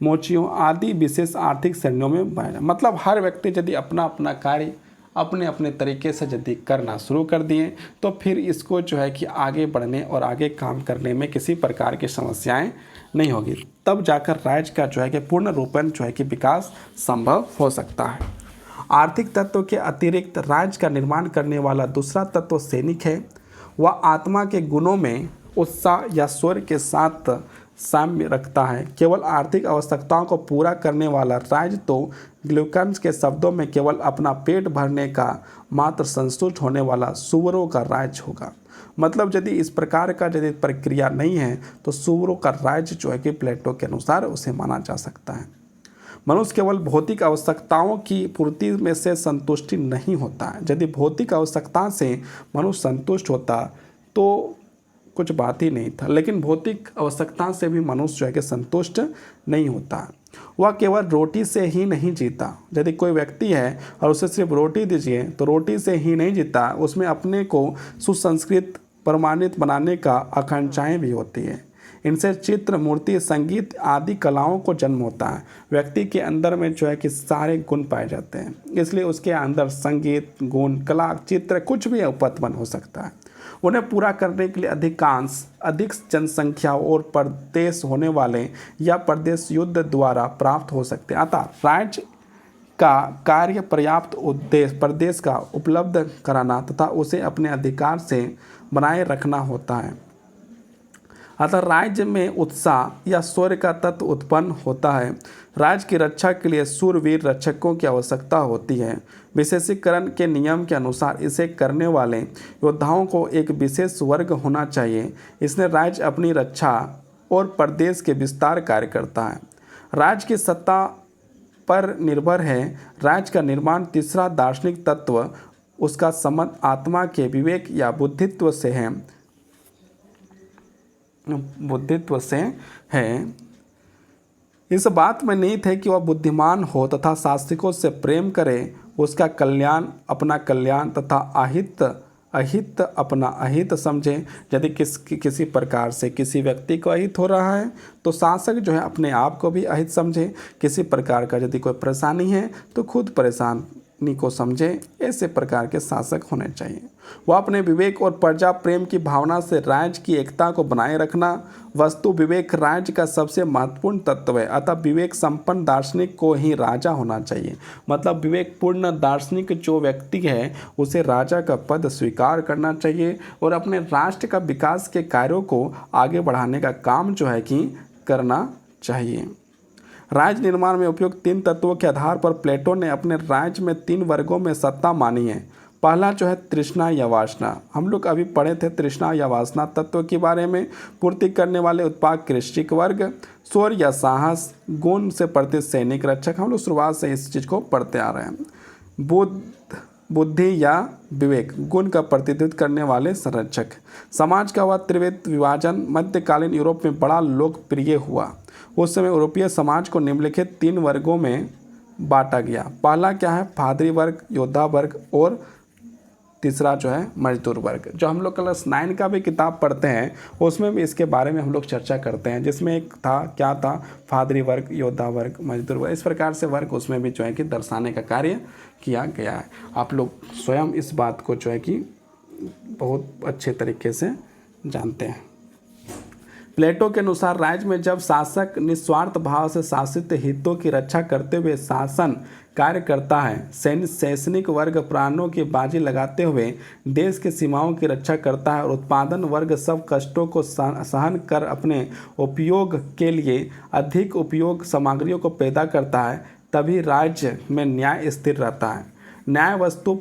मोचियों आदि विशेष आर्थिक श्रेणियों में बांटा। मतलब हर व्यक्ति यदि अपना अपना कार्य अपने अपने तरीके से यदि करना शुरू कर दिए तो फिर इसको कि आगे बढ़ने और आगे काम करने में किसी प्रकार की समस्याएं नहीं होगी। तब जाकर राज्य का कि पूर्ण रूपन कि विकास संभव हो सकता है। आर्थिक तत्व के अतिरिक्त राज्य का निर्माण करने वाला दूसरा तत्व सैनिक है। वह आत्मा के गुणों में उत्साह या स्वर के साथ साम्य रखता है। केवल आर्थिक आवश्यकताओं को पूरा करने वाला राज्य तो ग्लूकन्स के शब्दों में केवल अपना पेट भरने का मात्र संतुष्ट होने वाला सुअरों का राज्य होगा। मतलब यदि इस प्रकार का यदि प्रक्रिया नहीं है तो सुअरों का राज्य कि प्लेटो के अनुसार उसे माना जा सकता है। मनुष्य केवल भौतिक आवश्यकताओं की पूर्ति में से संतुष्टि नहीं होता है। यदि भौतिक आवश्यकता से मनुष्य संतुष्ट होता तो कुछ बात ही नहीं था, लेकिन भौतिक आवश्यकता से भी मनुष्य कि संतुष्ट नहीं होता। वह केवल रोटी से ही नहीं जीता। यदि कोई व्यक्ति है और उसे सिर्फ रोटी दीजिए तो रोटी से ही नहीं जीता, उसमें अपने को सुसंस्कृत प्रमाणित बनाने का आकांक्षाएं भी होती है। इनसे चित्र, मूर्ति, संगीत आदि कलाओं को जन्म होता है। व्यक्ति के अंदर में कि सारे गुण पाए जाते हैं, इसलिए उसके अंदर संगीत, गुण, कला, चित्र कुछ भी उत्पन्न हो सकता है। उन्हें पूरा करने के लिए अधिक जनसंख्या और प्रदेश होने वाले या प्रदेश युद्ध द्वारा प्राप्त हो सकते हैं। अतः राज्य का कार्य पर्याप्त प्रदेश का उपलब्ध कराना तथा उसे अपने अधिकार से बनाए रखना होता है। अतः राज्य में उत्साह या शौर्य का तत्व उत्पन्न होता है। राज्य की रक्षा के लिए शूरवीर रक्षकों की आवश्यकता होती है। विशेषीकरण के नियम के अनुसार इसे करने वाले योद्धाओं को एक विशेष वर्ग होना चाहिए। इसने राज्य अपनी रक्षा और प्रदेश के विस्तार कार्य करता है। राज्य की सत्ता पर निर्भर है राज्य का निर्माण। तीसरा दार्शनिक तत्व उसका संबंध आत्मा के विवेक या बुद्धित्व से है। इस बात में निहित है कि वह बुद्धिमान हो तथा शास्त्रिकों से प्रेम करे, उसका कल्याण अपना कल्याण तथा अहित अपना अहित समझे। यदि किसी प्रकार से किसी व्यक्ति को अहित हो रहा है तो शासक अपने आप को भी अहित समझे। किसी प्रकार का यदि कोई परेशानी है तो खुद परेशानी को समझे। ऐसे प्रकार के शासक होने चाहिए। वह अपने विवेक और प्रजा प्रेम की भावना से राज्य की एकता को बनाए रखना। वस्तु विवेक राज्य का सबसे महत्वपूर्ण तत्व है। अतः विवेक संपन्न दार्शनिक को ही राजा होना चाहिए। मतलब विवेकपूर्ण दार्शनिक जो व्यक्ति है उसे राजा का पद स्वीकार करना चाहिए और अपने राष्ट्र का विकास के कार्यों को आगे बढ़ाने का काम कि करना चाहिए। राज्य निर्माण में उपयुक्त तीन तत्वों के आधार पर प्लेटो ने अपने राज्य में तीन वर्गों में सत्ता मानी है। पहला तृष्णा या वासना। हम लोग अभी पढ़े थे तृष्णा या वासना तत्व के बारे में। पूर्ति करने वाले उत्पाद कृषिक वर्ग। शौर्य या साहस, गुण से प्रति सैनिक रक्षक। हम लोग शुरुआत से इस चीज़ को पढ़ते आ रहे हैं। बुद्धि या विवेक, गुण का प्रतिनिधित्व करने वाले संरक्षक। समाज का वह त्रिविध विभाजन मध्यकालीन यूरोप में बड़ा लोकप्रिय हुआ। उस समय यूरोपीय समाज को निम्नलिखित तीन वर्गों में बांटा गया। पहला क्या है, पादरी वर्ग, योद्धा वर्ग, और तीसरा जो है मजदूर वर्ग। जो हम लोग क्लास 9 का भी किताब पढ़ते हैं उसमें भी इसके बारे में हम लोग चर्चा करते हैं, जिसमें एक था, क्या था, पादरी वर्ग, योद्धा वर्ग, मजदूर वर्ग, इस प्रकार से वर्ग उसमें भी जो है कि दर्शाने का कार्य किया गया है। आप लोग स्वयं इस बात को जो है कि बहुत अच्छे तरीके से जानते हैं। प्लेटो के अनुसार राज्य में जब शासक निस्वार्थ भाव से शासित हितों की रक्षा करते हुए शासन कार्य करता है, शैक्षणिक वर्ग प्राणों की बाजी लगाते हुए देश की सीमाओं की रक्षा करता है और उत्पादन वर्ग सब कष्टों को सहन कर अपने उपयोग के लिए अधिक उपयोग सामग्रियों को पैदा करता है, तभी राज्य में न्याय स्थिर रहता है। न्याय वस्तु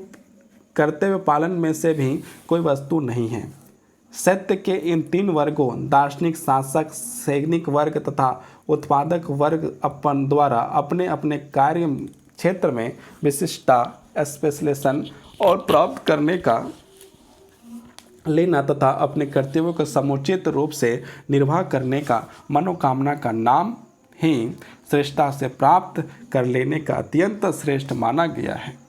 कर्तव्य पालन में से भी कोई वस्तु नहीं है। सत्य के इन तीन वर्गों, दार्शनिक, शासक, सैनिक वर्ग तथा उत्पादक वर्ग अपन द्वारा अपने अपने कार्य क्षेत्र में विशिष्टता, स्पेशलाइजेशन और प्राप्त करने का लेना तथा अपने कर्तव्यों को समुचित रूप से निर्वाह करने का मनोकामना का नाम ही श्रेष्ठता से प्राप्त कर लेने का अत्यंत श्रेष्ठ माना गया है।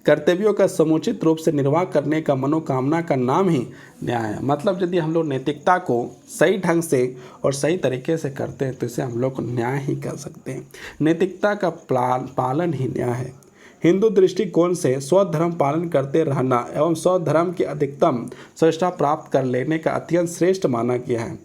कर्तव्यों का समुचित रूप से निर्वाह करने का मनोकामना का नाम ही न्याय है। मतलब यदि हम लोग नैतिकता को सही ढंग से और सही तरीके से करते हैं तो इसे हम लोग न्याय ही कर सकते हैं। नैतिकता का पालन ही न्याय है। हिंदू दृष्टिकोण से स्वधर्म पालन करते रहना एवं स्वधर्म की अधिकतम श्रेष्ठता प्राप्त कर लेने का अत्यंत श्रेष्ठ माना गया है।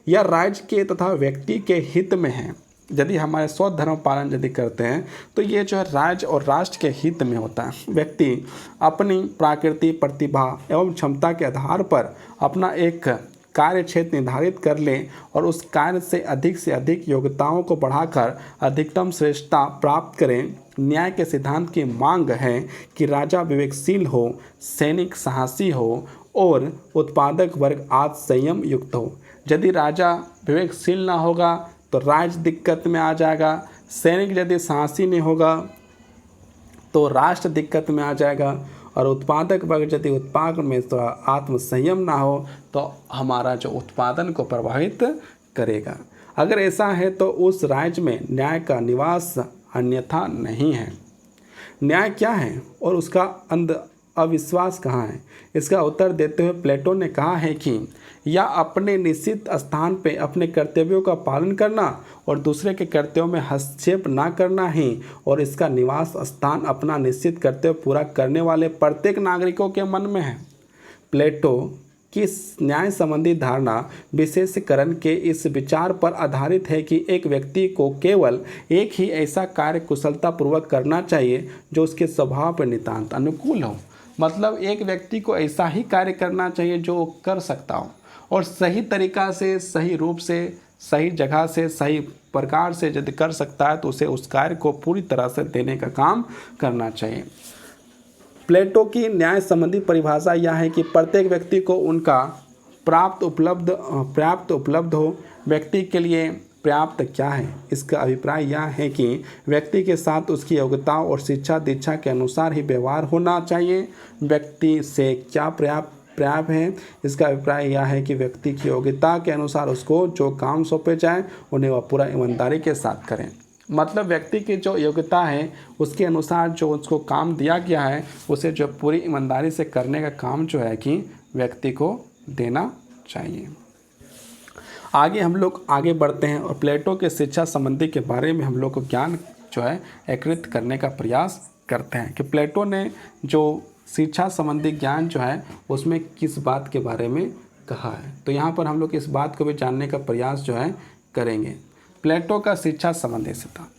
यह राज्य के तथा व्यक्ति के हित में है। यदि हमारे स्वधर्म पालन यदि करते हैं तो ये जो है राज्य और राष्ट्र के हित में होता है। व्यक्ति अपनी प्रकृति, प्रतिभा एवं क्षमता के आधार पर अपना एक कार्य क्षेत्र निर्धारित कर ले और उस कार्य से अधिक योग्यताओं को बढ़ाकर अधिकतम श्रेष्ठता प्राप्त करें। न्याय के सिद्धांत की मांग है कि राजा विवेकशील हो, सैनिक साहसी हो और उत्पादक वर्ग आदि संयम युक्त हो। यदि राजा विवेकशील ना होगा तो राज्य दिक्कत में आ जाएगा, सैनिक यदि साहसी नहीं होगा तो राष्ट्र दिक्कत में आ जाएगा, और उत्पादक वर्ग यदि उत्पादन में तो आत्मसंयम ना हो तो हमारा जो उत्पादन को प्रभावित करेगा। अगर ऐसा है तो उस राज्य में न्याय का निवास अन्यथा नहीं है। न्याय क्या है और उसका अविश्वास कहाँ है? इसका उत्तर देते हुए प्लेटो ने कहा है कि या अपने निश्चित स्थान पे अपने कर्तव्यों का पालन करना और दूसरे के कर्तव्यों में हस्तक्षेप ना करना ही, और इसका निवास स्थान अपना निश्चित कर्तव्य पूरा करने वाले प्रत्येक नागरिकों के मन में है। प्लेटो की न्याय संबंधी धारणा विशेषीकरण के इस विचार पर आधारित है कि एक व्यक्ति को केवल एक ही ऐसा कार्य कुशलतापूर्वक करना चाहिए जो उसके स्वभाव पर नितांत अनुकूल हो। मतलब एक व्यक्ति को ऐसा ही कार्य करना चाहिए जो वो कर सकता हो, और सही तरीका से, सही रूप से, सही जगह से, सही प्रकार से यदि कर सकता है तो उसे उस कार्य को पूरी तरह से देने का काम करना चाहिए। प्लेटो की न्याय संबंधी परिभाषा यह है कि प्रत्येक व्यक्ति को उनका पर्याप्त उपलब्ध हो। व्यक्ति के लिए पर्याप्त क्या है? इसका अभिप्राय यह है कि व्यक्ति के साथ उसकी योग्यताओं और शिक्षा दीक्षा के अनुसार ही व्यवहार होना चाहिए। व्यक्ति से क्या पर्याप्त है? इसका अभिप्राय यह है कि व्यक्ति की योग्यता के अनुसार उसको जो काम सौंपे जाए उन्हें वह पूरा ईमानदारी के साथ करें। मतलब व्यक्ति की जो योग्यता है उसके अनुसार जो उसको काम दिया गया है उसे जो पूरी ईमानदारी से करने का काम जो है कि व्यक्ति को देना चाहिए। आगे हम लोग आगे बढ़ते हैं और प्लेटो के शिक्षा संबंधी के बारे में हम लोग को ज्ञान जो है एकत्रित करने का प्रयास करते हैं कि प्लेटो ने जो शिक्षा संबंधी ज्ञान जो है उसमें किस बात के बारे में कहा है। तो यहाँ पर हम लोग इस बात को भी जानने का प्रयास जो है करेंगे। प्लेटो का शिक्षा संबंधी सिद्धांत।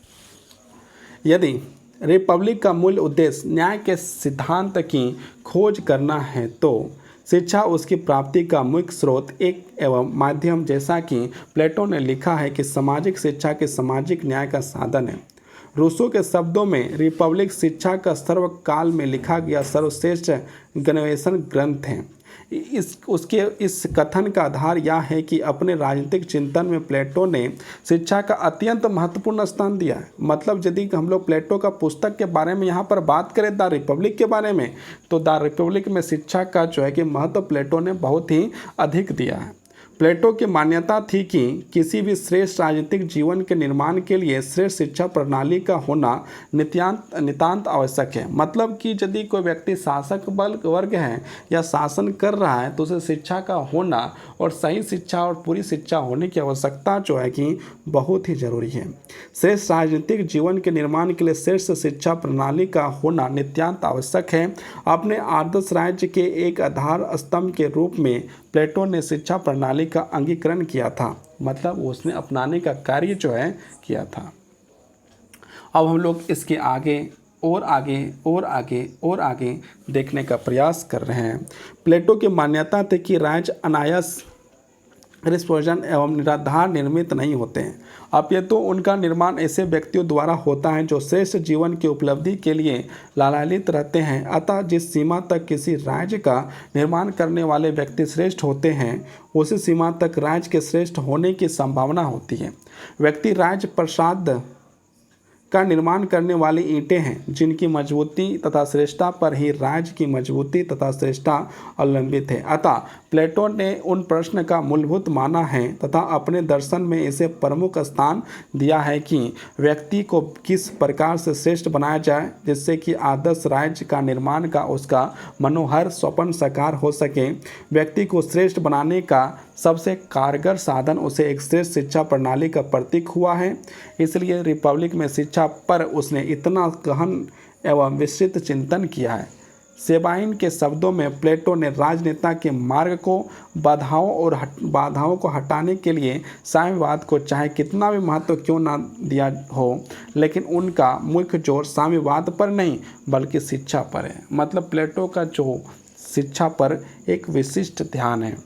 यदि रिपब्लिक का मूल उद्देश्य न्याय के सिद्धांत की खोज करना है तो शिक्षा उसकी प्राप्ति का मुख्य स्रोत एक एवं माध्यम, जैसा कि प्लेटो ने लिखा है कि सामाजिक शिक्षा के सामाजिक न्याय का साधन है। रूसो के शब्दों में रिपब्लिक शिक्षा का सर्वकाल में लिखा गया सर्वश्रेष्ठ गवेषण ग्रंथ है। इस कथन का आधार यह है कि अपने राजनीतिक चिंतन में प्लेटो ने शिक्षा का अत्यंत महत्वपूर्ण स्थान दिया है। मतलब यदि हम लोग प्लेटो का पुस्तक के बारे में यहाँ पर बात करें द रिपब्लिक के बारे में, तो द रिपब्लिक में शिक्षा का जो है कि महत्व प्लेटो ने बहुत ही अधिक दिया है। प्लेटो की मान्यता थी कि किसी भी श्रेष्ठ राजनीतिक जीवन के निर्माण के लिए श्रेष्ठ शिक्षा प्रणाली का होना नितांत आवश्यक है। मतलब कि यदि कोई व्यक्ति शासक वर्ग है या शासन कर रहा है तो उसे शिक्षा का होना और सही शिक्षा और पूरी शिक्षा होने की आवश्यकता जो है कि बहुत ही जरूरी है। श्रेष्ठ राजनीतिक जीवन के निर्माण के लिए श्रेष्ठ शिक्षा प्रणाली का होना नितांत आवश्यक है। अपने आदर्श राज्य के एक आधार स्तंभ के रूप में प्लेटो ने शिक्षा प्रणाली का अंगीकरण किया था, मतलब उसने अपनाने का कार्य जो है किया था। अब हम लोग इसके आगे और आगे और आगे और आगे देखने का प्रयास कर रहे हैं। प्लेटो की मान्यता थी कि राज्य अनायास निष्प्रयोजन एवं निराधार निर्मित नहीं होते हैं, अपितु उनका निर्माण ऐसे व्यक्तियों द्वारा होता है जो श्रेष्ठ जीवन की उपलब्धि के लिए लालायित रहते हैं। अतः जिस सीमा तक किसी राज्य का निर्माण करने वाले व्यक्ति श्रेष्ठ होते हैं उसी सीमा तक राज्य के श्रेष्ठ होने की संभावना होती है। व्यक्ति राज्य प्रासाद का निर्माण करने वाली ईंटें हैं जिनकी मजबूती तथा श्रेष्ठता पर ही राज्य की मजबूती तथा श्रेष्ठता अवलंबित है। अतः प्लेटो ने उन प्रश्न का मूलभूत माना है तथा अपने दर्शन में इसे प्रमुख स्थान दिया है कि व्यक्ति को किस प्रकार से श्रेष्ठ बनाया जाए जिससे कि आदर्श राज्य का निर्माण का उसका मनोहर स्वप्न साकार हो सके। व्यक्ति को श्रेष्ठ बनाने का सबसे कारगर साधन उसे एक श्रेष्ठ शिक्षा प्रणाली का प्रतीक हुआ है। इसलिए रिपब्लिक में शिक्षा पर उसने इतना गहन एवं विस्तृत चिंतन किया है। सेबाइन के शब्दों में प्लेटो ने राजनेता के मार्ग को बाधाओं को हटाने के लिए साम्यवाद को चाहे कितना भी महत्व क्यों ना दिया हो, लेकिन उनका मुख्य जोर साम्यवाद पर नहीं बल्कि शिक्षा पर है। मतलब प्लेटो का जो शिक्षा पर एक विशिष्ट ध्यान है।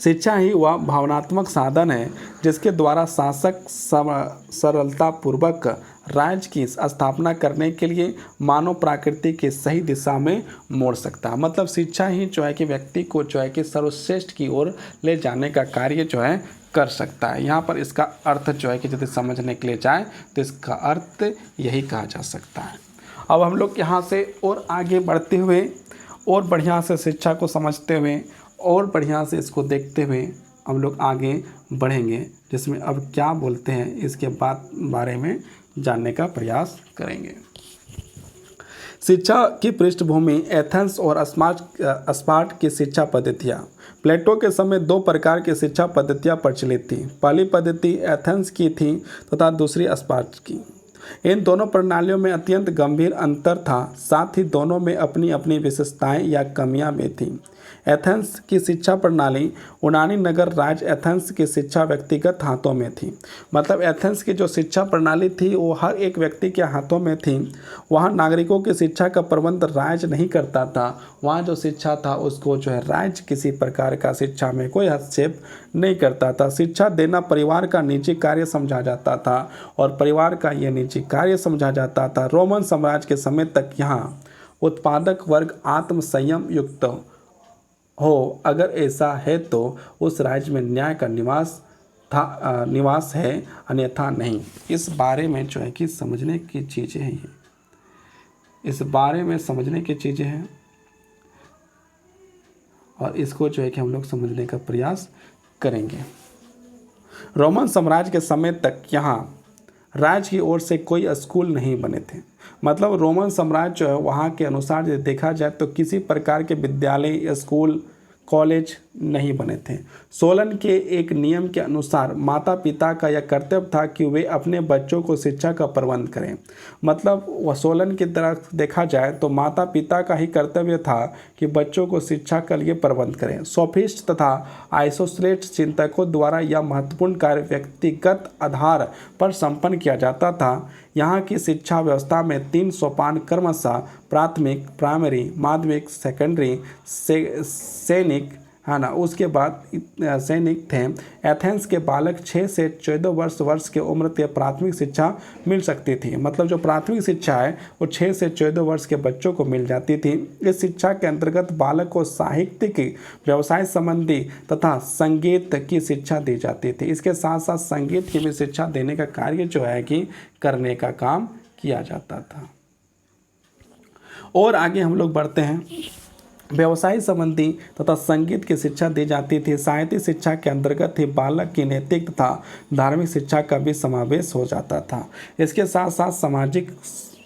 शिक्षा ही वह भावनात्मक साधन है जिसके द्वारा शासक सरलतापूर्वक राज्य की स्थापना करने के लिए मानव प्रकृति की सही दिशा में मोड़ सकता है। मतलब शिक्षा ही जो है कि व्यक्ति को जो है कि सर्वश्रेष्ठ की ओर ले जाने का कार्य जो है कर सकता है। यहाँ पर इसका अर्थ जो है कि यदि समझने के लिए जाए तो इसका अर्थ यही कहा जा सकता है। अब हम लोग यहाँ से और आगे बढ़ते हुए और बढ़िया से शिक्षा को समझते हुए और बढ़िया से इसको देखते हुए हम लोग आगे बढ़ेंगे, जिसमें अब क्या बोलते हैं इसके बारे में जानने का प्रयास करेंगे। शिक्षा की पृष्ठभूमि एथेंस और स्पार्ट की शिक्षा पद्धतियाँ। प्लेटो के समय दो प्रकार की शिक्षा पद्धतियाँ प्रचलित थीं। पहली पद्धति एथेंस की थी तथा दूसरी स्पार्ट की। इन दोनों प्रणालियों में अत्यंत गंभीर अंतर था, साथ ही दोनों में अपनी अपनी विशेषताएं या कमियां भी थीं। एथेंस की शिक्षा प्रणाली यूनानी नगर राज्य एथेंस की शिक्षा व्यक्तिगत हाथों में थी। मतलब एथेंस की जो शिक्षा प्रणाली थी वो हर एक व्यक्ति के हाथों में थी। वहाँ नागरिकों की शिक्षा का प्रबंध राज्य नहीं करता था। वहाँ जो शिक्षा था उसको जो है राज्य किसी प्रकार का शिक्षा में कोई हस्तक्षेप नहीं करता था। शिक्षा देना परिवार का निजी कार्य समझा जाता था और परिवार का यह निजी कार्य समझा जाता था। रोमन साम्राज्य के समय तक यहाँ उत्पादक वर्ग आत्म संयम युक्त हो, अगर ऐसा है तो उस राज्य में न्याय का निवास है, अन्यथा नहीं। इस बारे में जो है कि समझने की चीज़ें हैं, इस बारे में समझने की चीज़ें हैं और इसको जो है कि हम लोग समझने का प्रयास करेंगे। रोमन साम्राज्य के समय तक यहाँ राज्य की ओर से कोई स्कूल नहीं बने थे। मतलब रोमन साम्राज्य जो है वहाँ के अनुसार यदि देखा जाए तो किसी प्रकार के विद्यालय या स्कूल कॉलेज नहीं बने थे। सोलन के एक नियम के अनुसार माता पिता का यह कर्तव्य था कि वे अपने बच्चों को शिक्षा का प्रबंध करें। मतलब वह सोलन की तरफ देखा जाए तो माता पिता का ही कर्तव्य था कि बच्चों को शिक्षा के लिए प्रबंध करें। सोफिस्ट तथा आइसोस्लेट चिंतकों द्वारा यह महत्वपूर्ण कार्य व्यक्तिगत आधार पर संपन्न किया जाता था। यहाँ की शिक्षा व्यवस्था में 3 सोपान क्रमशः प्राथमिक, प्राइमरी, माध्यमिक, सेकेंडरी, सैनिक है ना, उसके बाद सैनिक थे। एथेंस के बालक 6 से 14 वर्ष की उम्र तक प्राथमिक शिक्षा मिल सकती थी। मतलब जो प्राथमिक शिक्षा है वो 6 से 14 वर्ष के बच्चों को मिल जाती थी। इस शिक्षा के अंतर्गत बालक को साहित्य की, व्यवसाय संबंधी तथा संगीत की शिक्षा दी जाती थी। इसके साथ साथ संगीत की भी शिक्षा देने का कार्य जो है कि करने का काम किया जाता था। और आगे हम लोग बढ़ते हैं। व्यवसाय संबंधी तथा संगीत की शिक्षा दी जाती थी। साहित्य शिक्षा के अंतर्गत ही बालक की नैतिक तथा धार्मिक शिक्षा का भी समावेश हो जाता था। इसके साथ साथ सामाजिक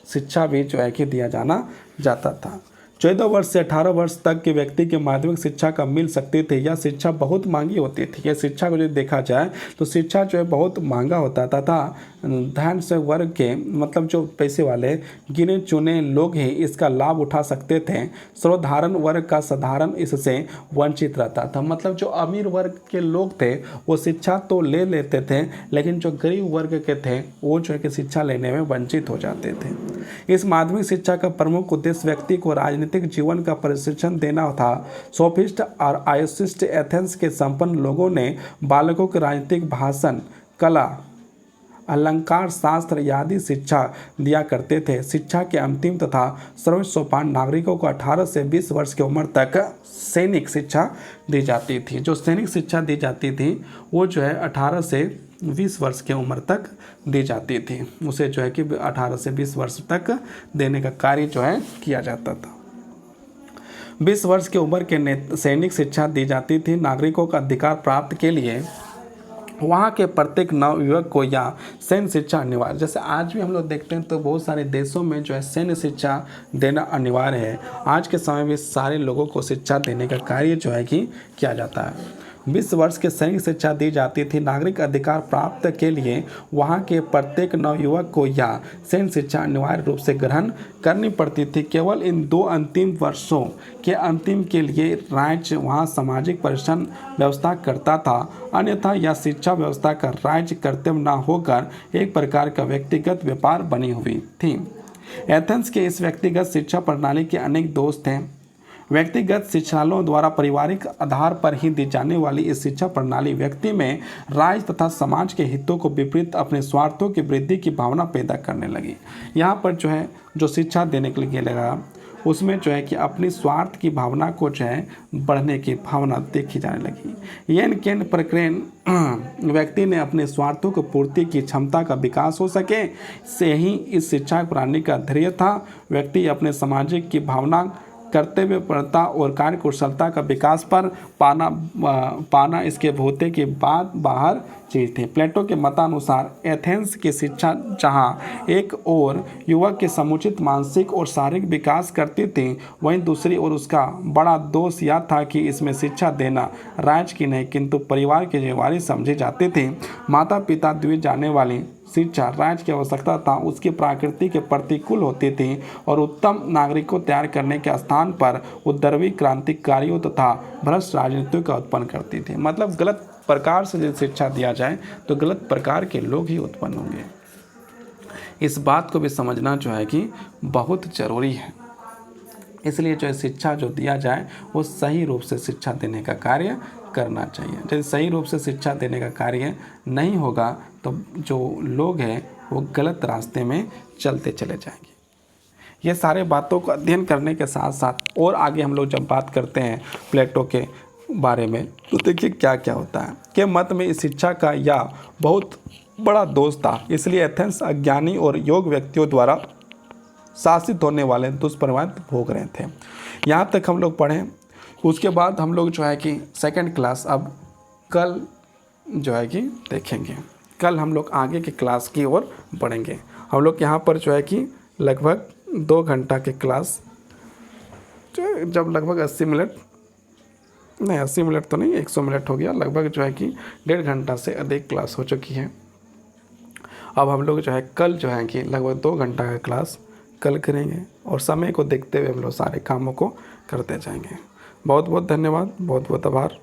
शिक्षा भी जो है कि दिया जाना जाता था। 14 वर्ष से 18 वर्ष तक के व्यक्ति के माध्यमिक शिक्षा का मिल सकती थी। यह शिक्षा बहुत महंगी होती थी। यह शिक्षा को जो देखा जाए तो शिक्षा जो है बहुत महंगा होता था। धन से वर्ग के मतलब जो पैसे वाले गिने चुने लोग ही इसका लाभ उठा सकते थे। सर्वधारण वर्ग का साधारण इससे वंचित रहता था। मतलब जो अमीर वर्ग के लोग थे वो शिक्षा तो ले लेते थे, लेकिन जो गरीब वर्ग के थे वो जो है कि शिक्षा लेने में वंचित हो जाते थे। इस माध्यमिक शिक्षा का प्रमुख उद्देश्य व्यक्ति को राजनीतिक जीवन का प्रशिक्षण देना था। सोफिस्ट और आयोसिस्ट एथेंस के संपन्न लोगों ने बालकों को राजनीतिक भाषण, कला, अलंकार शास्त्र आदि शिक्षा दिया करते थे। शिक्षा के अंतिम तथा सर्वोच्च सोपान नागरिकों को 18 से 20 वर्ष की उम्र तक सैनिक शिक्षा दी जाती थी। जो सैनिक शिक्षा दी जाती थी वो जो है 18 से 20 वर्ष की उम्र तक दी जाती थी। उसे जो है कि 18 से 20 वर्ष तक देने का कार्य जो है किया जाता था। 20 वर्ष की उम्र के सैनिक शिक्षा दी जाती थी। नागरिकों का अधिकार प्राप्त के लिए वहाँ के प्रत्येक नवयुवक को या सैन्य शिक्षा अनिवार्य, जैसे आज भी हम लोग देखते हैं तो बहुत सारे देशों में जो है सैन्य शिक्षा देना अनिवार्य है। आज के समय में सारे लोगों को शिक्षा देने का कार्य जो है कि किया जाता है। 20 वर्ष के सैनिक शिक्षा दी जाती थी। नागरिक अधिकार प्राप्त के लिए वहाँ के प्रत्येक नवयुवक को या सैन्य शिक्षा अनिवार्य रूप से ग्रहण करनी पड़ती थी। केवल इन 2 अंतिम वर्षों के अंतिम के लिए राज्य वहाँ सामाजिक परिरक्षण व्यवस्था करता था, अन्यथा यह शिक्षा व्यवस्था का राज्य कर्तव्य न होकर एक प्रकार का व्यक्तिगत व्यापार बनी हुई थी। एथेंस के इस व्यक्तिगत शिक्षा प्रणाली के अनेक दोष थे। व्यक्तिगत शिक्षालयों द्वारा पारिवारिक आधार पर ही दी जाने वाली इस शिक्षा प्रणाली व्यक्ति में राज्य तथा समाज के हितों को विपरीत अपने स्वार्थों की वृद्धि की भावना पैदा करने लगी। यहाँ पर जो है जो शिक्षा देने के लिए लगा उसमें जो है कि अपनी स्वार्थ की भावना को जो है बढ़ने की भावना देखी जाने लगी। यह केन प्रक्रिया व्यक्ति ने अपने स्वार्थों को पूर्ति की क्षमता का विकास हो सके से ही इस शिक्षा प्रणाली का ध्येय था। व्यक्ति अपने सामाजिक की भावना कर्तव्यपरता और कार्यकुशलता का विकास पर पाना इसके भूते की बात बाहर चीज थी। प्लेटो के मतानुसार एथेंस की शिक्षा जहाँ एक ओर युवक के समुचित मानसिक और शारीरिक विकास करती थी, वहीं दूसरी ओर उसका बड़ा दोष यह था कि इसमें शिक्षा देना राज्य की नहीं किंतु परिवार की जिम्मेदारी समझी जाती थी। माता पिता दिए जाने वाली शिक्षा राज्य की आवश्यकता था उसकी प्रकृति के प्रतिकूल होती थी और उत्तम नागरिक को तैयार करने के स्थान पर उद्यमी क्रांतिकारियों तथा भ्रष्ट राजनीतियों का उत्पन्न करती थी। मतलब गलत प्रकार से यदि शिक्षा दिया जाए तो गलत प्रकार के लोग ही उत्पन्न होंगे। इस बात को भी समझना जो है कि बहुत ज़रूरी है। इसलिए जो शिक्षा जो दिया जाए वो सही रूप से शिक्षा देने का कार्य करना चाहिए। यदि सही रूप से शिक्षा देने का कार्य नहीं होगा तो जो लोग हैं वो गलत रास्ते में चलते चले जाएंगे। ये सारे बातों को अध्ययन करने के साथ साथ और आगे हम लोग जब बात करते हैं प्लेटो के बारे में तो देखिए क्या क्या होता है कि मत में इस शिक्षा का यह बहुत बड़ा दोष था। इसलिए एथेंस अज्ञानी और योग व्यक्तियों द्वारा शासित होने वाले दुष्प्रभाव भोग रहे थे। यहाँ तक हम लोग पढ़ें। उसके बाद हम लोग जो है कि सेकंड क्लास अब कल जो है कि देखेंगे। कल हम लोग आगे की क्लास की ओर बढ़ेंगे। हम लोग यहाँ पर जो है कि लगभग 2 घंटा की क्लास जब लगभग 80 मिनट नहीं 80 मिनट तो नहीं 100 मिनट हो गया, लगभग जो है कि 1.5 घंटा से अधिक क्लास हो चुकी है। अब हम लोग जो है कल जो है कि लगभग 2 घंटा का क्लास कल करेंगे और समय को देखते हुए हम लोग सारे कामों को करते जाएंगे। बहुत बहुत धन्यवाद, बहुत बहुत आभार।